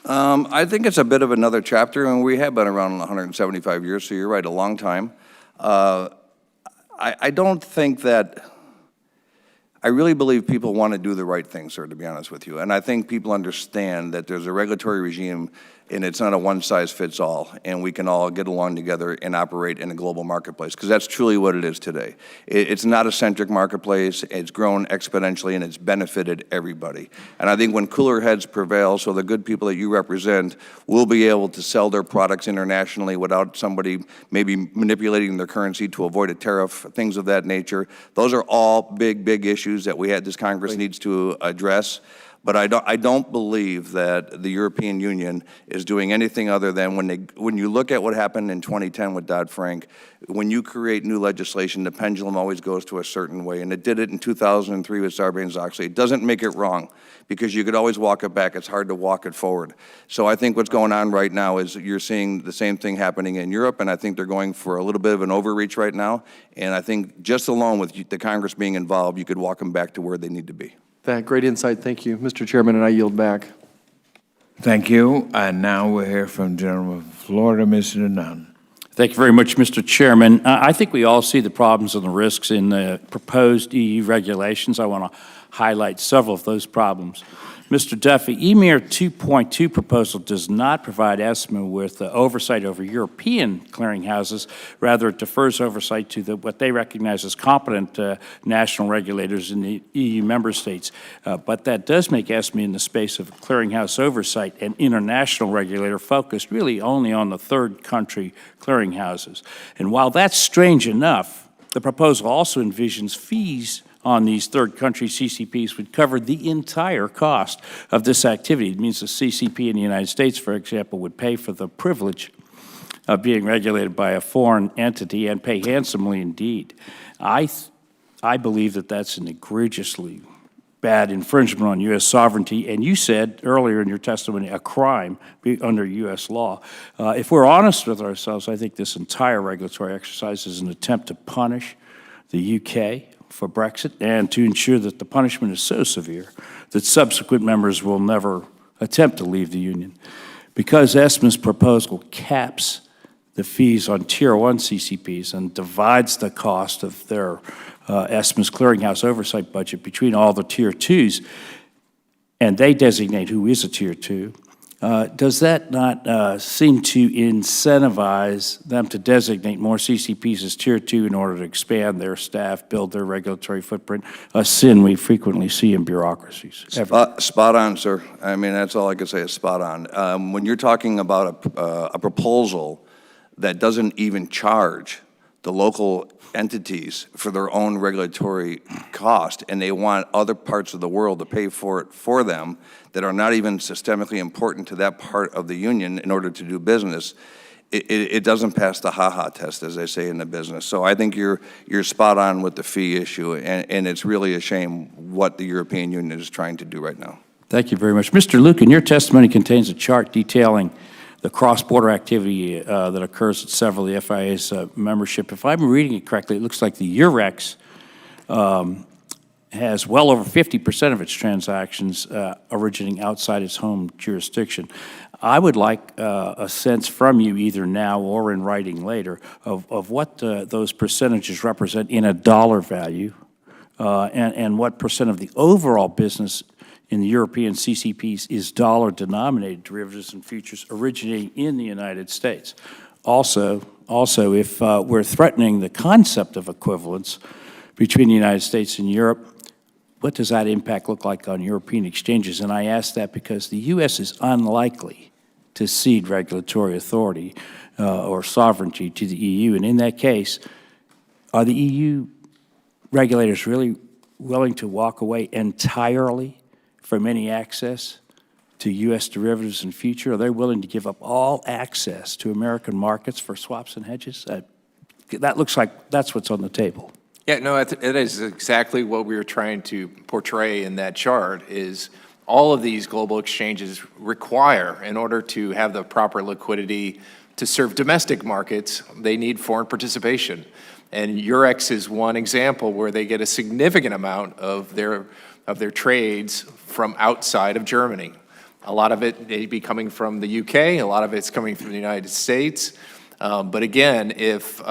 I think it's a bit of another chapter, and we have been around 175 years, so you're right, a long time. I don't think that, I really believe people want to do the right thing, sir, to be honest with you. And I think people understand that there's a regulatory regime and it's not a one-size-fits-all, and we can all get along together and operate in a global marketplace, because that's truly what it is today. It's not a centric marketplace. It's grown exponentially, and it's benefited everybody. And I think when cooler heads prevail, so the good people that you represent will be able to sell their products internationally without somebody maybe manipulating their currency to avoid a tariff, things of that nature. Those are all big, big issues that this Congress needs to address. But I don't believe that the European Union is doing anything other than when you look at what happened in 2010 with Dodd-Frank, when you create new legislation, the pendulum always goes to a certain way, and it did it in 2003 with Sarbanes-Oxley. It doesn't make it wrong, because you could always walk it back. It's hard to walk it forward. So I think what's going on right now is you're seeing the same thing happening in Europe, and I think they're going for a little bit of an overreach right now. And I think just alone with the Congress being involved, you could walk them back to where they need to be. Great insight. Thank you, Mr. Chairman, and I yield back. Thank you. And now we'll hear from Gentleman from Florida, Mr. Nunn. Thank you very much, Mr. Chairman. I think we all see the problems and the risks in the proposed EU regulations. I want to highlight several of those problems. Mr. Duffy, EMIR 2.2 proposal does not provide ESMA with oversight over European clearinghouses. Rather, it defers oversight to what they recognize as competent national regulators in the EU member states. But that does make ESMA in the space of clearinghouse oversight an international regulator focused really only on the third country clearinghouses. And while that's strange enough, the proposal also envisions fees on these third country CCPs would cover the entire cost of this activity. It means the CCP in the United States, for example, would pay for the privilege of being regulated by a foreign entity and pay handsomely indeed. I believe that that's an egregiously bad infringement on U.S. sovereignty, and you said earlier in your testimony a crime under U.S. law. If we're honest with ourselves, I think this entire regulatory exercise is an attempt to punish the U.K. for Brexit and to ensure that the punishment is so severe that subsequent members will never attempt to leave the Union. Because ESMA's proposal caps the fees on Tier 1 CCPs and divides the cost of their ESMA's clearinghouse oversight budget between all the Tier 2s, and they designate who is a Tier 2, does that not seem to incentivize them to designate more CCPs as Tier 2 in order to expand their staff, build their regulatory footprint, a sin we frequently see in bureaucracies? Spot on, sir. I mean, that's all I can say is spot on. When you're talking about a proposal that doesn't even charge the local entities for their own regulatory cost, and they want other parts of the world to pay for it for them that are not even systemically important to that part of the union in order to do business, it doesn't pass the ha-ha test, as they say in the business. So I think you're spot on with the fee issue, and it's really a shame what the European Union is trying to do right now. Thank you very much. Mr. Lucan, your testimony contains a chart detailing the cross-border activity that occurs at several of the FIA's membership. If I'm reading it correctly, it looks like the Eurex has well over 50% of its transactions originating outside its home jurisdiction. I would like a sense from you, either now or in writing later, of what those percentages represent in a dollar value, and what percent of the overall business in the European CCPs is dollar-denominated derivatives and futures originating in the United States. Also, if we're threatening the concept of equivalence between the United States and Europe, what does that impact look like on European exchanges? And I ask that because the U.S. is unlikely to cede regulatory authority or sovereignty to the EU. And in that case, are the EU regulators really willing to walk away entirely from any access to U.S. derivatives in future? Are they willing to give up all access to American markets for swaps and hedges? That looks like that's what's on the table. Yeah, no, it is exactly what we were trying to portray in that chart is all of these global exchanges require, in order to have the proper liquidity to serve domestic markets, they need foreign participation. And Eurex is one example where they get a significant amount of their trades from outside of Germany. A lot of it may be coming from the UK, a lot of it's coming from the United States. But again, if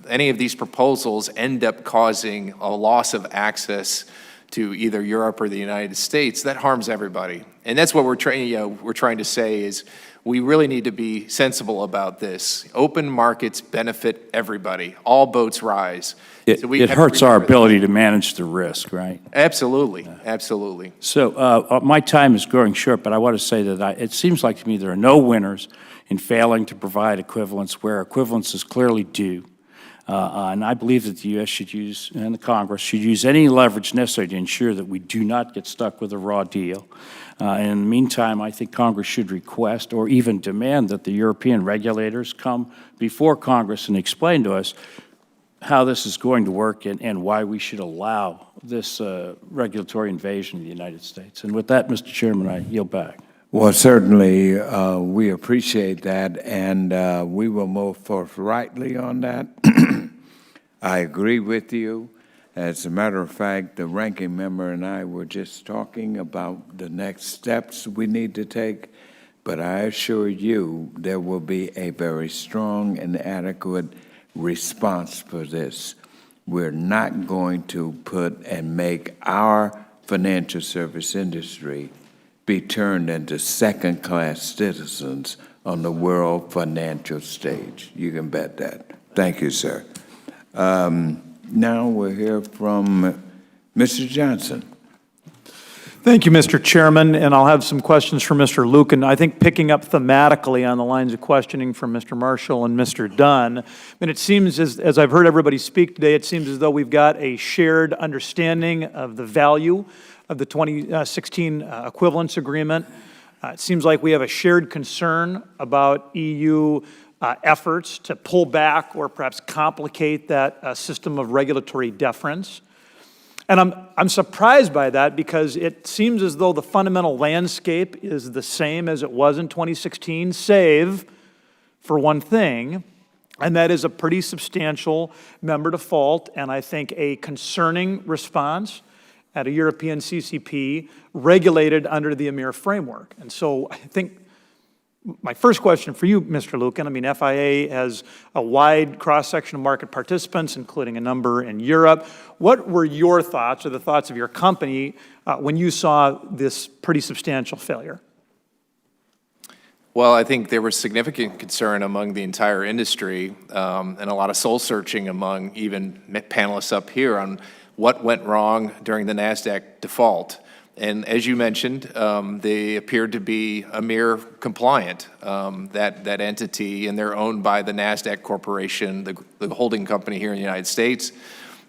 any of these proposals end up causing a loss of access to either Europe or the United States, that harms everybody. And that's what we're trying to say is we really need to be sensible about this. Open markets benefit everybody. All boats rise. It hurts our ability to manage the risk, right? Absolutely, absolutely. So my time is growing short, but I want to say that it seems like to me there are no winners in failing to provide equivalence where equivalence is clearly due. And I believe that the U.S. should use, and the Congress should use any leverage necessary to ensure that we do not get stuck with a raw deal. In the meantime, I think Congress should request or even demand that the European regulators come before Congress and explain to us how this is going to work and why we should allow this regulatory invasion of the United States. And with that, Mr. Chairman, I yield back. Well, certainly, we appreciate that, and we will move forthrightly on that. I agree with you. As a matter of fact, the ranking member and I were just talking about the next steps we need to take, but I assure you there will be a very strong and adequate response for this. We're not going to put and make our financial service industry be turned into second-class citizens on the world financial stage. You can bet that. Thank you, sir. Now we'll hear from Mr. Johnson. Thank you, Mr. Chairman, and I'll have some questions for Mr. Lucan. I think picking up thematically on the lines of questioning from Mr. Marshall and Mr. Dunn, I mean, it seems, as I've heard everybody speak today, it seems as though we've got a shared understanding of the value of the 2016 equivalence agreement. It seems like we have a shared concern about EU efforts to pull back or perhaps complicate that system of regulatory deference. And I'm surprised by that because it seems as though the fundamental landscape is the same as it was in 2016, save for one thing, and that is a pretty substantial member default and I think a concerning response at a European CCP regulated under the EMIR framework. And so I think my first question for you, Mr. Lucan, I mean, FIA has a wide cross-section of market participants, including a number in Europe. What were your thoughts or the thoughts of your company when you saw this pretty substantial failure? Well, I think there was significant concern among the entire industry and a lot of soul-searching among even panelists up here on what went wrong during the NASDAQ default. And as you mentioned, they appeared to be EMIR compliant, that entity, and they're owned by the NASDAQ Corporation, the holding company here in the United States.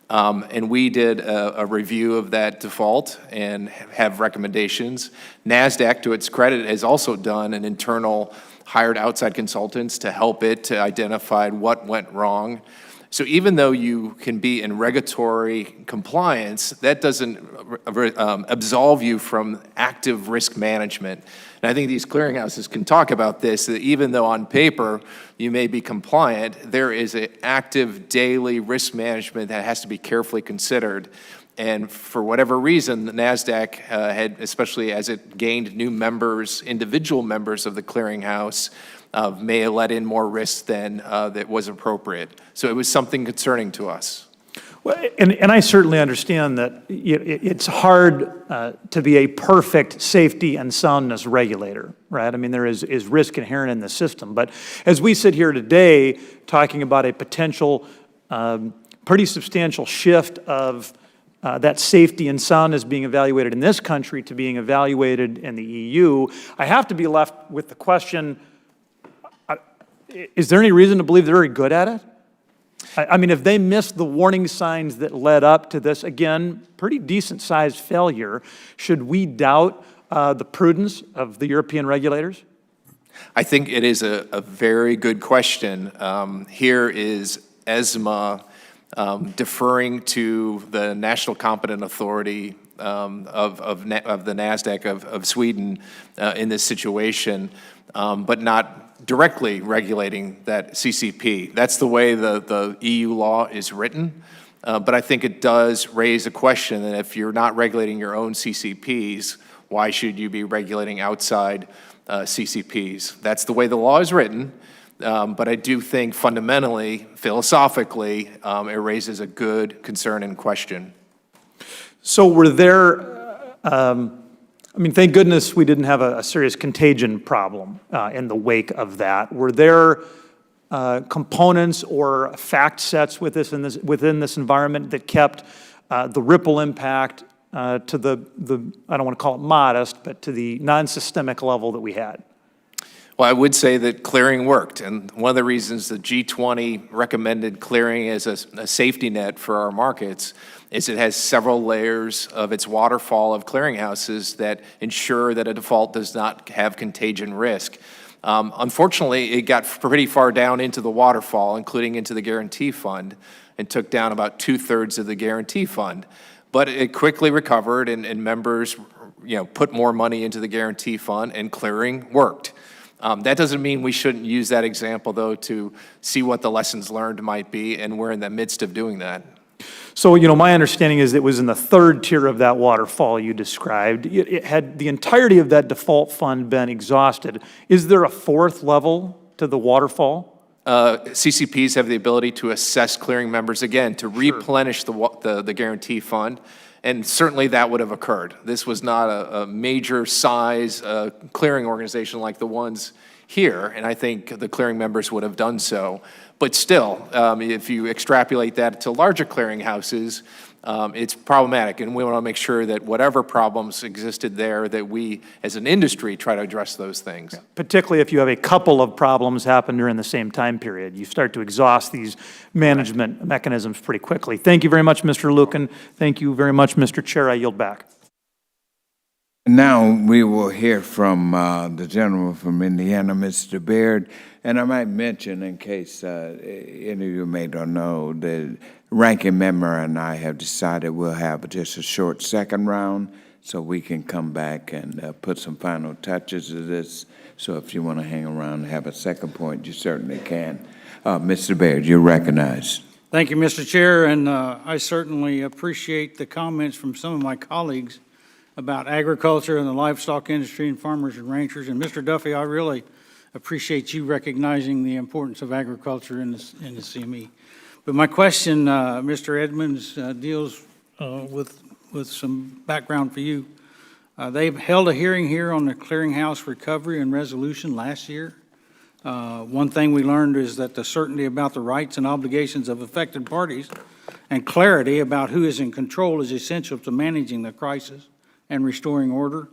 And we did a review of that default and have recommendations. NASDAQ, to its credit, has also done an internal, hired outside consultants to help it to identify what went wrong. So even though you can be in regulatory compliance, that doesn't absolve you from active risk management. And I think these clearinghouses can talk about this, that even though on paper you may be compliant, there is an active daily risk management that has to be carefully considered. And for whatever reason, the NASDAQ had, especially as it gained new members, individual members of the clearinghouse, may have let in more risk than that was appropriate. So it was something concerning to us. Well, and I certainly understand that it's hard to be a perfect safety and soundness regulator, right? I mean, there is risk inherent in the system. But as we sit here today talking about a potential pretty substantial shift of that safety and soundness being evaluated in this country to being evaluated in the EU, I have to be left with the question, is there any reason to believe they're very good at it? I mean, if they missed the warning signs that led up to this, again, pretty decent-sized failure, should we doubt the prudence of the European regulators? I think it is a very good question. Here is ESMA deferring to the National Competent Authority of the NASDAQ of Sweden in this situation, but not directly regulating that CCP. That's the way the EU law is written. But I think it does raise a question that if you're not regulating your own CCPs, why should you be regulating outside CCPs? That's the way the law is written. But I do think fundamentally, philosophically, it raises a good concern and question. So were there, I mean, thank goodness we didn't have a serious contagion problem in the wake of that. Were there components or fact sets within this environment that kept the ripple impact to the, I don't want to call it modest, but to the non-systemic level that we had? Well, I would say that clearing worked, and one of the reasons the G20 recommended clearing as a safety net for our markets is it has several layers of its waterfall of clearinghouses that ensure that a default does not have contagion risk. Unfortunately, it got pretty far down into the waterfall, including into the guarantee fund, and took down about 2/3 of the guarantee fund. But it quickly recovered, and members, put more money into the guarantee fund, and clearing worked. That doesn't mean we shouldn't use that example, though, to see what the lessons learned might be, and we're in the midst of doing that. So, my understanding is it was in the third tier of that waterfall you described. It had the entirety of that default fund been exhausted. Is there a fourth level to the waterfall? CCPs have the ability to assess clearing members again, to replenish the guarantee fund, and certainly that would have occurred. This was not a major size clearing organization like the ones here, and I think the clearing members would have done so. But still, if you extrapolate that to larger clearinghouses, it's problematic, and we want to make sure that whatever problems existed there, that we as an industry try to address those things. Particularly if you have a couple of problems happen during the same time period. You start to exhaust these management mechanisms pretty quickly. Thank you very much, Mr. Lucan. Thank you very much, Mr. Chair. I yield back. Now we will hear from the gentleman from Indiana, Mr. Baird. And I might mention, in case any of you may not know, the ranking member and I have decided we'll have just a short second round so we can come back and put some final touches to this. So if you want to hang around and have a second point, you certainly can. Mr. Baird, you're recognized. Thank you, Mr. Chair, and I certainly appreciate the comments from some of my colleagues about agriculture and the livestock industry and farmers and ranchers. And Mr. Duffy, I really appreciate you recognizing the importance of agriculture in the CME. But my question, Mr. Edmonds, deals with some background for you. They've held a hearing here on the Clearinghouse recovery and resolution last year. One thing we learned is that the certainty about the rights and obligations of affected parties and clarity about who is in control is essential to managing the crisis and restoring order.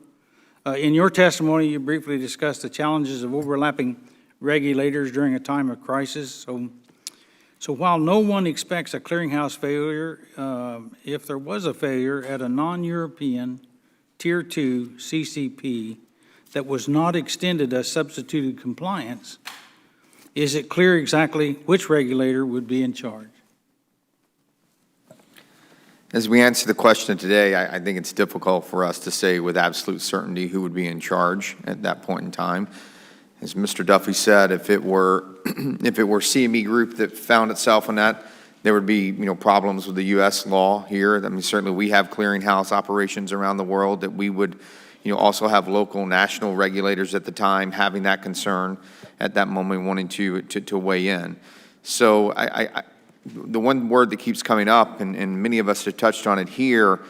In your testimony, you briefly discussed the challenges of overlapping regulators during a time of crisis. So while no one expects a clearinghouse failure, if there was a failure at a non-European Tier 2 CCP that was not extended as substituted compliance, is it clear exactly which regulator would be in charge? As we answer the question today, I think it's difficult for us to say with absolute certainty who would be in charge at that point in time. As Mr. Duffy said, if it were CME Group that found itself in that, there would be problems with the U.S. law here. I mean, certainly we have clearinghouse operations around the world that we would also have local national regulators at the time having that concern at that moment, wanting to weigh in. So the one word that keeps coming up, and many of us have touched on it here,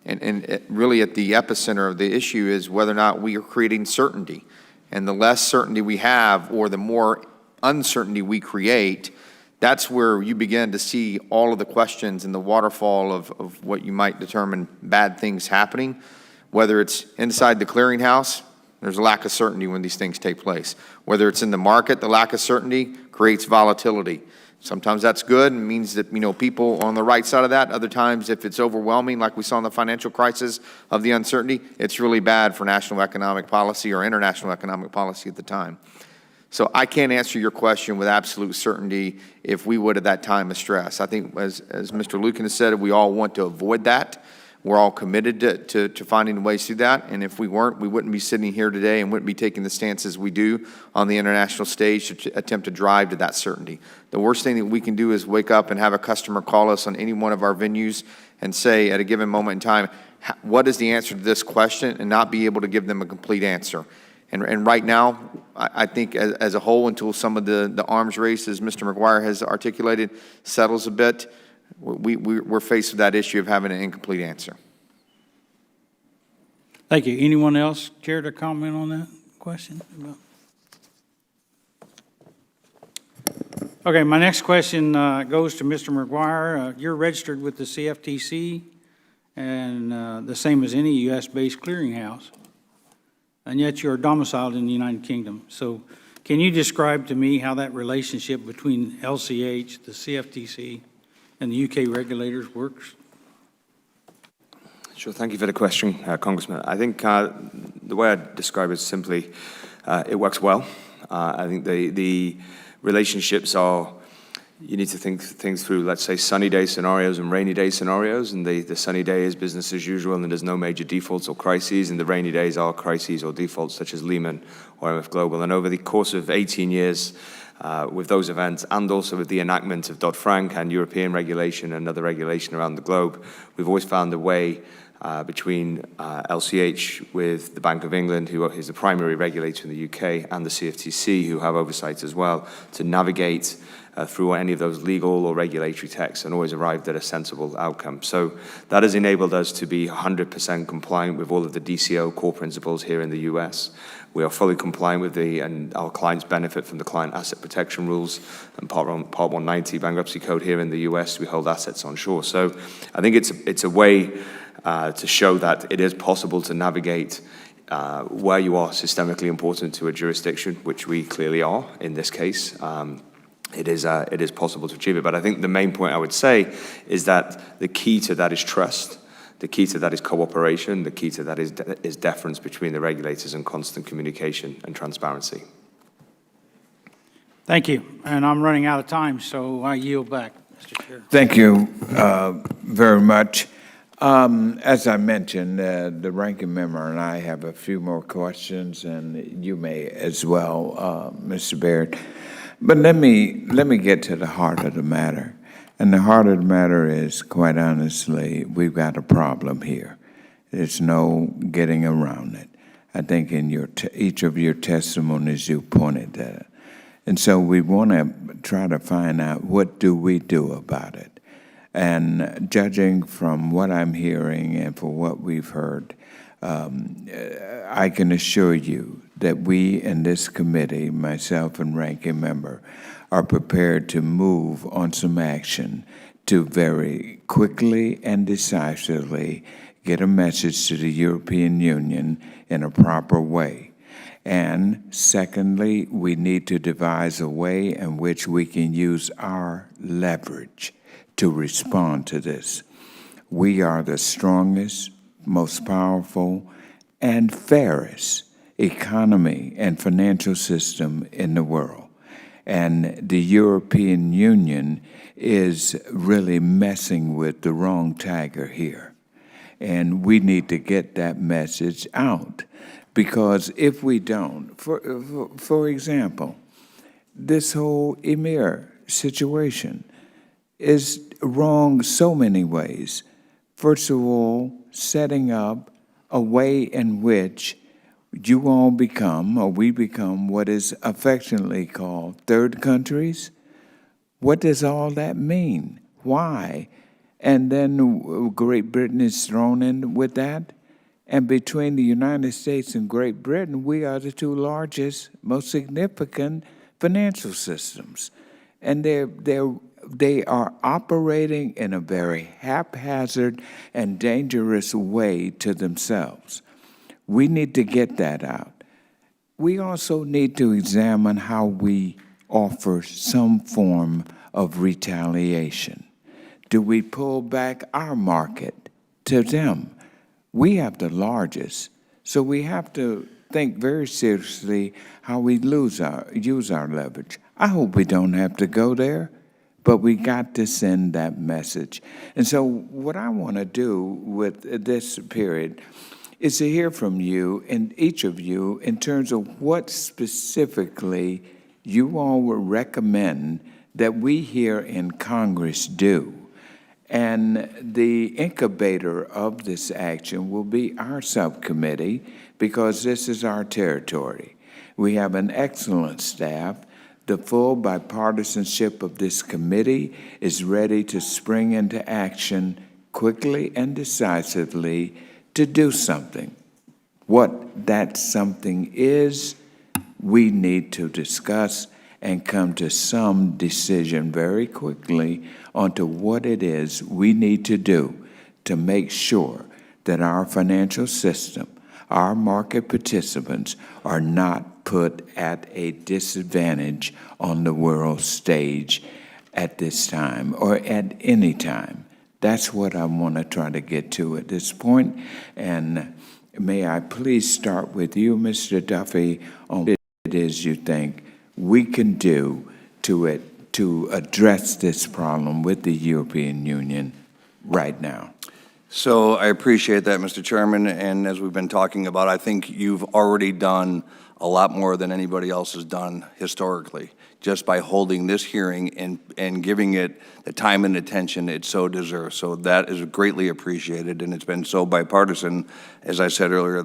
and really at the epicenter of the issue is whether or not we are creating certainty. And the less certainty we have, or the more uncertainty we create, that's where you begin to see all of the questions in the waterfall of what you might determine bad things happening. Whether it's inside the clearinghouse, there's a lack of certainty when these things take place. Whether it's in the market, the lack of certainty creates volatility. Sometimes that's good and means that, people on the right side of that. Other times, if it's overwhelming, like we saw in the financial crisis of the uncertainty, it's really bad for national economic policy or international economic policy at the time. So I can't answer your question with absolute certainty if we would at that time of stress. I think, as Mr. Lucan has said, we all want to avoid that. We're all committed to finding ways through that, and if we weren't, we wouldn't be sitting here today and wouldn't be taking the stances we do on the international stage to attempt to drive to that certainty. The worst thing that we can do is wake up and have a customer call us on any one of our venues and say at a given moment in time, what is the answer to this question, and not be able to give them a complete answer. And right now, I think as a whole, until some of the arms race, as Mr. McGuire has articulated, settles a bit, we're faced with that issue of having an incomplete answer. Thank you. Anyone else care to comment on that question? Okay, my next question goes to Mr. McGuire. You're registered with the CFTC and the same as any U.S.-based clearinghouse, and yet you're domiciled in the United Kingdom. So can you describe to me how that relationship between LCH, the CFTC, and the UK regulators works? Sure, thank you for the question, Congressman. I think the way I describe it is simply, it works well. I think the relationships are, you need to think things through, let's say, sunny day scenarios and rainy day scenarios, and the sunny day is business as usual and there's no major defaults or crises, and the rainy days are crises or defaults such as Lehman or MF Global. And over the course of 18 years, with those events, and also with the enactment of Dodd-Frank and European regulation and other regulation around the globe, we've always found a way between LCH with the Bank of England, who is the primary regulator in the UK, and the CFTC, who have oversight as well, to navigate through any of those legal or regulatory texts and always arrived at a sensible outcome. So that has enabled us to be 100% compliant with all of the DCO core principles here in the US. We are fully compliant with and our clients benefit from the client asset protection rules and Part 190 bankruptcy code here in the US. We hold assets onshore. So I think it's a way to show that it is possible to navigate where you are systemically important to a jurisdiction, which we clearly are in this case. It is possible to achieve it. But I think the main point I would say is that the key to that is trust. The key to that is cooperation. The key to that is deference between the regulators and constant communication and transparency. Thank you. And I'm running out of time, so I yield back, Mr. Chair. Thank you very much. As I mentioned, the ranking member and I have a few more questions, and you may as well, Mr. Baird. But let me get to the heart of the matter. And the heart of the matter is, quite honestly, we've got a problem here. There's no getting around it. I think in each of your testimonies you pointed that. And so we want to try to find out, what do we do about it? And judging from what I'm hearing and for what we've heard, I can assure you that we in this committee, myself and ranking member, are prepared to move on some action to very quickly and decisively get a message to the European Union in a proper way. And secondly, we need to devise a way in which we can use our leverage to respond to this. We are the strongest, most powerful, and fairest economy and financial system in the world. And the European Union is really messing with the wrong tiger here. And we need to get that message out. Because if we don't, for example, this whole EMIR situation is wrong so many ways. First of all, setting up a way in which you all become, or we become, what is affectionately called third countries. What does all that mean? Why? And then Great Britain is thrown in with that. And between the United States and Great Britain, we are the two largest, most significant financial systems. And they are operating in a very haphazard and dangerous way to themselves. We need to get that out. We also need to examine how we offer some form of retaliation? Do we pull back our market to them? We have the largest, so we have to think very seriously how we use our leverage. I hope we don't have to go there, but we got to send that message. And so what I want to do with this period is to hear from you and each of you in terms of what specifically you all would recommend that we here in Congress do. And the incubator of this action will be our subcommittee because this is our territory. We have an excellent staff. The full bipartisanship of this committee is ready to spring into action quickly and decisively to do something. What that something is, we need to discuss and come to some decision very quickly onto what it is we need to do to make sure that our financial system, our market participants are not put at a disadvantage on the world stage at this time or at any time. That's what I want to try to get to at this point. And may I please start with you, Mr. Duffy, on what it is you think we can do to address this problem with the European Union right now. So I appreciate that, Mr. Chairman, and as we've been talking about, I think you've already done a lot more than anybody else has done historically, just by holding this hearing and giving it the time and attention it so deserves. So that is greatly appreciated, and it's been so bipartisan. As I said earlier,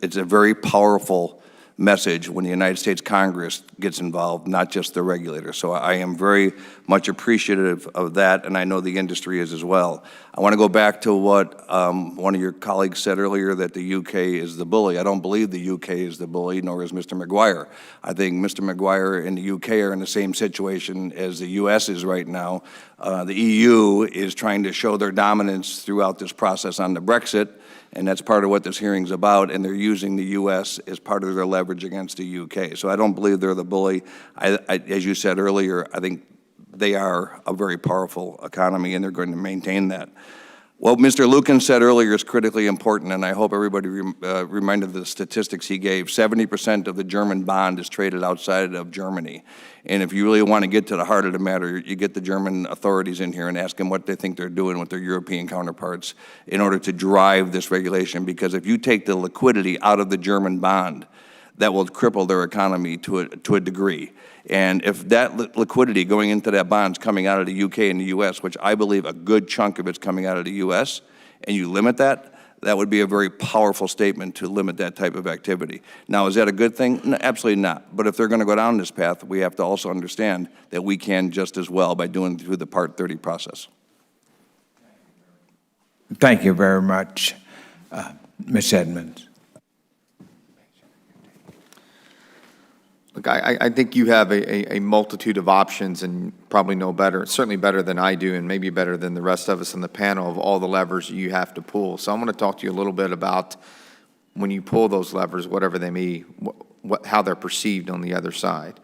it's a very powerful message when the United States Congress gets involved, not just the regulator. So I am very much appreciative of that, and I know the industry is as well. I want to go back to what one of your colleagues said earlier, that the UK is the bully. I don't believe the UK is the bully, nor is Mr. Maguire. I think Mr. Maguire and the UK are in the same situation as the US is right now. The EU is trying to show their dominance throughout this process on the Brexit, and that's part of what this hearing's about, and they're using the U.S. as part of their leverage against the U.K. So I don't believe they're the bully. As you said earlier, I think they are a very powerful economy, and they're going to maintain that. What Mr. Lucan said earlier is critically important, and I hope everybody reminded the statistics he gave. 70% of the German bond is traded outside of Germany. And if you really want to get to the heart of the matter, you get the German authorities in here and ask them what they think they're doing with their European counterparts in order to drive this regulation. Because if you take the liquidity out of the German bond, that will cripple their economy to a degree. And if that liquidity going into that bond is coming out of the UK and the US, which I believe a good chunk of it's coming out of the US, and you limit that, that would be a very powerful statement to limit that type of activity. Now, is that a good thing? No, absolutely not. But if they're going to go down this path, we have to also understand that we can just as well by doing it through the Part 30 process. Thank you very much, Ms. Edmonds. Look, I think you have a multitude of options and probably know better, certainly better than I do and maybe better than the rest of us on the panel, of all the levers you have to pull. So I'm going to talk to you a little bit about when you pull those levers, whatever they may, how they're perceived on the other side.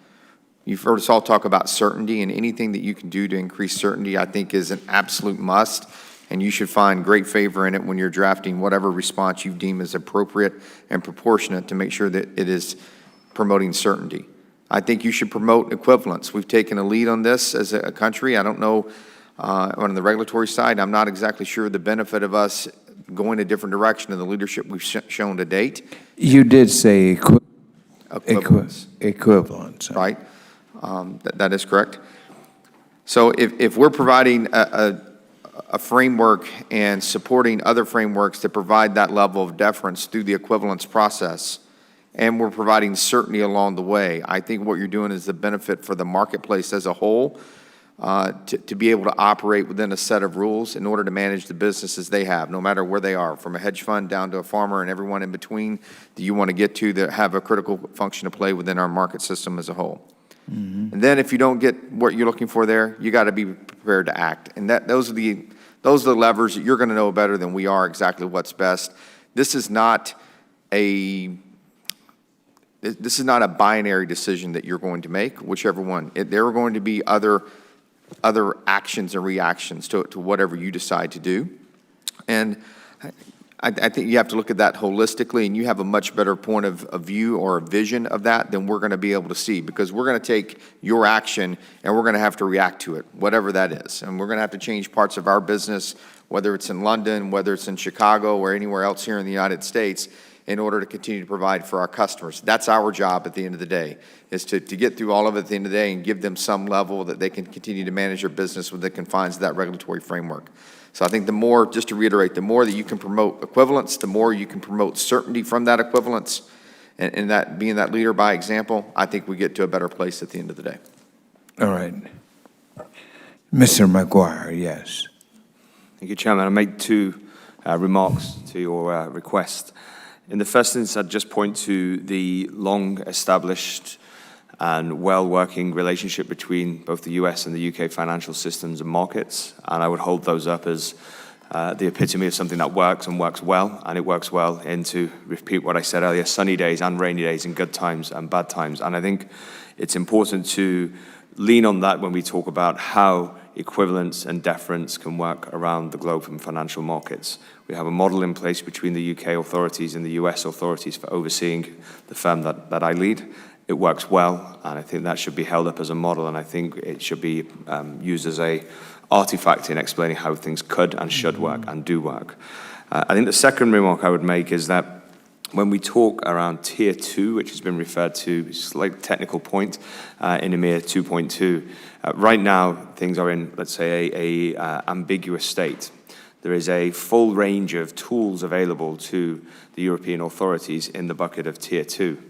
You've heard us all talk about certainty, and anything that you can do to increase certainty I think is an absolute must, and you should find great favor in it when you're drafting whatever response you deem is appropriate and proportionate to make sure that it is promoting certainty. I think you should promote equivalence. We've taken a lead on this as a country. I don't know, on the regulatory side, I'm not exactly sure the benefit of us going a different direction in the leadership we've shown to date. You did say equivalence. Equivalence. Right. That is correct. So if we're providing a framework and supporting other frameworks that provide that level of deference through the equivalence process, and we're providing certainty along the way, I think what you're doing is the benefit for the marketplace as a whole to be able to operate within a set of rules in order to manage the businesses they have, no matter where they are, from a hedge fund down to a farmer and everyone in between that you want to get to that have a critical function to play within our market system as a whole. Mm-hmm. And then if you don't get what you're looking for there, you got to be prepared to act. And those are the levers that you're going to know better than we are exactly what's best. This is not a binary decision that you're going to make, whichever one. There are going to be other other actions and reactions to whatever you decide to do. And I think you have to look at that holistically, and you have a much better point of view or a vision of that than we're going to be able to see, because we're going to take your action and we're going to have to react to it, whatever that is. And we're going to have to change parts of our business, whether it's in London, whether it's in Chicago, or anywhere else here in the United States, in order to continue to provide for our customers. That's our job at the end of the day, is to get through all of it at the end of the day and give them some level that they can continue to manage their business within the confines of that regulatory framework. So I think the more, just to reiterate, the more that you can promote equivalence, the more you can promote certainty from that equivalence, and that being that leader by example, I think we get to a better place at the end of the day. All right. Mr. McGuire, yes. Thank you, Chairman. I make two remarks to your request. In the first instance, I'd just point to the long-established and well-working relationship between both the US and the UK financial systems and markets, and I would hold those up as the epitome of something that works and works well, and it works well into, repeat what I said earlier, sunny days and rainy days, and good times and bad times. And I think it's important to lean on that when we talk about how equivalence and deference can work around the globe from financial markets. We have a model in place between the UK authorities and the US authorities for overseeing the firm that I lead. It works well, and I think that should be held up as a model, and I think it should be used as a artifact in explaining how things could and should work and do work. I think the second remark I would make is that when we talk around Tier 2, which has been referred to, slight technical point in EMIR 2.2, right now things are in, let's say, a ambiguous state. There is a full range of tools available to the European authorities in the bucket of Tier 2.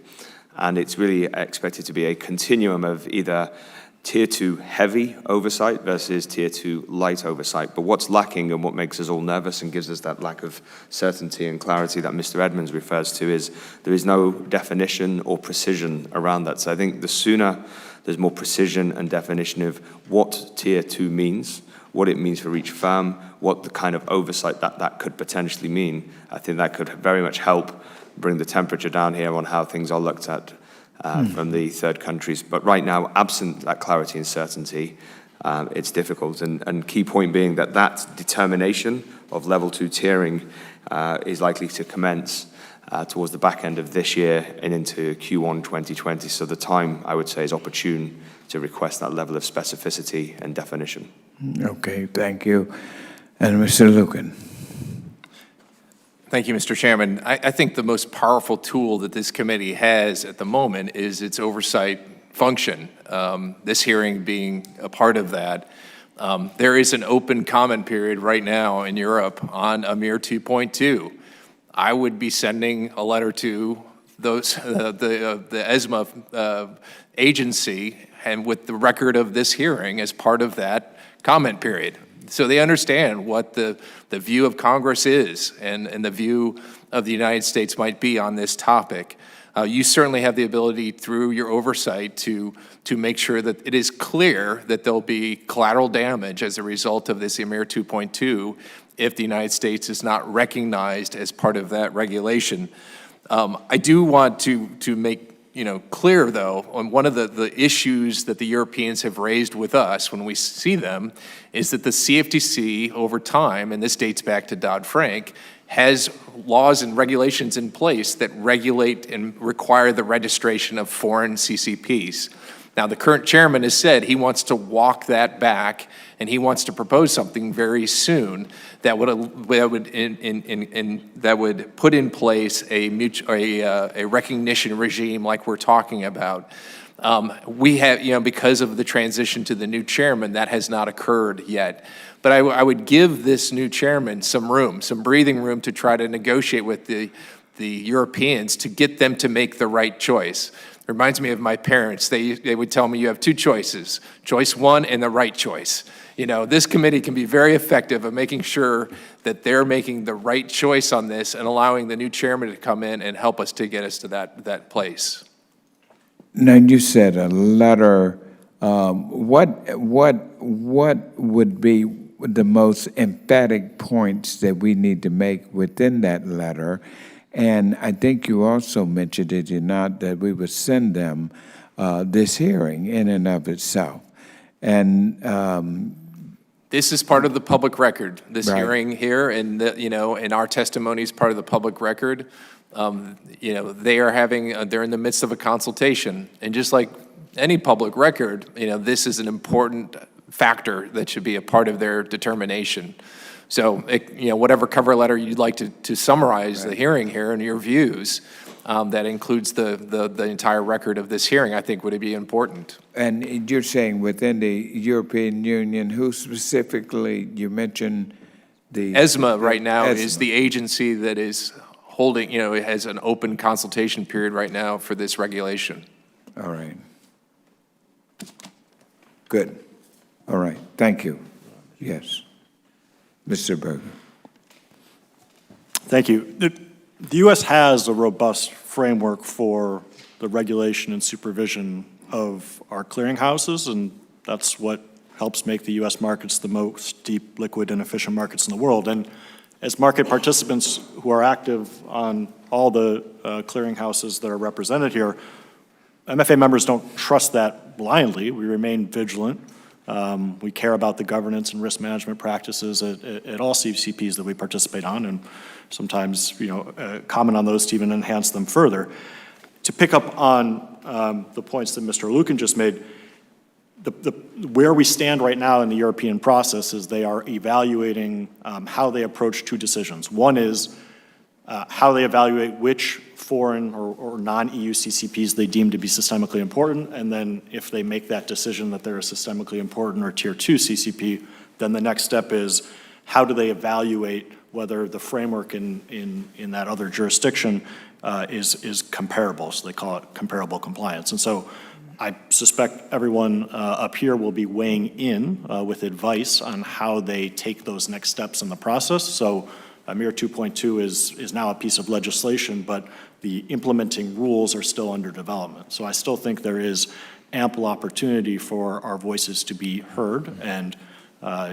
And it's really expected to be a continuum of either Tier 2 heavy oversight versus Tier 2 light oversight. But what's lacking and what makes us all nervous and gives us that lack of certainty and clarity that Mr. Edmonds refers to is there is no definition or precision around that. So I think the sooner there's more precision and definition of what Tier 2 means, what it means for each firm, what the kind of oversight that could potentially mean, I think that could very much help bring the temperature down here on how things are looked at from the third countries. But right now, absent that clarity and certainty, it's difficult. And key point being that determination of level 2 tiering is likely to commence towards the back end of this year and into Q1 2020. So the time, I would say, is opportune to request that level of specificity and definition. Okay, thank you. And Mr. Lucan. Thank you, Mr. Chairman. I think the most powerful tool that this committee has at the moment is its oversight function, this hearing being a part of that. There is an open comment period right now in Europe on EMIR 2.2. I would be sending a letter to those the ESMA agency and with the record of this hearing as part of that comment period. So they understand what the view of Congress is and the view of the United States might be on this topic. You certainly have the ability through your oversight to make sure that it is clear that there'll be collateral damage as a result of this EMIR 2.2 if the United States is not recognized as part of that regulation. I do want to make clear, though, on one of the issues that the Europeans have raised with us when we see them is that the CFTC over time, and this dates back to Dodd-Frank, has laws and regulations in place that regulate and require the registration of foreign CCPs. Now, the current chairman has said he wants to walk that back, and he wants to propose something very soon that would put in place a recognition regime like we're talking about. We have, because of the transition to the new chairman, that has not occurred yet. But I would give this new chairman some room, some breathing room to try to negotiate with the Europeans to get them to make the right choice. It reminds me of my parents. They would tell me you have two choices, choice one and the right choice. This committee can be very effective at making sure that they're making the right choice on this and allowing the new chairman to come in and help us to get us to that place. Now, you said a letter. What would be the most emphatic points that we need to make within that letter? And I think you also mentioned, did you not, that we would send them this hearing in and of itself. And This is part of the public record, this Right. hearing here, and, and our testimony is part of the public record. They are they're in the midst of a consultation, and just like any public record, this is an important factor that should be a part of their determination. So, whatever cover letter you'd like to summarize the hearing here and your views, that includes the entire record of this hearing, I think would be important. And you're saying within the European Union, who specifically, you mentioned the... ESMA right now is ESMA. the agency that is holding, it has an open consultation period right now for this regulation. All right. Good. All right. Thank you. Yes. Mr. Berger. Thank you. The U.S. has a robust framework for the regulation and supervision of our clearinghouses, and that's what helps make the U.S. markets the most deep, liquid, and efficient markets in the world. And as market participants who are active on all the clearinghouses that are represented here, MFA members don't trust that blindly. We remain vigilant. We care about the governance and risk management practices at all CCPs that we participate on, and sometimes, comment on those to even enhance them further. To pick up on the points that Mr. Lucan just made, where we stand right now in the European process is they are evaluating how they approach two decisions. One is how they evaluate which foreign or non-EU CCPs they deem to be systemically important, and then if they make that decision that they're a systemically important or Tier 2 CCP, then the next step is how do they evaluate whether the framework in that other jurisdiction is comparable, so they call it comparable compliance. And so I suspect everyone up here will be weighing in with advice on how they take those next steps in the process. So EMIR 2.2 is now a piece of legislation, but the implementing rules are still under development. So I still think there is ample opportunity for our voices to be heard, and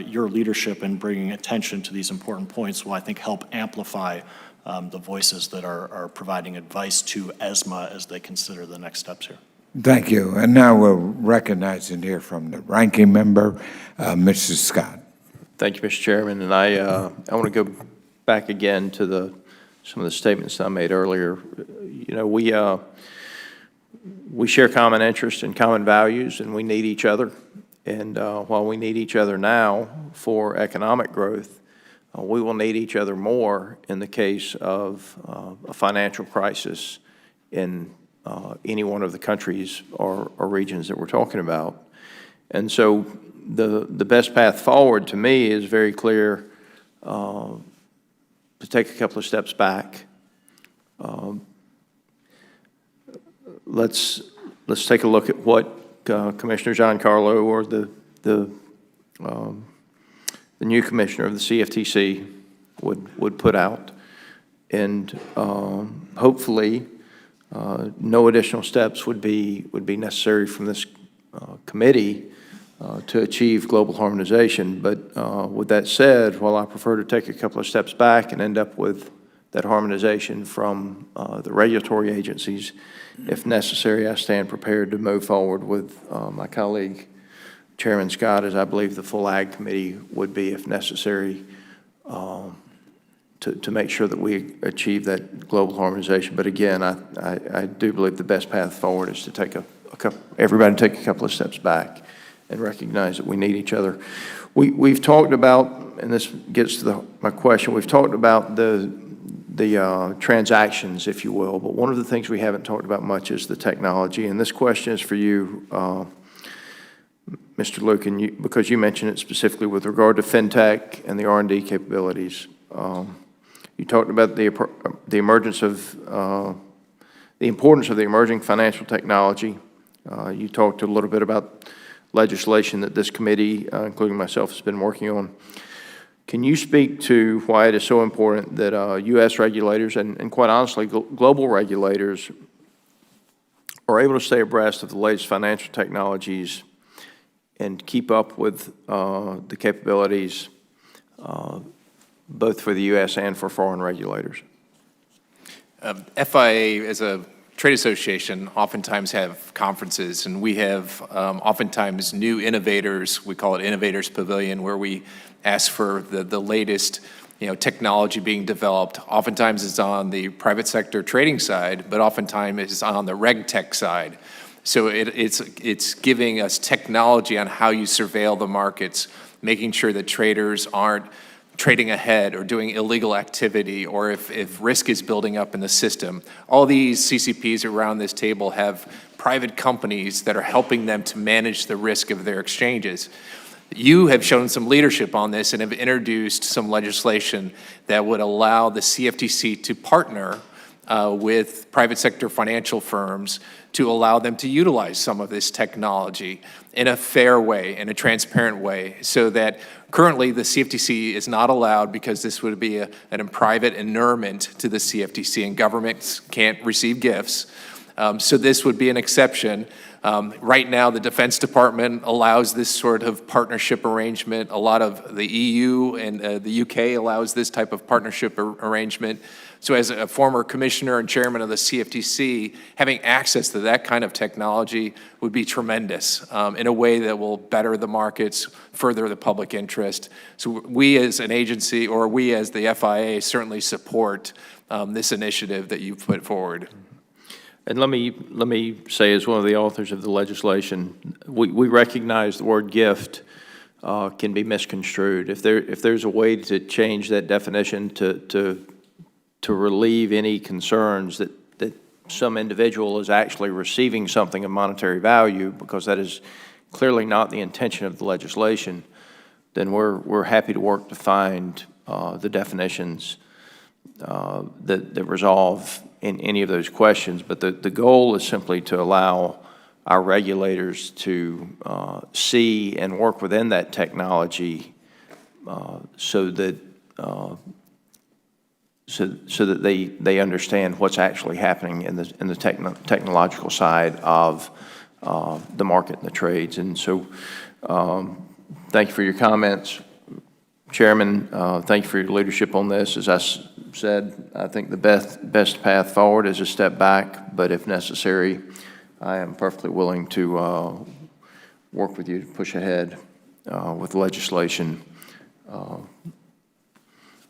your leadership in bringing attention to these important points will, I think, help amplify the voices that are providing advice to ESMA as they consider the next steps here. Thank you. And now we'll recognize and hear from the ranking member, Mr. Scott. Thank you, Mr. Chairman. And I want to go back again to some of the statements I made earlier. We share common interests and common values, and we need each other. And while we need each other now for economic growth, we will need each other more in the case of a financial crisis in any one of the countries or regions that we're talking about. And so the best path forward to me is very clear, to take a couple of steps back. Let's take a look at what Commissioner Giancarlo or the new commissioner of the CFTC would put out, and hopefully no additional steps would be necessary from this committee to achieve global harmonization. But with that said, while I prefer to take a couple of steps back and end up with that harmonization from the regulatory agencies, if necessary, I stand prepared to move forward with my colleague, Chairman Scott, as I believe the full Ag Committee would be if necessary, to make sure that we achieve that global harmonization. But again, I do believe the best path forward is to take everybody take a couple of steps back and recognize that we need each other. We've talked about, and this gets to my question, we've talked about the transactions, if you will, but one of the things we haven't talked about much is the technology. And this question is for you, Mr. Lucan, because you mentioned it specifically with regard to fintech and the R&D capabilities. You talked about the emergence of the importance of the emerging financial technology. You talked a little bit about legislation that this committee, including myself, has been working on. Can you speak to why it is so important that U.S. regulators and quite honestly, global regulators are able to stay abreast of the latest financial technologies and keep up with the capabilities both for the U.S. and for foreign regulators? FIA, as a trade association oftentimes have conferences, and we have oftentimes new innovators. We call it Innovators Pavilion, where we ask for the latest technology being developed. Oftentimes it's on the private sector trading side, but oftentimes it's on the reg tech side. So it's giving us technology on how you surveil the markets, making sure that traders aren't trading ahead or doing illegal activity, or if risk is building up in the system. All these CCPs around this table have private companies that are helping them to manage the risk of their exchanges. You have shown some leadership on this and have introduced some legislation that would allow the CFTC to partner with private sector financial firms to allow them to utilize some of this technology in a fair way, in a transparent way, so that currently the CFTC is not allowed, because this would be a private inurement to the CFTC, and governments can't receive gifts. So this would be an exception. Right now, the Defense Department allows this sort of partnership arrangement. A lot of the EU and the UK allows this type of partnership arrangement. So as a former commissioner and chairman of the CFTC, having access to that kind of technology would be tremendous in a way that will better the markets, further the public interest. So we as an agency, or we as the FIA, certainly support this initiative that you've put forward. And let me say, as one of the authors of the legislation, we recognize the word gift can be misconstrued. If there's a way to change that definition to relieve any concerns that some individual is actually receiving something of monetary value, because that is clearly not the intention of the legislation, then we're happy to work to find the definitions that resolve in any of those questions. But the goal is simply to allow our regulators to see and work within that technology so that they understand what's actually happening in the technological side of the market and the trades. And so thank you for your comments, Chairman. Thank you for your leadership on this. As I said, I think the best path forward is a step back, but if necessary, I am perfectly willing to work with you to push ahead with legislation.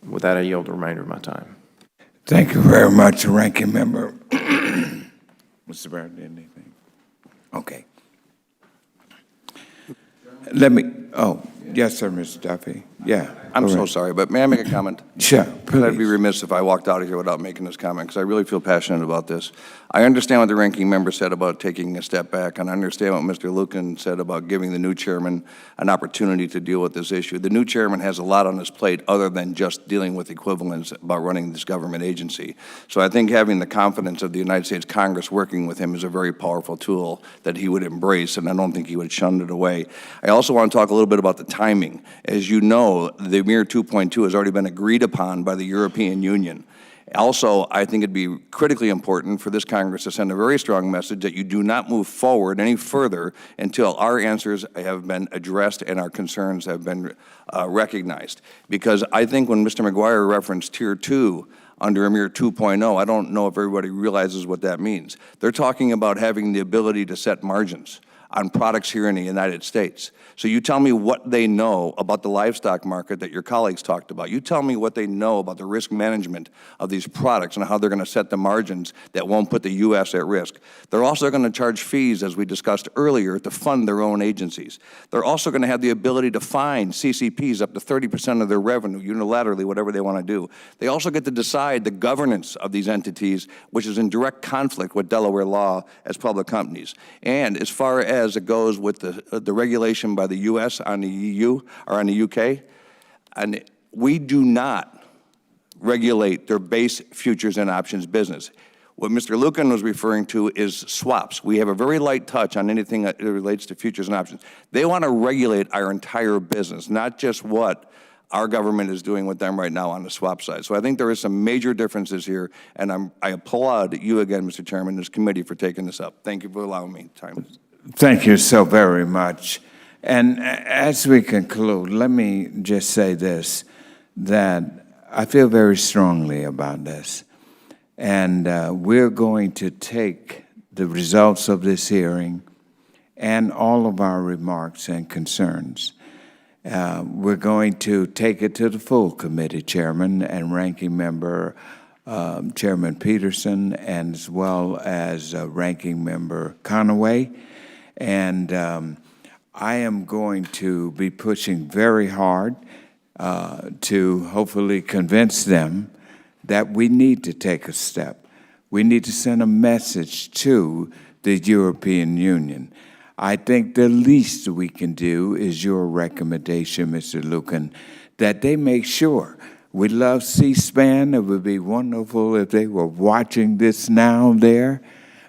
With that, I yield the remainder of my time. Thank you very much, Ranking Member. Mr. Barrett, anything? Okay. Yes, sir, Mr. Duffy. Yeah. I'm so sorry, but may I make a comment? Sure, please. I'd be remiss if I walked out of here without making this comment, because I really feel passionate about this. I understand what the ranking member said about taking a step back, and I understand what Mr. Lucan said about giving the new chairman an opportunity to deal with this issue. The new chairman has a lot on his plate other than just dealing with equivalence about running this government agency. So I think having the confidence of the United States Congress working with him is a very powerful tool that he would embrace, and I don't think he would shun it away. I also want to talk a little bit about the timing. As you know, the EMIR 2.2 has already been agreed upon by the European Union. Also, I think it'd be critically important for this Congress to send a very strong message that you do not move forward any further until our answers have been addressed and our concerns have been recognized. Because I think when Mr. McGuire referenced Tier 2 under EMIR 2.0, I don't know if everybody realizes what that means. They're talking about having the ability to set margins on products here in the United States. So you tell me what they know about the livestock market that your colleagues talked about. You tell me what they know about the risk management of these products and how they're going to set the margins that won't put the U.S. at risk. They're also going to charge fees, as we discussed earlier, to fund their own agencies. They're also going to have the ability to fine CCPs up to 30% of their revenue, unilaterally, whatever they want to do. They also get to decide the governance of these entities, which is in direct conflict with Delaware law as public companies. And as far as it goes with the regulation by the U.S. on the EU or on the UK, and we do not regulate their base futures and options business. What Mr. Lucan was referring to is swaps. We have a very light touch on anything that relates to futures and options. They want to regulate our entire business, not just what our government is doing with them right now on the swap side. So I think there is some major differences here, and I applaud you again, Mr. Chairman, this committee for taking this up. Thank you for allowing me time. Thank you so very much. And as we conclude, let me just say this, that I feel very strongly about this. And we're going to take the results of this hearing and all of our remarks and concerns. We're going to take it to the full committee, Chairman and Ranking Member Chairman Peterson, and as well as Ranking Member Conaway. And I am going to be pushing very hard to hopefully convince them that we need to take a step. We need to send a message to the European Union. I think the least we can do is your recommendation, Mr. Lucan, that they make sure. We love C-SPAN. It would be wonderful if they were watching this now there,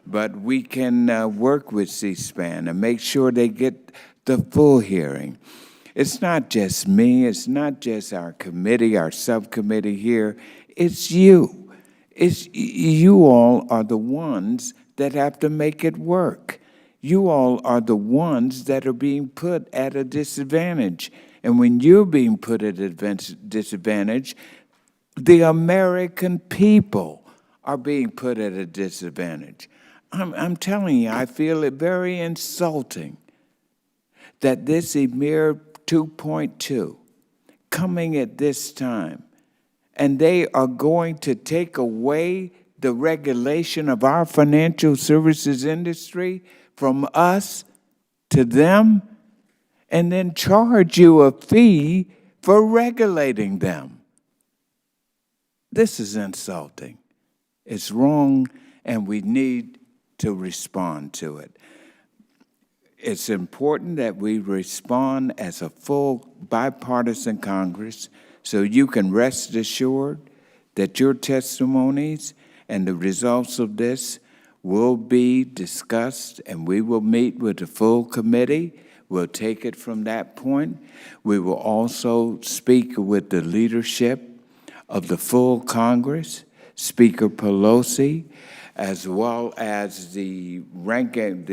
but we can work with C-SPAN and make sure they get the full hearing. It's not just me. It's not just our committee, our subcommittee here. It's you. You all are the ones that have to make it work. You all are the ones that are being put at a disadvantage. And when you're being put at a disadvantage, the American people are being put at a disadvantage. I'm telling you, I feel it very insulting that this EMIR 2.2 coming at this time, and they are going to take away the regulation of our financial services industry from us to them, and then charge you a fee for regulating them. This is insulting. It's wrong, and we need to respond to it. It's important that we respond as a full bipartisan Congress, so you can rest assured that your testimonies and the results of this will be discussed, and we will meet with the full committee. We'll take it from that point. We will also speak with the leadership of the full Congress, Speaker Pelosi, as well as the ranking,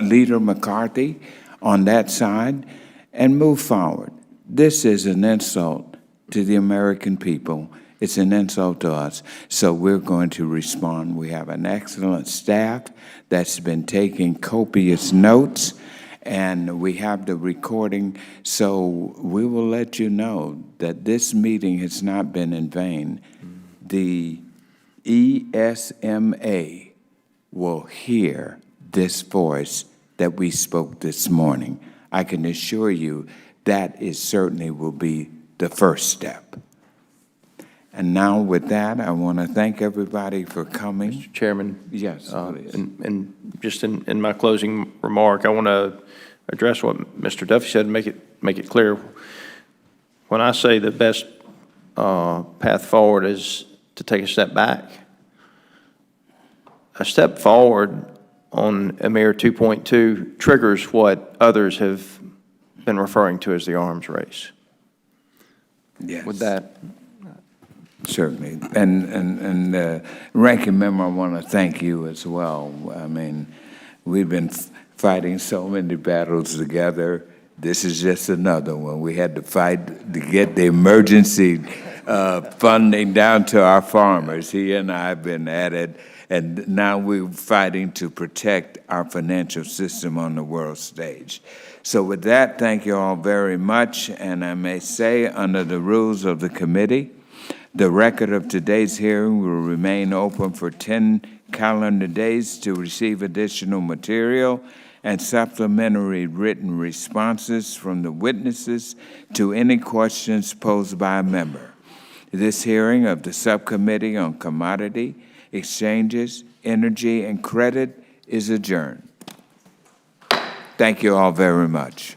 Leader McCarthy on that side, and move forward. This is an insult to the American people. It's an insult to us. So we're going to respond. We have an excellent staff that's been taking copious notes, and we have the recording. So we will let you know that this meeting has not been in vain. The ESMA will hear this voice that we spoke this morning. I can assure you that is certainly will be the first step. And now with that, I want to thank everybody for coming. Mr. Chairman? Yes, please. And just in my closing remark, I want to address what Mr. Duffy said and make it clear. When I say the best path forward is to take a step back, a step forward on EMIR 2.2 triggers what others have been referring to as the arms race. Yes. With that, certainly. And Ranking Member, I want to thank you as well. I mean, we've been fighting so many battles together. This is just another one. We had to fight to get the emergency funding down to our farmers. He and I have been at it, and now we're fighting to protect our financial system on the world stage. So with that, thank you all very much, and I may say, under the rules of the committee, the record of today's hearing will remain open for 10 calendar days to receive additional material and supplementary written responses from the witnesses to any questions posed by a member. This hearing of the Subcommittee on Commodity, Exchanges, Energy, and Credit is adjourned. Thank you all very much.